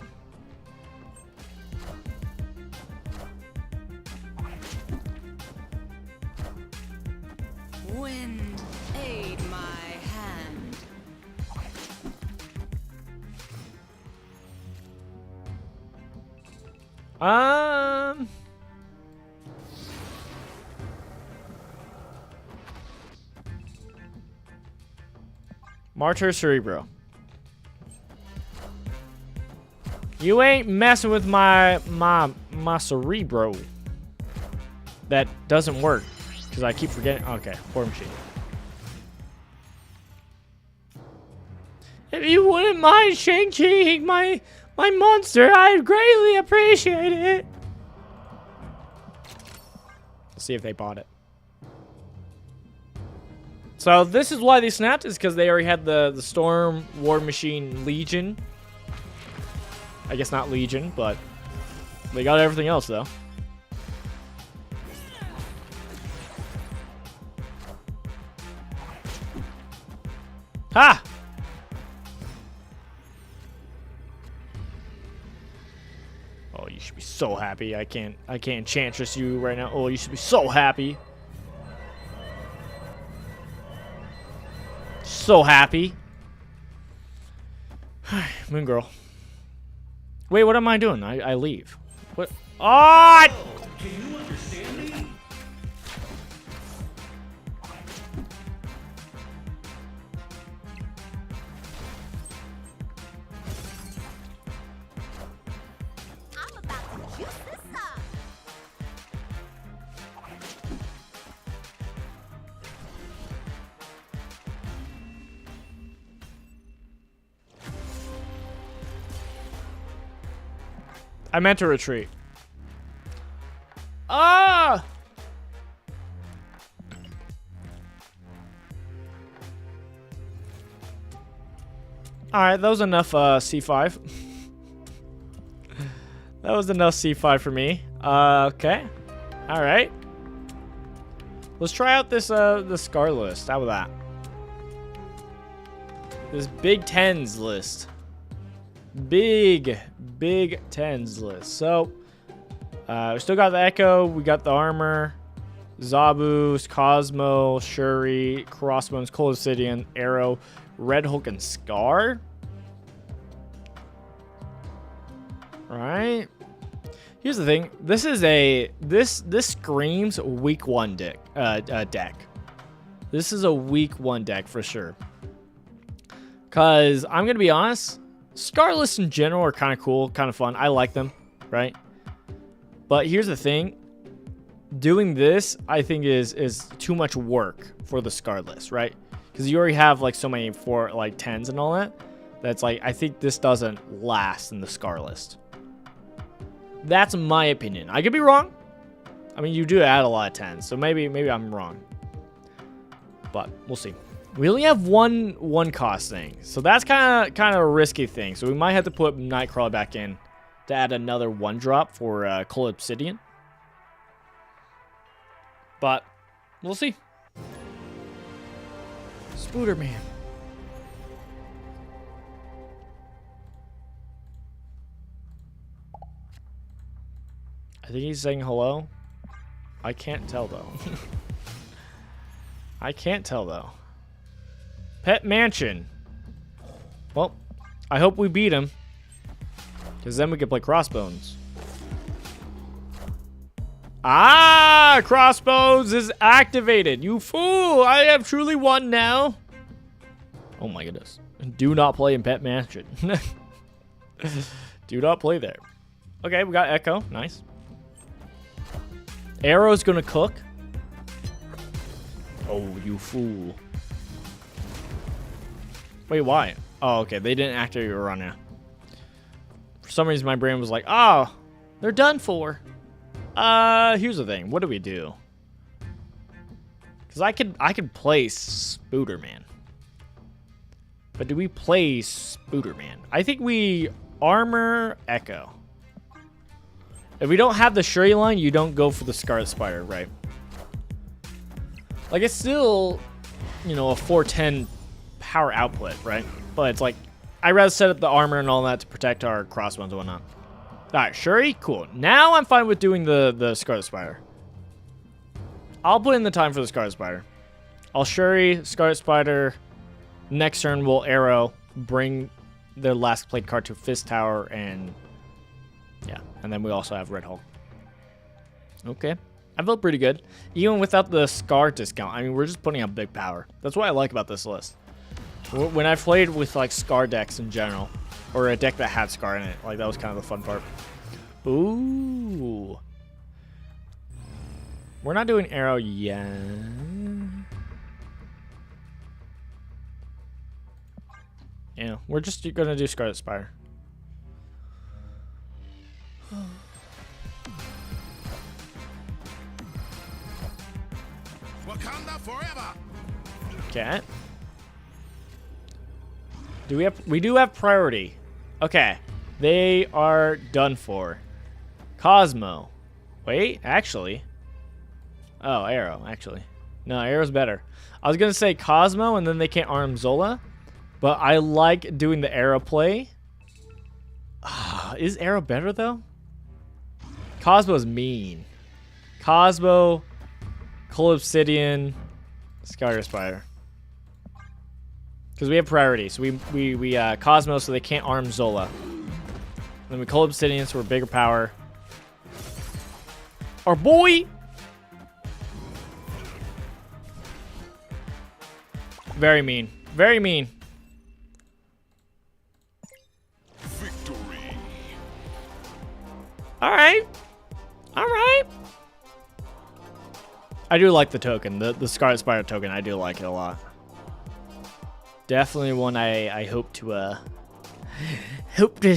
Wind, aid my hand. Martyr Cerebro. You ain't messing with my Cerebro. That doesn't work. Because I keep forgetting. Okay, War Machine. If you wouldn't mind Shang-Chi my monster, I'd greatly appreciate it. Let's see if they bought it. So this is why they snapped, is because they already had the Storm, War Machine, Legion. I guess not Legion, but they got everything else though. Ha! Oh, you should be so happy. I can't Enchantress you right now. Oh, you should be so happy. So happy. Moon Girl. Wait, what am I doing? I leave. What? Oh! Can you understand me? I'm about to juice this up. I meant to retreat. Ah! Alright, that was enough C5. That was enough C5 for me. Okay. Alright. Let's try out this Scar list. How about that? This Big Tens list. Big Tens list. So, we still got the Echo. We got the Armor. Zabus, Cosmo, Shuri, Crossbones, Cold Obsidian, Arrow, Red Hulk, and Scar. Right. Here's the thing. This is this screams week 1 deck. This is a week 1 deck for sure. Because I'm going to be honest, Scar lists in general are kind of cool, kind of fun. I like them, right? But here's the thing. Doing this, I think, is too much work for the Scar list, right? Because you already have like so many for like 10s and all that. That's like, I think this doesn't last in the Scar list. That's my opinion. I could be wrong. I mean, you do add a lot of 10s, so maybe I'm wrong. But we'll see. We only have one cost thing, so that's kind of a risky thing. So we might have to put Nightcrawler back in to add another 1-drop for Cold Obsidian. But we'll see. Spooderman. I think he's saying hello. I can't tell though. I can't tell though. Pet Mansion. Well, I hope we beat him. Because then we can play Crossbones. Ah! Crossbones is activated. You fool! I have truly won now. Oh my goodness. Do not play in Pet Mansion. Do not play there. Okay, we got Echo. Nice. Arrow's gonna cook. Oh, you fool. Wait, why? Oh, okay. They didn't activate your run now. For some reason, my brain was like, oh, they're done for. Here's the thing. What do we do? Because I could play Spooderman. But do we play Spooderman? I think we armor Echo. If we don't have the Shuri line, you don't go for the Scarlet Spider, right? Like, it's still, you know, a 410 power output, right? But it's like, I'd rather set up the armor and all that to protect our crossbones and whatnot. Alright, Shuri, cool. Now I'm fine with doing the Scarlet Spider. I'll put in the time for the Scarlet Spider. I'll Shuri, Scarlet Spider. Next turn, we'll Arrow, bring the last played card to Fist Tower, and yeah. And then we also have Red Hulk. Okay. I felt pretty good. Even without the Scar discount. I mean, we're just putting up big power. That's what I like about this list. When I played with, like, Scar decks in general, or a deck that had Scar in it, like, that was kind of the fun part. Ooh. We're not doing Arrow yet. Yeah, we're just going to do Scarlet Spire. Wakanda forever. Okay. We do have priority. Okay. They are done for. Cosmo. Wait, actually. Oh, Arrow, actually. No, Arrow's better. I was going to say Cosmo and then they can't arm Zola. But I like doing the Arrow play. Is Arrow better though? Cosmo's mean. Cosmo, Cold Obsidian, Scar Spider. Because we have priority. So we Cosmo so they can't arm Zola. Then we Cold Obsidian so we're bigger power. Our boy! Very mean. Very mean. Victory. Alright. Alright. I do like the token. The Scarlet Spider token. I do like it a lot. Definitely one I hope to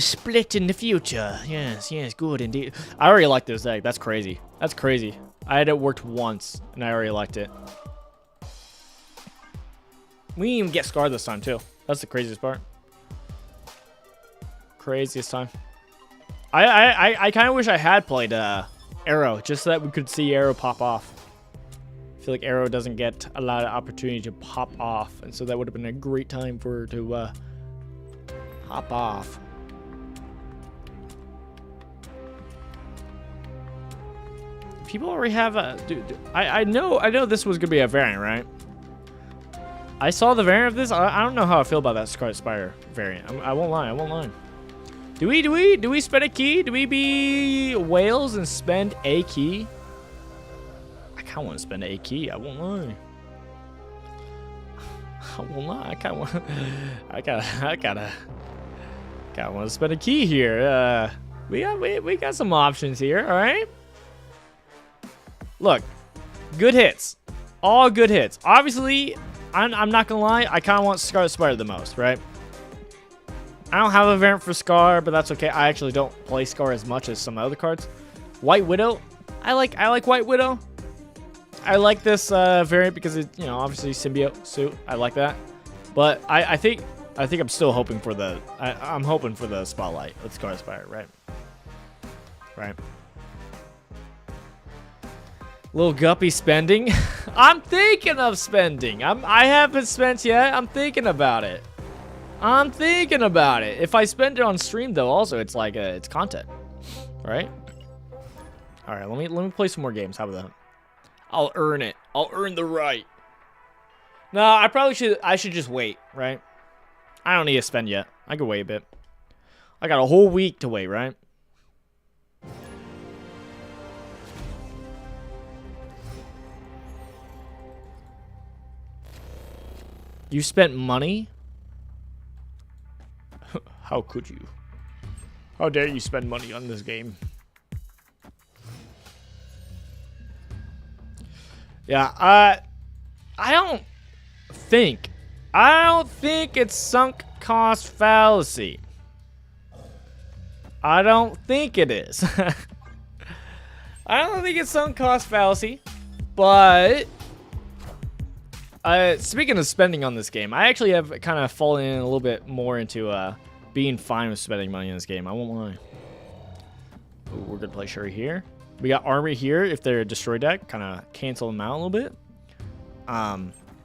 split in the future. Yes, yes, good indeed. I already like this deck. That's crazy. That's crazy. I had it worked once and I already liked it. We didn't even get scarred this time too. That's the craziest part. Craziest time. I kind of wish I had played Arrow just so that we could see Arrow pop off. I feel like Arrow doesn't get a lot of opportunity to pop off, and so that would have been a great time for her to hop off. People already have a I know this was gonna be a variant, right? I saw the variant of this. I don't know how I feel about that Scarlet Spider variant. I won't lie. I won't lie. Do we spend a key? Do we be whales and spend a key? I kind of want to spend a key. I won't lie. Well, no, I kind of want. I gotta want to spend a key here. We got some options here. All right. Look, good hits, all good hits. Obviously, I'm not gonna lie. I kind of want Scarlet Spider the most, right? I don't have a variant for Scar, but that's okay. I actually don't play Scar as much as some other cards. White Widow, I like White Widow. I like this variant because it, you know, obviously symbiote suit. I like that, but I think I'm still hoping for the I'm hoping for the spotlight with Scar Spider, right? Right. Little Guppy spending. I'm thinking of spending. I haven't spent yet. I'm thinking about it. If I spend it on stream though, also it's like it's content, right? All right, let me play some more games. How about that? I'll earn it. I'll earn the right. No, I should just wait, right? I don't need to spend yet. I can wait a bit. I got a whole week to wait, right? You spent money? How could you? How dare you spend money on this game? Yeah, I don't think it's sunk cost fallacy. I don't think it is. I don't think it's sunk cost fallacy, but speaking of spending on this game, I actually have kind of fallen in a little bit more into being fine with spending money in this game. I won't lie. Ooh, we're gonna play Shuri here. We got Armory here if they're a destroy deck, kind of cancel them out a little bit.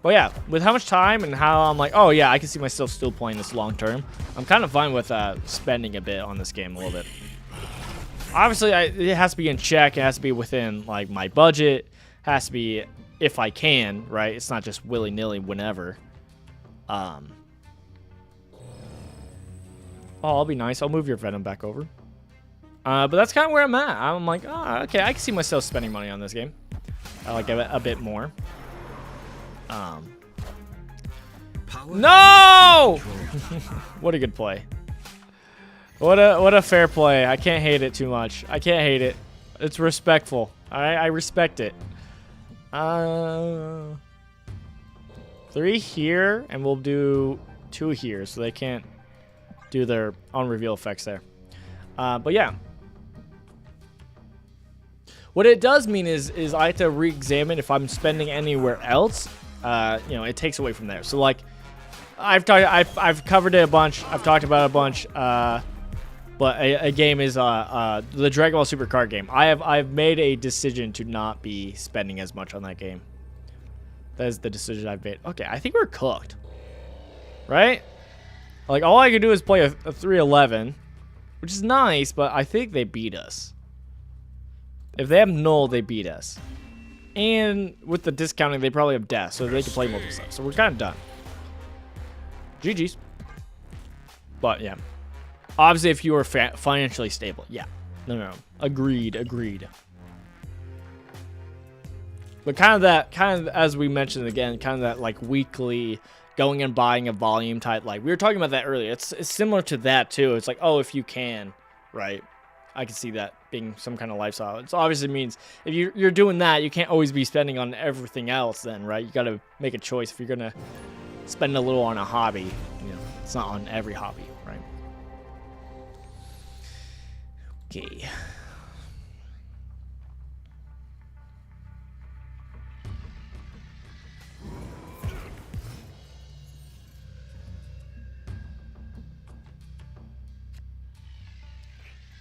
But yeah, with how much time and how I'm like, oh yeah, I can see myself still playing this long term. I'm kind of fine with spending a bit on this game a little bit. Obviously, it has to be in check. It has to be within like my budget. Has to be if I can, right? It's not just willy nilly whenever. Oh, I'll be nice. I'll move your Venom back over. But that's kind of where I'm at. I'm like, oh, okay, I can see myself spending money on this game. I like a bit more. No! What a good play. What a fair play. I can't hate it too much. I can't hate it. It's respectful. I respect it. 3 here, and we'll do 2 here, so they can't do their on-reveal effects there. But yeah. What it does mean is I have to re-examine if I'm spending anywhere else. You know, it takes away from there. So like, I've covered it a bunch. I've talked about it a bunch. But a game is the Dragon Ball Super card game. I've made a decision to not be spending as much on that game. That is the decision I've made. Okay, I think we're cooked, right? Like all I can do is play a 311, which is nice, but I think they beat us. If they have null, they beat us. And with the discounting, they probably have death, so they can play multiple stuff. So we're kind of done. GG's. But yeah. Obviously, if you are financially stable. Yeah. No. Agreed. But kind of as we mentioned again, kind of that like weekly going and buying a volume type. Like we were talking about that earlier. It's similar to that too. It's like, oh, if you can, right? I can see that being some kind of lifestyle. It obviously means if you're doing that, you can't always be spending on everything else then, right? You got to make a choice. If you're going to spend a little on a hobby, you know, it's not on every hobby, right? Okay.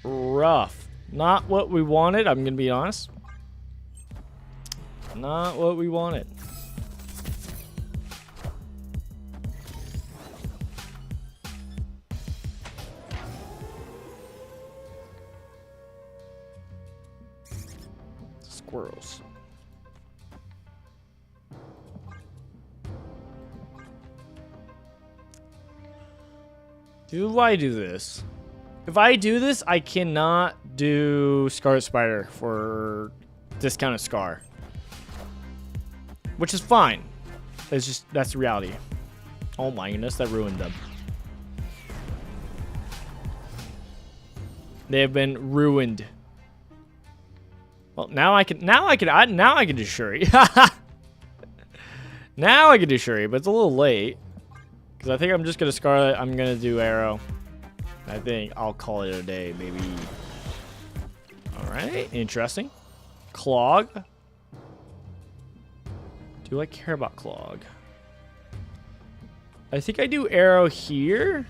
Rough. Not what we wanted, I'm gonna be honest. Not what we wanted. Squirrels. Do I do this? If I do this, I cannot do Scarlet Spider for discounted Scar. Which is fine. It's just, that's the reality. Oh my goodness, that ruined them. They have been ruined. Well, now I can do Shuri. Now I can do Shuri, but it's a little late. Because I think I'm just gonna Scarlet. I'm gonna do Arrow. I think I'll call it a day, maybe. All right, interesting. Clog. Do I care about Clog? I think I do Arrow here.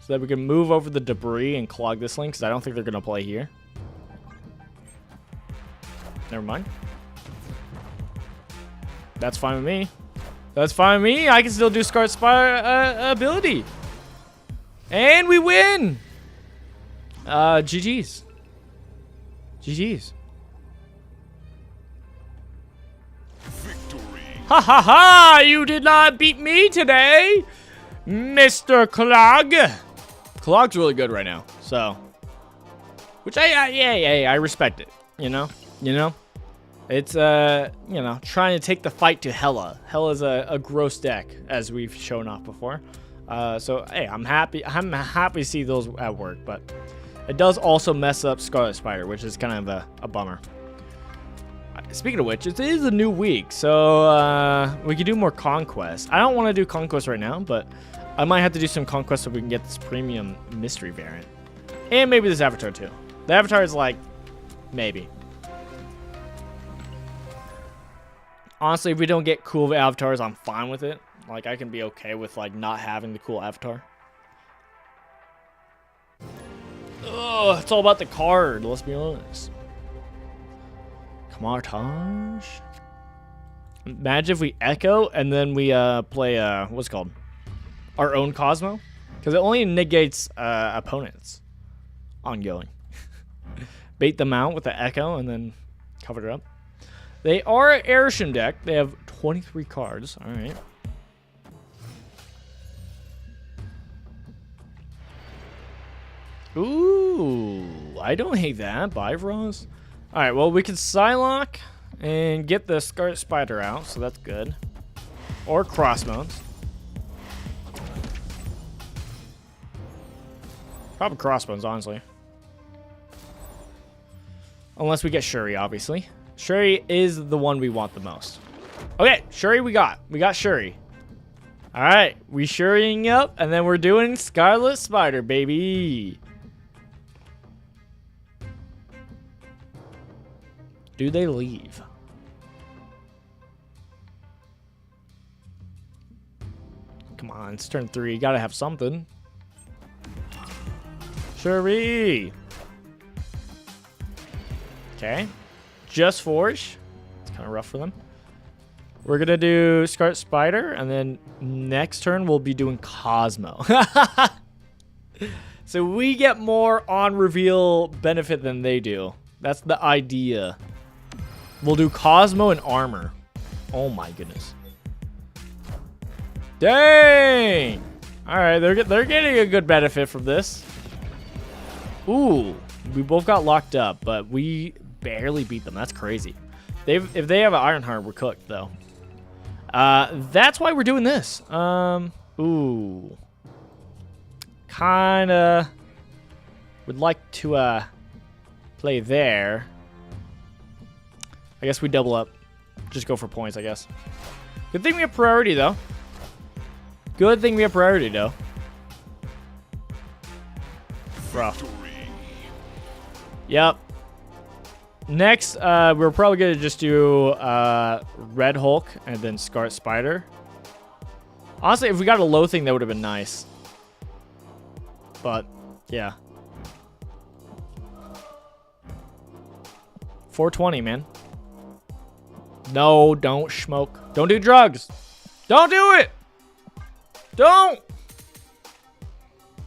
So that we can move over the debris and clog this lane, because I don't think they're going to play here. Never mind. That's fine with me. That's fine with me. I can still do Scarlet Spider ability. And we win! GG's. GG's. Victory. Ha ha ha! You did not beat me today, Mr. Clog. Clog's really good right now, so. Which I respect it, you know? It's, trying to take the fight to Hela. Hela's a gross deck, as we've shown off before. So, hey, I'm happy to see those at work, but it does also mess up Scarlet Spider, which is kind of a bummer. Speaking of which, it is a new week, so we could do more Conquest. I don't want to do Conquest right now, but I might have to do some Conquest so we can get this premium mystery variant. And maybe this Avatar too. The Avatar is like, maybe. Honestly, if we don't get cool avatars, I'm fine with it. Like, I can be okay with, like, not having the cool avatar. Ugh, it's all about the card, let's be honest. Kamartage. Imagine if we echo and then we play, what's it called? Our own Cosmo? Because it only negates opponents. Ongoing. Bait them out with the echo and then cover it up. They are an Airshim deck. They have 23 cards. All right. Ooh, I don't hate that. Bifrost. All right, well, we can Psylocke and get the Scarlet Spider out, so that's good. Or Crossbones. Probably Crossbones, honestly. Unless we get Shuri, obviously. Shuri is the one we want the most. Okay, Shuri we got. We got Shuri. All right, we Shuriing up, and then we're doing Scarlet Spider, baby. Do they leave? Come on, it's turn 3. You gotta have something. Shuri. Okay. Just Forge. It's kind of rough for them. We're gonna do Scarlet Spider, and then next turn we'll be doing Cosmo. So we get more on reveal benefit than they do. That's the idea. We'll do Cosmo and Armor. Oh my goodness. Dang! Alright, they're getting a good benefit from this. Ooh, we both got locked up, but we barely beat them. That's crazy. If they have an Ironheart, we're cooked, though. That's why we're doing this. Ooh. Kinda would like to, play there. I guess we double up. Just go for points, I guess. Good thing we have priority, though. Good thing we have priority, though. Rough. Yep. Next, we're probably going to just do Red Hulk and then Scarlet Spider. Honestly, if we got a low thing, that would have been nice. But, yeah. 420, man. No, don't smoke. Don't do drugs. Don't do it. Don't.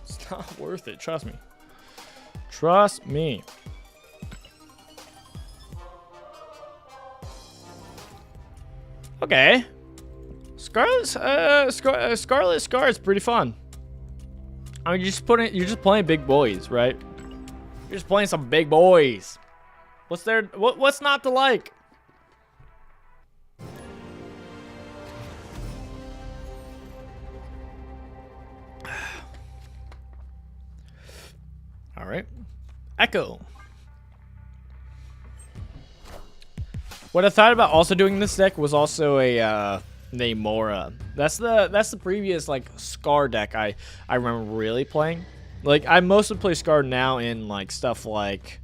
It's not worth it. Trust me. Trust me. Okay. Scarlet Scar is pretty fun. I mean, you're just playing big boys, right? You're just playing some big boys. What's not to like? All right. Echo. What I thought about also doing this deck was also a Namora. That's the previous like Scar deck I remember really playing. Like I mostly play Scar now in like stuff like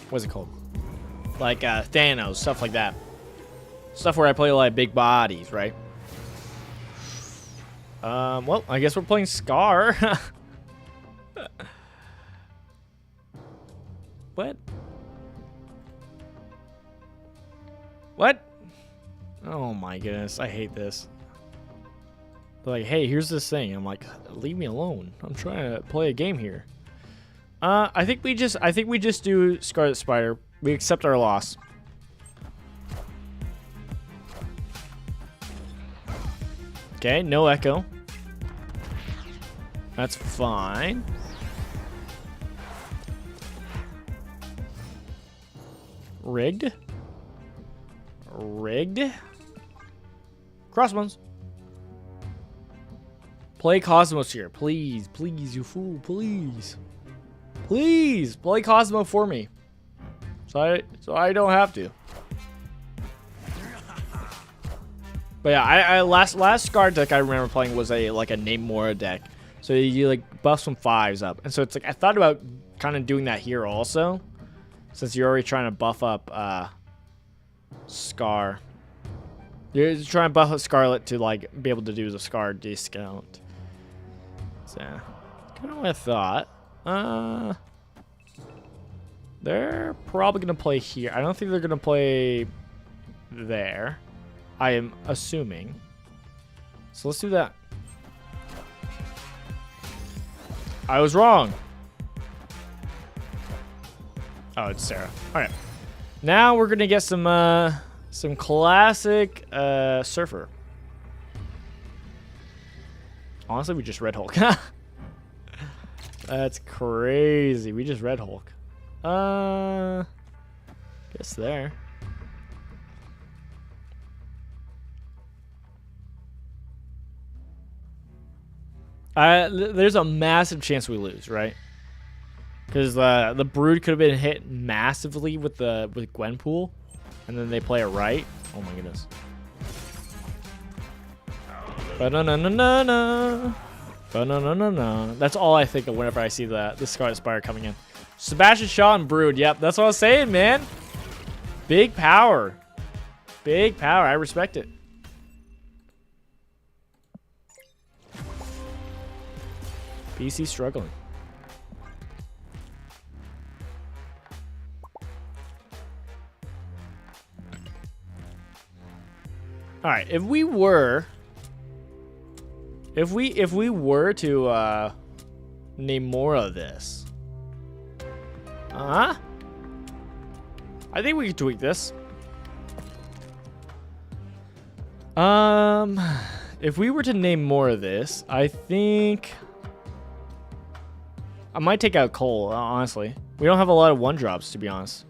what's it called? Like Thanos, stuff like that. Stuff where I play like big bodies, right? Well, I guess we're playing Scar. What? What? Oh my goodness, I hate this. They're like, hey, here's this thing. I'm like, leave me alone. I'm trying to play a game here. I think we just do Scarlet Spider. We accept our loss. Okay, no echo. That's fine. Rigged. Rigged. Crossbones. Play Cosmos here. Please, please, you fool. Please. Please, play Cosmo for me. So I don't have to. But yeah, I last Scar deck I remember playing was like a Namora deck. So you like buff some 5s up. And so it's like I thought about kind of doing that here also. Since you're already trying to buff up Scar. You're trying to buff up Scarlet to like be able to do the Scar discount. So kind of what I thought. They're probably gonna play here. I don't think they're gonna play there. I am assuming. So let's do that. I was wrong. Oh, it's Sarah. All right. Now we're gonna get some classic Surfer. Honestly, we just Red Hulk. That's crazy. We just Red Hulk. Guess there. There's a massive chance we lose, right? Because the Brood could have been hit massively with Gwenpool, and then they play it right. Oh my goodness. Ba-na-na-na-na-na. Ba-na-na-na-na. That's all I think of whenever I see the Scarlet Spire coming in. Sebastian Shaw and Brood. Yep, that's what I was saying, man. Big power. Big power. I respect it. PC struggling. All right, if we were to Namora this, I think we could tweak this. If we were to Namora this, I think I might take out Cole. Honestly, we don't have a lot of 1-drops, to be honest.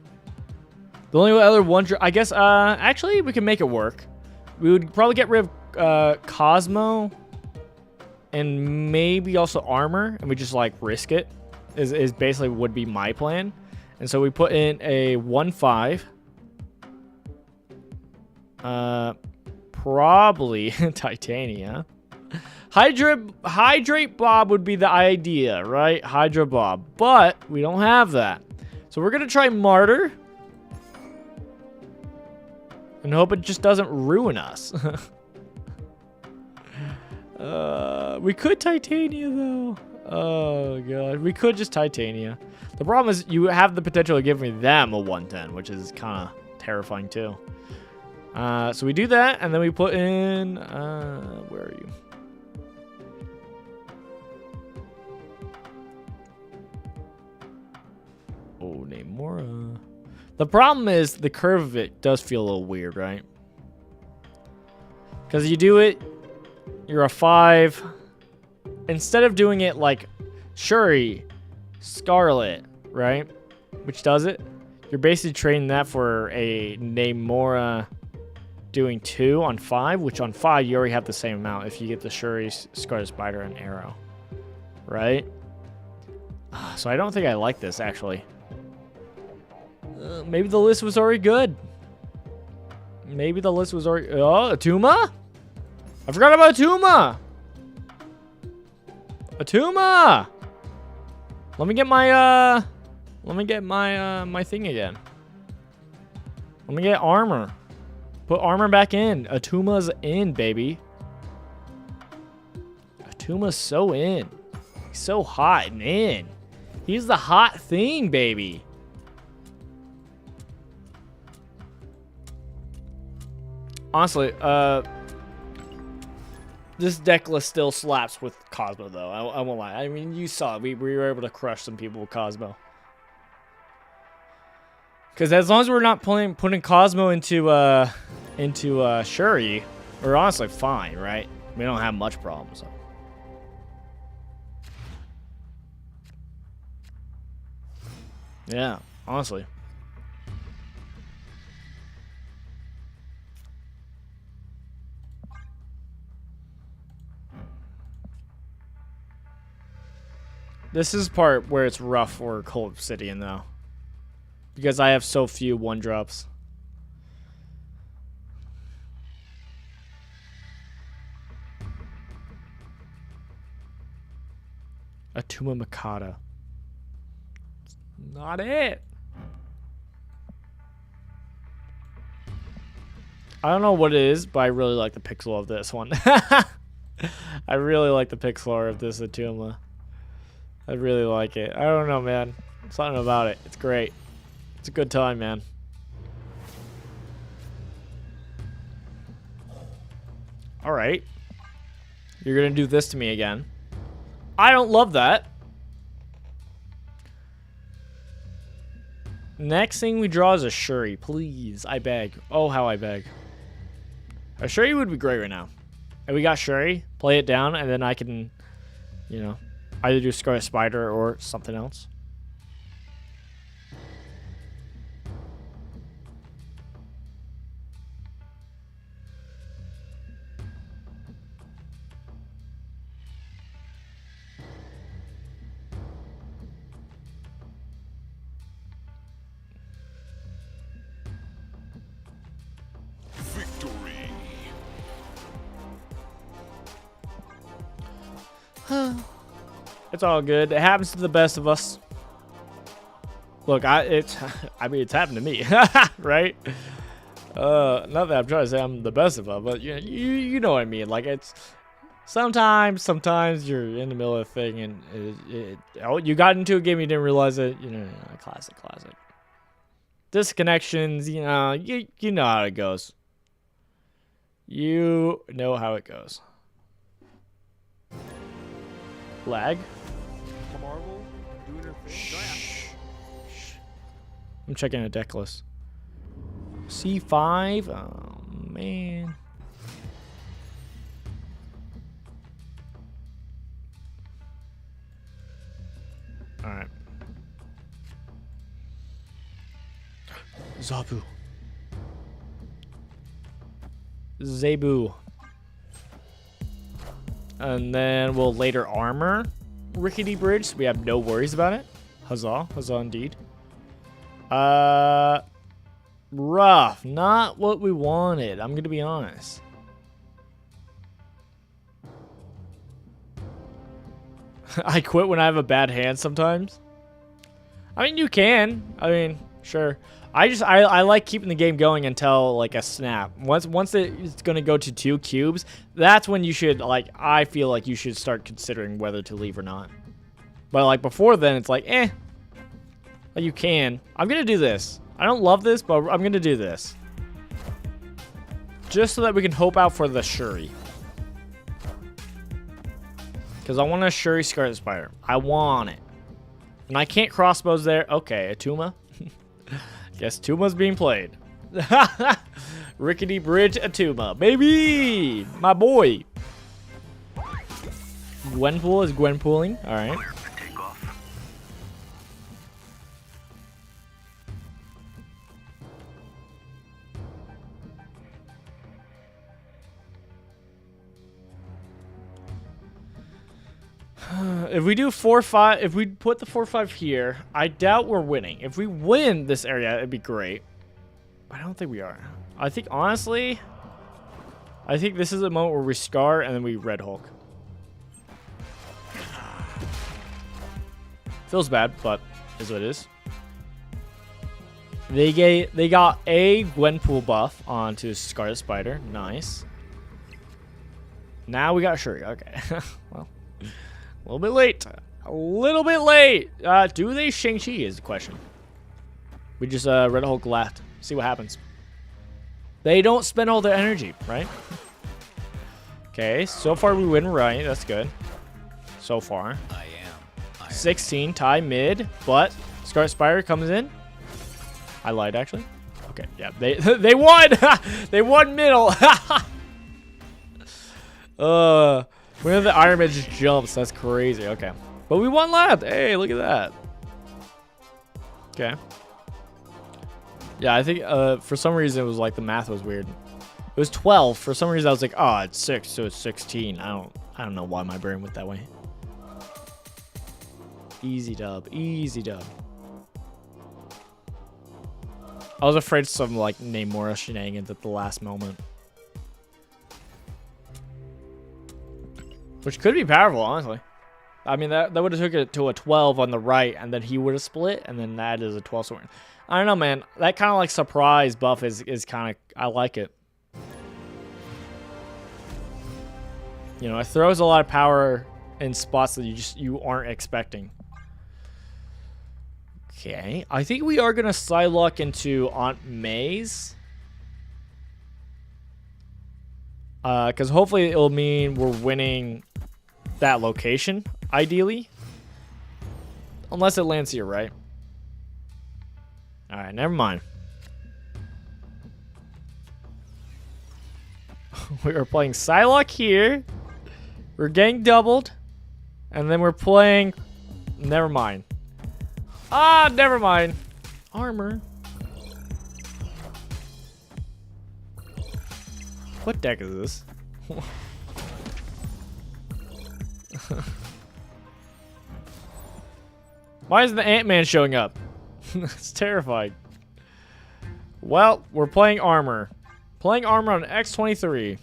The only other 1-drop, I guess. Actually, we can make it work. We would probably get rid of Cosmo and maybe also Armor, and we just like risk it. Is basically would be my plan. And so we put in a 1/5. Probably Titania. Hydrate Bob would be the idea, right? Hydra Bob, but we don't have that. So we're gonna try Martyr. And hope it just doesn't ruin us. We could Titania, though. Oh, God. We could just Titania. The problem is you have the potential of giving them a 110, which is kind of terrifying, too. So we do that, and then we put in... where are you? Oh, Namora. The problem is the curve of it does feel a little weird, right? Because you do it, you're a 5. Instead of doing it like Shuri, Scarlet, right? Which does it. You're basically trading that for a Namora doing 2 on 5, which on 5 you already have the same amount if you get the Shuri, Scarlet Spider, and Arrow. Right? So I don't think I like this, actually. Maybe the list was already good. Maybe the list was already... Oh, Atuma? I forgot about Atuma! Atuma! Let me get my, my thing again. Let me get armor. Put armor back in. Atuma's in, baby. Atuma's so in. He's so hot and in. He's the hot thing, baby. Honestly, this deck list still slaps with Cosmo, though. I won't lie. I mean, you saw it. We were able to crush some people with Cosmo. Because as long as we're not putting Cosmo into Shuri, we're honestly fine, right? We don't have much problems. So. Yeah, honestly. This is part where it's rough for Cold Obsidian, though. Because I have so few 1-drops. Atuma Makata. Not it. I don't know what it is, but I really like the pixel of this one. I really like the pixel art of this Atuma. I really like it. I don't know, man. Something about it. It's great. It's a good time, man. All right. You're going to do this to me again. I don't love that. Next thing we draw is a Shuri. Please. I beg. Oh, how I beg. A Shuri would be great right now. And we got Shuri. Play it down, and then I can, you know, either do Scarlet Spider or something else. Victory. It's all good. It happens to the best of us. Look, I mean, it's happened to me, right? Not that I'm trying to say I'm the best of them, but you know what I mean. Like, it's sometimes you're in the middle of a thing and you got into a game, you didn't realize it. You know, classic. Disconnections, you know how it goes. You know how it goes. Lag. Marvel doing her thing. Shh. I'm checking a deck list. C5. Oh man. All right. Zabu. Zebu. And then we'll later armor Rickety Bridge, so we have no worries about it. Huzzah. Huzzah indeed. Rough. Not what we wanted. I'm going to be honest. I quit when I have a bad hand sometimes. I mean, you can. I mean, sure. I like keeping the game going until like a snap. Once it's gonna go to 2 cubes, that's when you should I feel like you should start considering whether to leave or not. But like before then, it's like Like you can. I'm gonna do this. I don't love this, but I'm gonna do this. Just so that we can hope out for the Shuri. Because I want a Shuri Scarlet Spider. I want it. And I can't crossbows there. Okay, Atuma. Guess Atuma's being played. Rickety Bridge Atuma. Baby! My boy. Gwenpool is Gwenpooling. Alright. Clear for takeoff. if we do 4-5, if we put the 4-5 here, I doubt we're winning. If we win this area, it'd be great. I don't think we are. I think, honestly, I think this is the moment where we Scar and then we Red Hulk. Feels bad, but is what it is. They got a Gwenpool buff onto Scarlet Spider. Nice. Now we got Shuri. Okay. Well, a little bit late. A little bit late. Do they Shang-Chi is the question. We just Red Hulk left. See what happens. They don't spend all their energy, right? Okay, so far we win right. That's good. So far. 16, tie mid, but Scarlet Spider comes in. I lied, actually. Okay, yeah, they won. They won middle. When the Iron Man just jumps, that's crazy. Okay, but we won left. Hey, look at that. Okay. Yeah, I think for some reason it was like the math was weird. It was 12. For some reason I was like, oh, it's 6, so it's 16. I don't know why my brain went that way. Easy dub, easy dub. I was afraid some like Namora shenanigans at the last moment, which could be powerful, honestly. I mean, that would have took it to a 12 on the right, and then he would have split, and then that is a 12 sword. I don't know, man. That kind of like surprise buff is kind of, I like it. You know, it throws a lot of power in spots that you aren't expecting. Okay, I think we are gonna Psylocke into Aunt May's. Because hopefully it'll mean we're winning that location, ideally. Unless it lands here, right? Alright, never mind. We are playing Psylocke here. We're getting doubled. And then we're playing... Never mind. Ah, never mind. Armor. What deck is this? Why is the Ant-Man showing up? It's terrifying. Well, we're playing armor. Playing armor on X-23.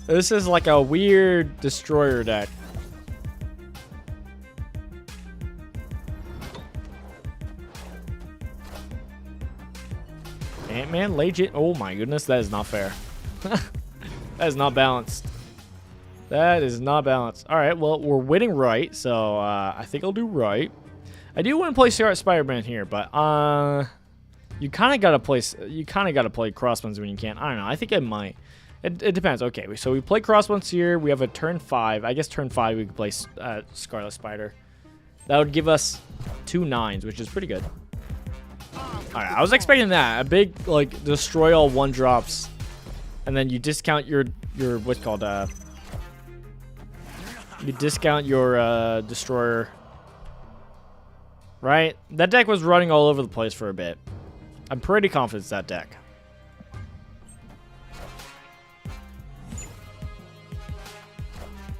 This is like a weird destroyer deck. Ant-Man, Legend. Oh my goodness, that is not fair. That is not balanced. That is not balanced. All right, well, we're winning right, so I think I'll do right. I do want to play Spider-Man here, but you kind of gotta play crossbones when you can. I don't know. I think I might. It depends. Okay, so we play crossbones here. We have a turn 5. I guess turn 5 we could play Scarlet Spider. That would give us 2 9s, which is pretty good. Alright, I was expecting that. A big, like, destroy all 1-drops. And then you discount your what's called, you discount your, destroyer. Right? That deck was running all over the place for a bit. I'm pretty confident it's that deck.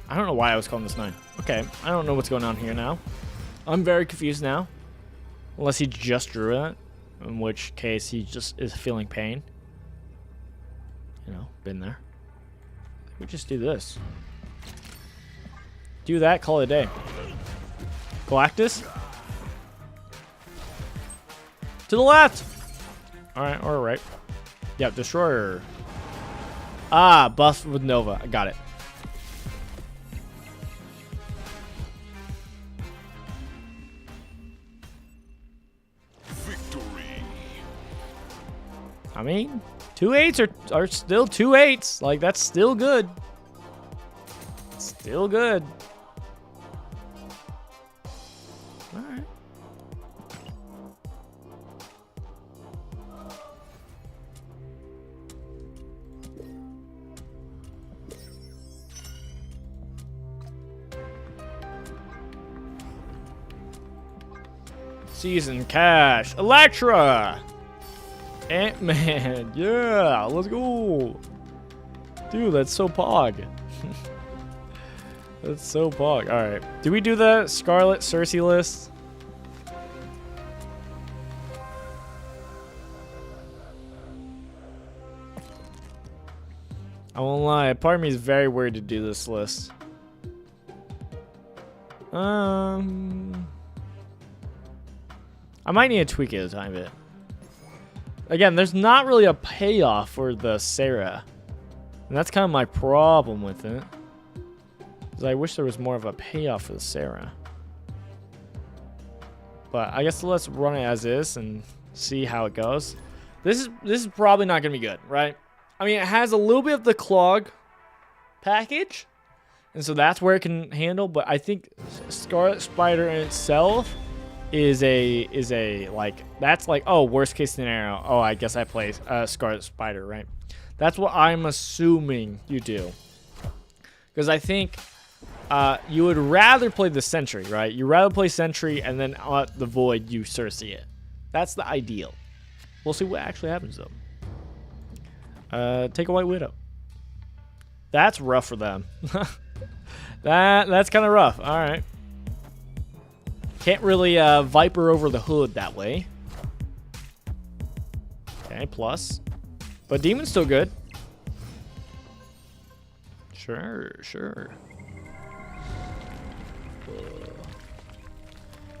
I don't know why I was calling this 9. Okay, I don't know what's going on here now. I'm very confused now. Unless he just drew it. In which case he just is feeling pain. You know, been there. We just do this. Do that, call it a day. Galactus. To the left! Alright, or right. Yep, Destroyer. Ah, buff with Nova. I got it. I mean, 2 8s are still 2 8s. Like, that's still good. Still good. Alright. Season Cash. Electra! Ant-Man, yeah, let's go. Dude, that's so pog. That's so bug. All right. Do we do the Scarlet Cersei list? I won't lie. Part of me is very worried to do this list. I might need to tweak it a tiny bit. Again, there's not really a payoff for the Sarah. And that's kind of my problem with it. Because I wish there was more of a payoff for the Sarah. But I guess let's run it as is and see how it goes. This is probably not going to be good, right? I mean, it has a little bit of the clog package. And so that's where it can handle. But I think Scarlet Spider in itself is a like, that's like, oh, worst case scenario. Oh, I guess I play Scarlet Spider, right? That's what I'm assuming you do. Because I think you would rather play the Sentry, right? You'd rather play Sentry and then at the Void you Cersei it. That's the ideal. We'll see what actually happens though. Take a White Widow. That's rough for them. That's kind of rough. All right. Can't really Viper over the hood that way. Okay, plus. But Demon's still good. Sure.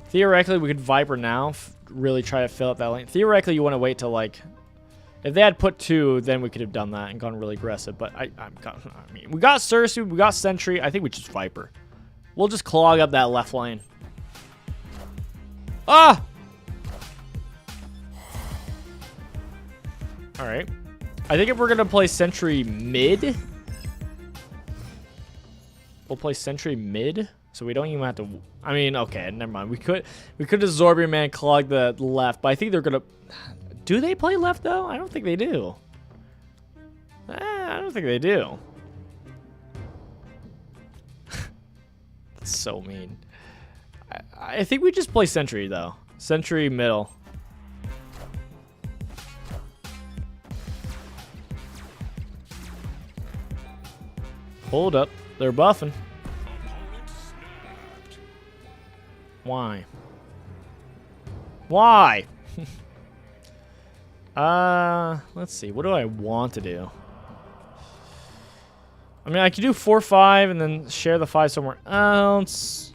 Theoretically, we could Viper now. Really try to fill up that lane. Theoretically, you want to wait till like... If they had put 2, then we could have done that and gone really aggressive. But I mean, we got Cersei, we got Sentry. I think we just Viper. We'll just clog up that left lane. Ah! All right. I think if we're gonna play Sentry mid, we'll play Sentry mid, so we don't even have to. I mean, okay, never mind. We could absorb your man, clog the left, but I think they're gonna. Do they play left though? I don't think they do. I don't think they do. That's so mean. I think we just play Sentry though. Sentry middle. Hold up. They're buffing. Why? Why? Let's see. What do I want to do? I mean, I could do 4-5 and then share the 5 somewhere else.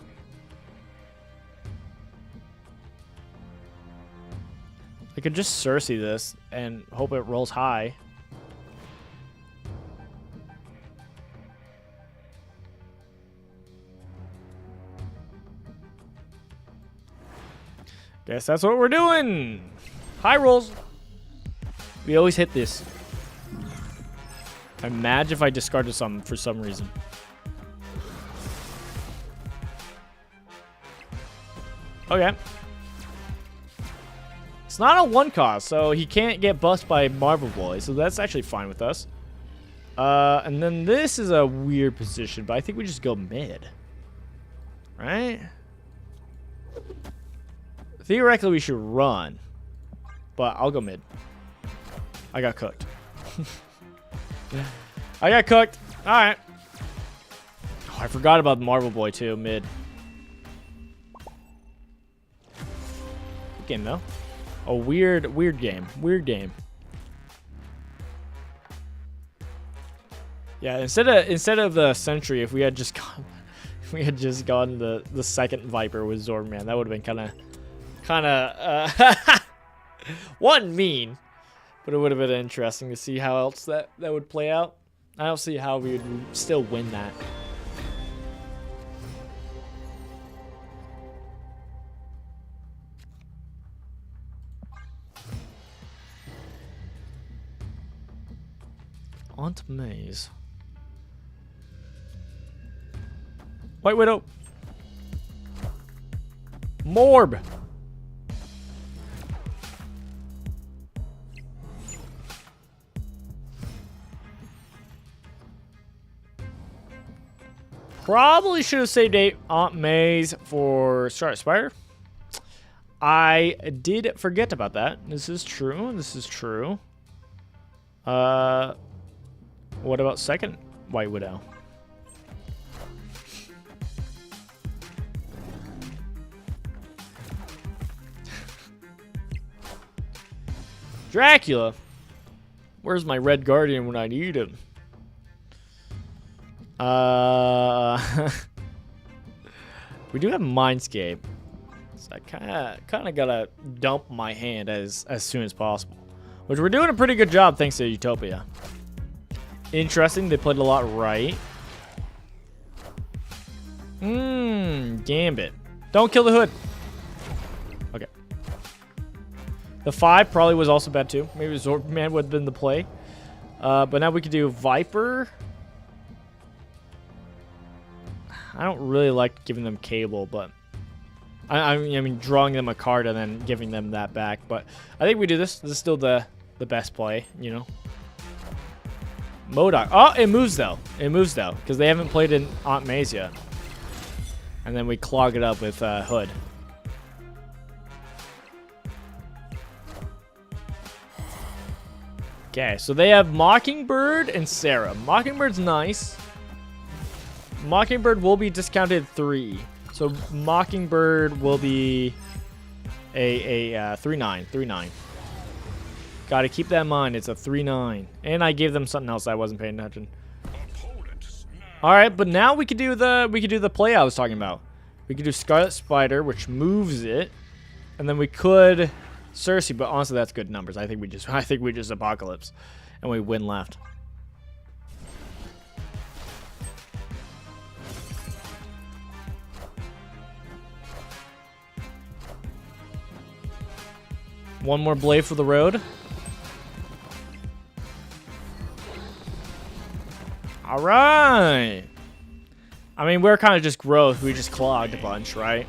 I could just Cersei this and hope it rolls high. Guess that's what we're doing. High rolls. We always hit this. Imagine if I discarded something for some reason. Okay. It's not a 1 cost, so he can't get buffed by Marble Boy, so that's actually fine with us. And then this is a weird position, but I think we just go mid. Right? Theoretically, we should run, but I'll go mid. I got cooked. I got cooked. All right. Oh, I forgot about Marble Boy too. Mid. Good game though. A weird game. Weird game. Yeah. Instead of the Sentry, if we had just gone the second Viper with Zorgman, that would have been kind of one mean. But it would have been interesting to see how else that would play out. I don't see how we would still win that. Aunt Maze. White Widow. Morb. Probably should have saved Aunt May's for Scarlet Spider. I did forget about that. This is true. This is true. What about second White Widow? Dracula? Where's my Red Guardian when I need him? We do have Mindscape. So I kind of gotta dump my hand as soon as possible. Which we're doing a pretty good job thanks to Utopia. Interesting, they played a lot right. Gambit. Don't kill the hood. Okay. The 5 probably was also bad too. Maybe Zorgman would have been the play. But now we could do Viper. I don't really like giving them Cable, but I mean drawing them a card and then giving them that back. But I think we do this. This is still the best play, you know. MODOK. Oh, it moves though. It moves though because they haven't played in Aunt May's yet. And then we clog it up with Hood. Okay, so they have Mockingbird and Sarah. Mockingbird's nice. Mockingbird will be discounted 3. So Mockingbird will be a 3/9. 3/9. Gotta keep that in mind. It's a 3/9. And I gave them something else I wasn't paying attention. Alright, but now we could do the play I was talking about. We could do Scarlet Spider, which moves it. And then we could Cersei, but honestly that's good numbers. I think we just Apocalypse. And we win left. One more blade for the road. All right. I mean, we're kind of just growth. We just clogged a bunch, right?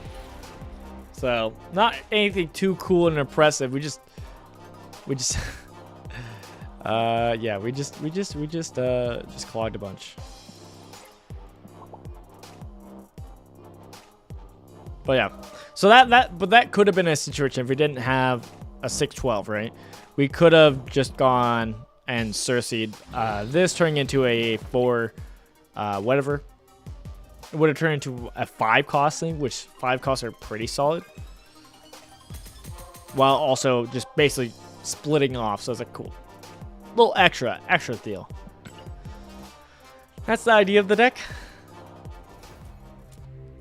So, not anything too cool and impressive. We just yeah, we just clogged a bunch. But yeah. So that could have been a situation if we didn't have a 6/12, right? We could have just gone and Cersei'd this, turning into a 4 whatever. It would have turned into a 5 cost thing, which 5 costs are pretty solid. While also just basically splitting off, so it's a cool little extra deal. That's the idea of the deck.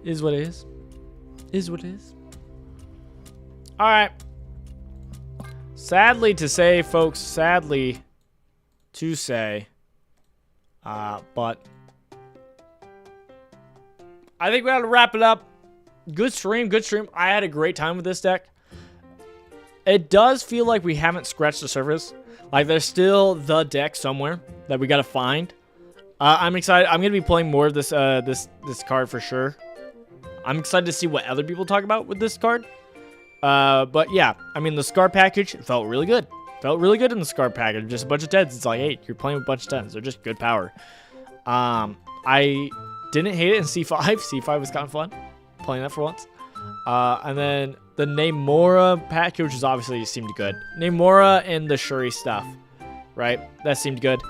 Is what it is. Is what it is. Alright. Sadly to say, folks, sadly to say, but I think we gotta wrap it up. Good stream, good stream. I had a great time with this deck. It does feel like we haven't scratched the surface. Like there's still the deck somewhere that we gotta find. I'm excited. I'm gonna be playing more of this this card for sure. I'm excited to see what other people talk about with this card. But yeah, I mean the Scar package felt really good. Felt really good in the Scar package. Just a bunch of 10s. It's like, hey, you're playing with a bunch of 10s. They're just good power. I didn't hate it in C5. C5 was kind of fun. Playing that for once. And then the Namora package, which is obviously seemed good. Namora and the Shuri stuff, right? That seemed good.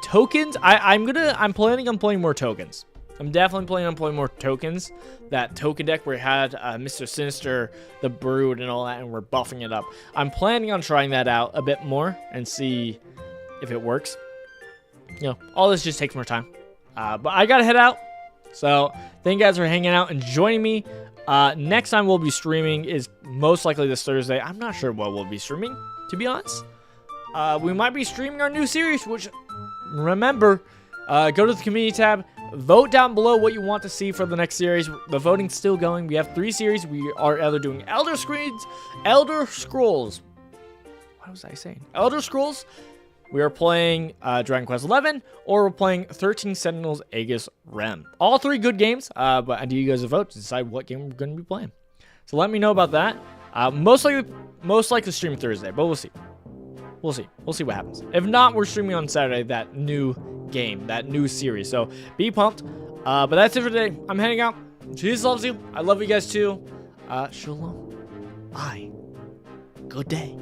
Tokens. I'm planning on playing more tokens. I'm definitely planning on playing more tokens. That token deck where we had Mr. Sinister, the Brood, and all that, and we're buffing it up. I'm planning on trying that out a bit more and see if it works. You know, all this just takes more time. But I gotta head out. So thank you guys for hanging out and joining me. Next time we'll be streaming is most likely this Thursday. I'm not sure what we'll be streaming, to be honest. We might be streaming our new series, which, remember, go to the community tab. Vote down below what you want to see for the next series. The voting's still going. We have 3 series. We are either doing Elder Scrolls. What was I saying? Elder Scrolls. We are playing Dragon Quest XI, or we're playing 13 Sentinels Aegis Rem. All 3 good games, but I need you guys to vote to decide what game we're going to be playing. So let me know about that. Most likely stream Thursday, but we'll see. We'll see. We'll see what happens. If not, we're streaming on Saturday that new game, that new series. So be pumped. But that's it for today. I'm heading out. Jesus loves you. I love you guys too. Shalom. Bye. Good day.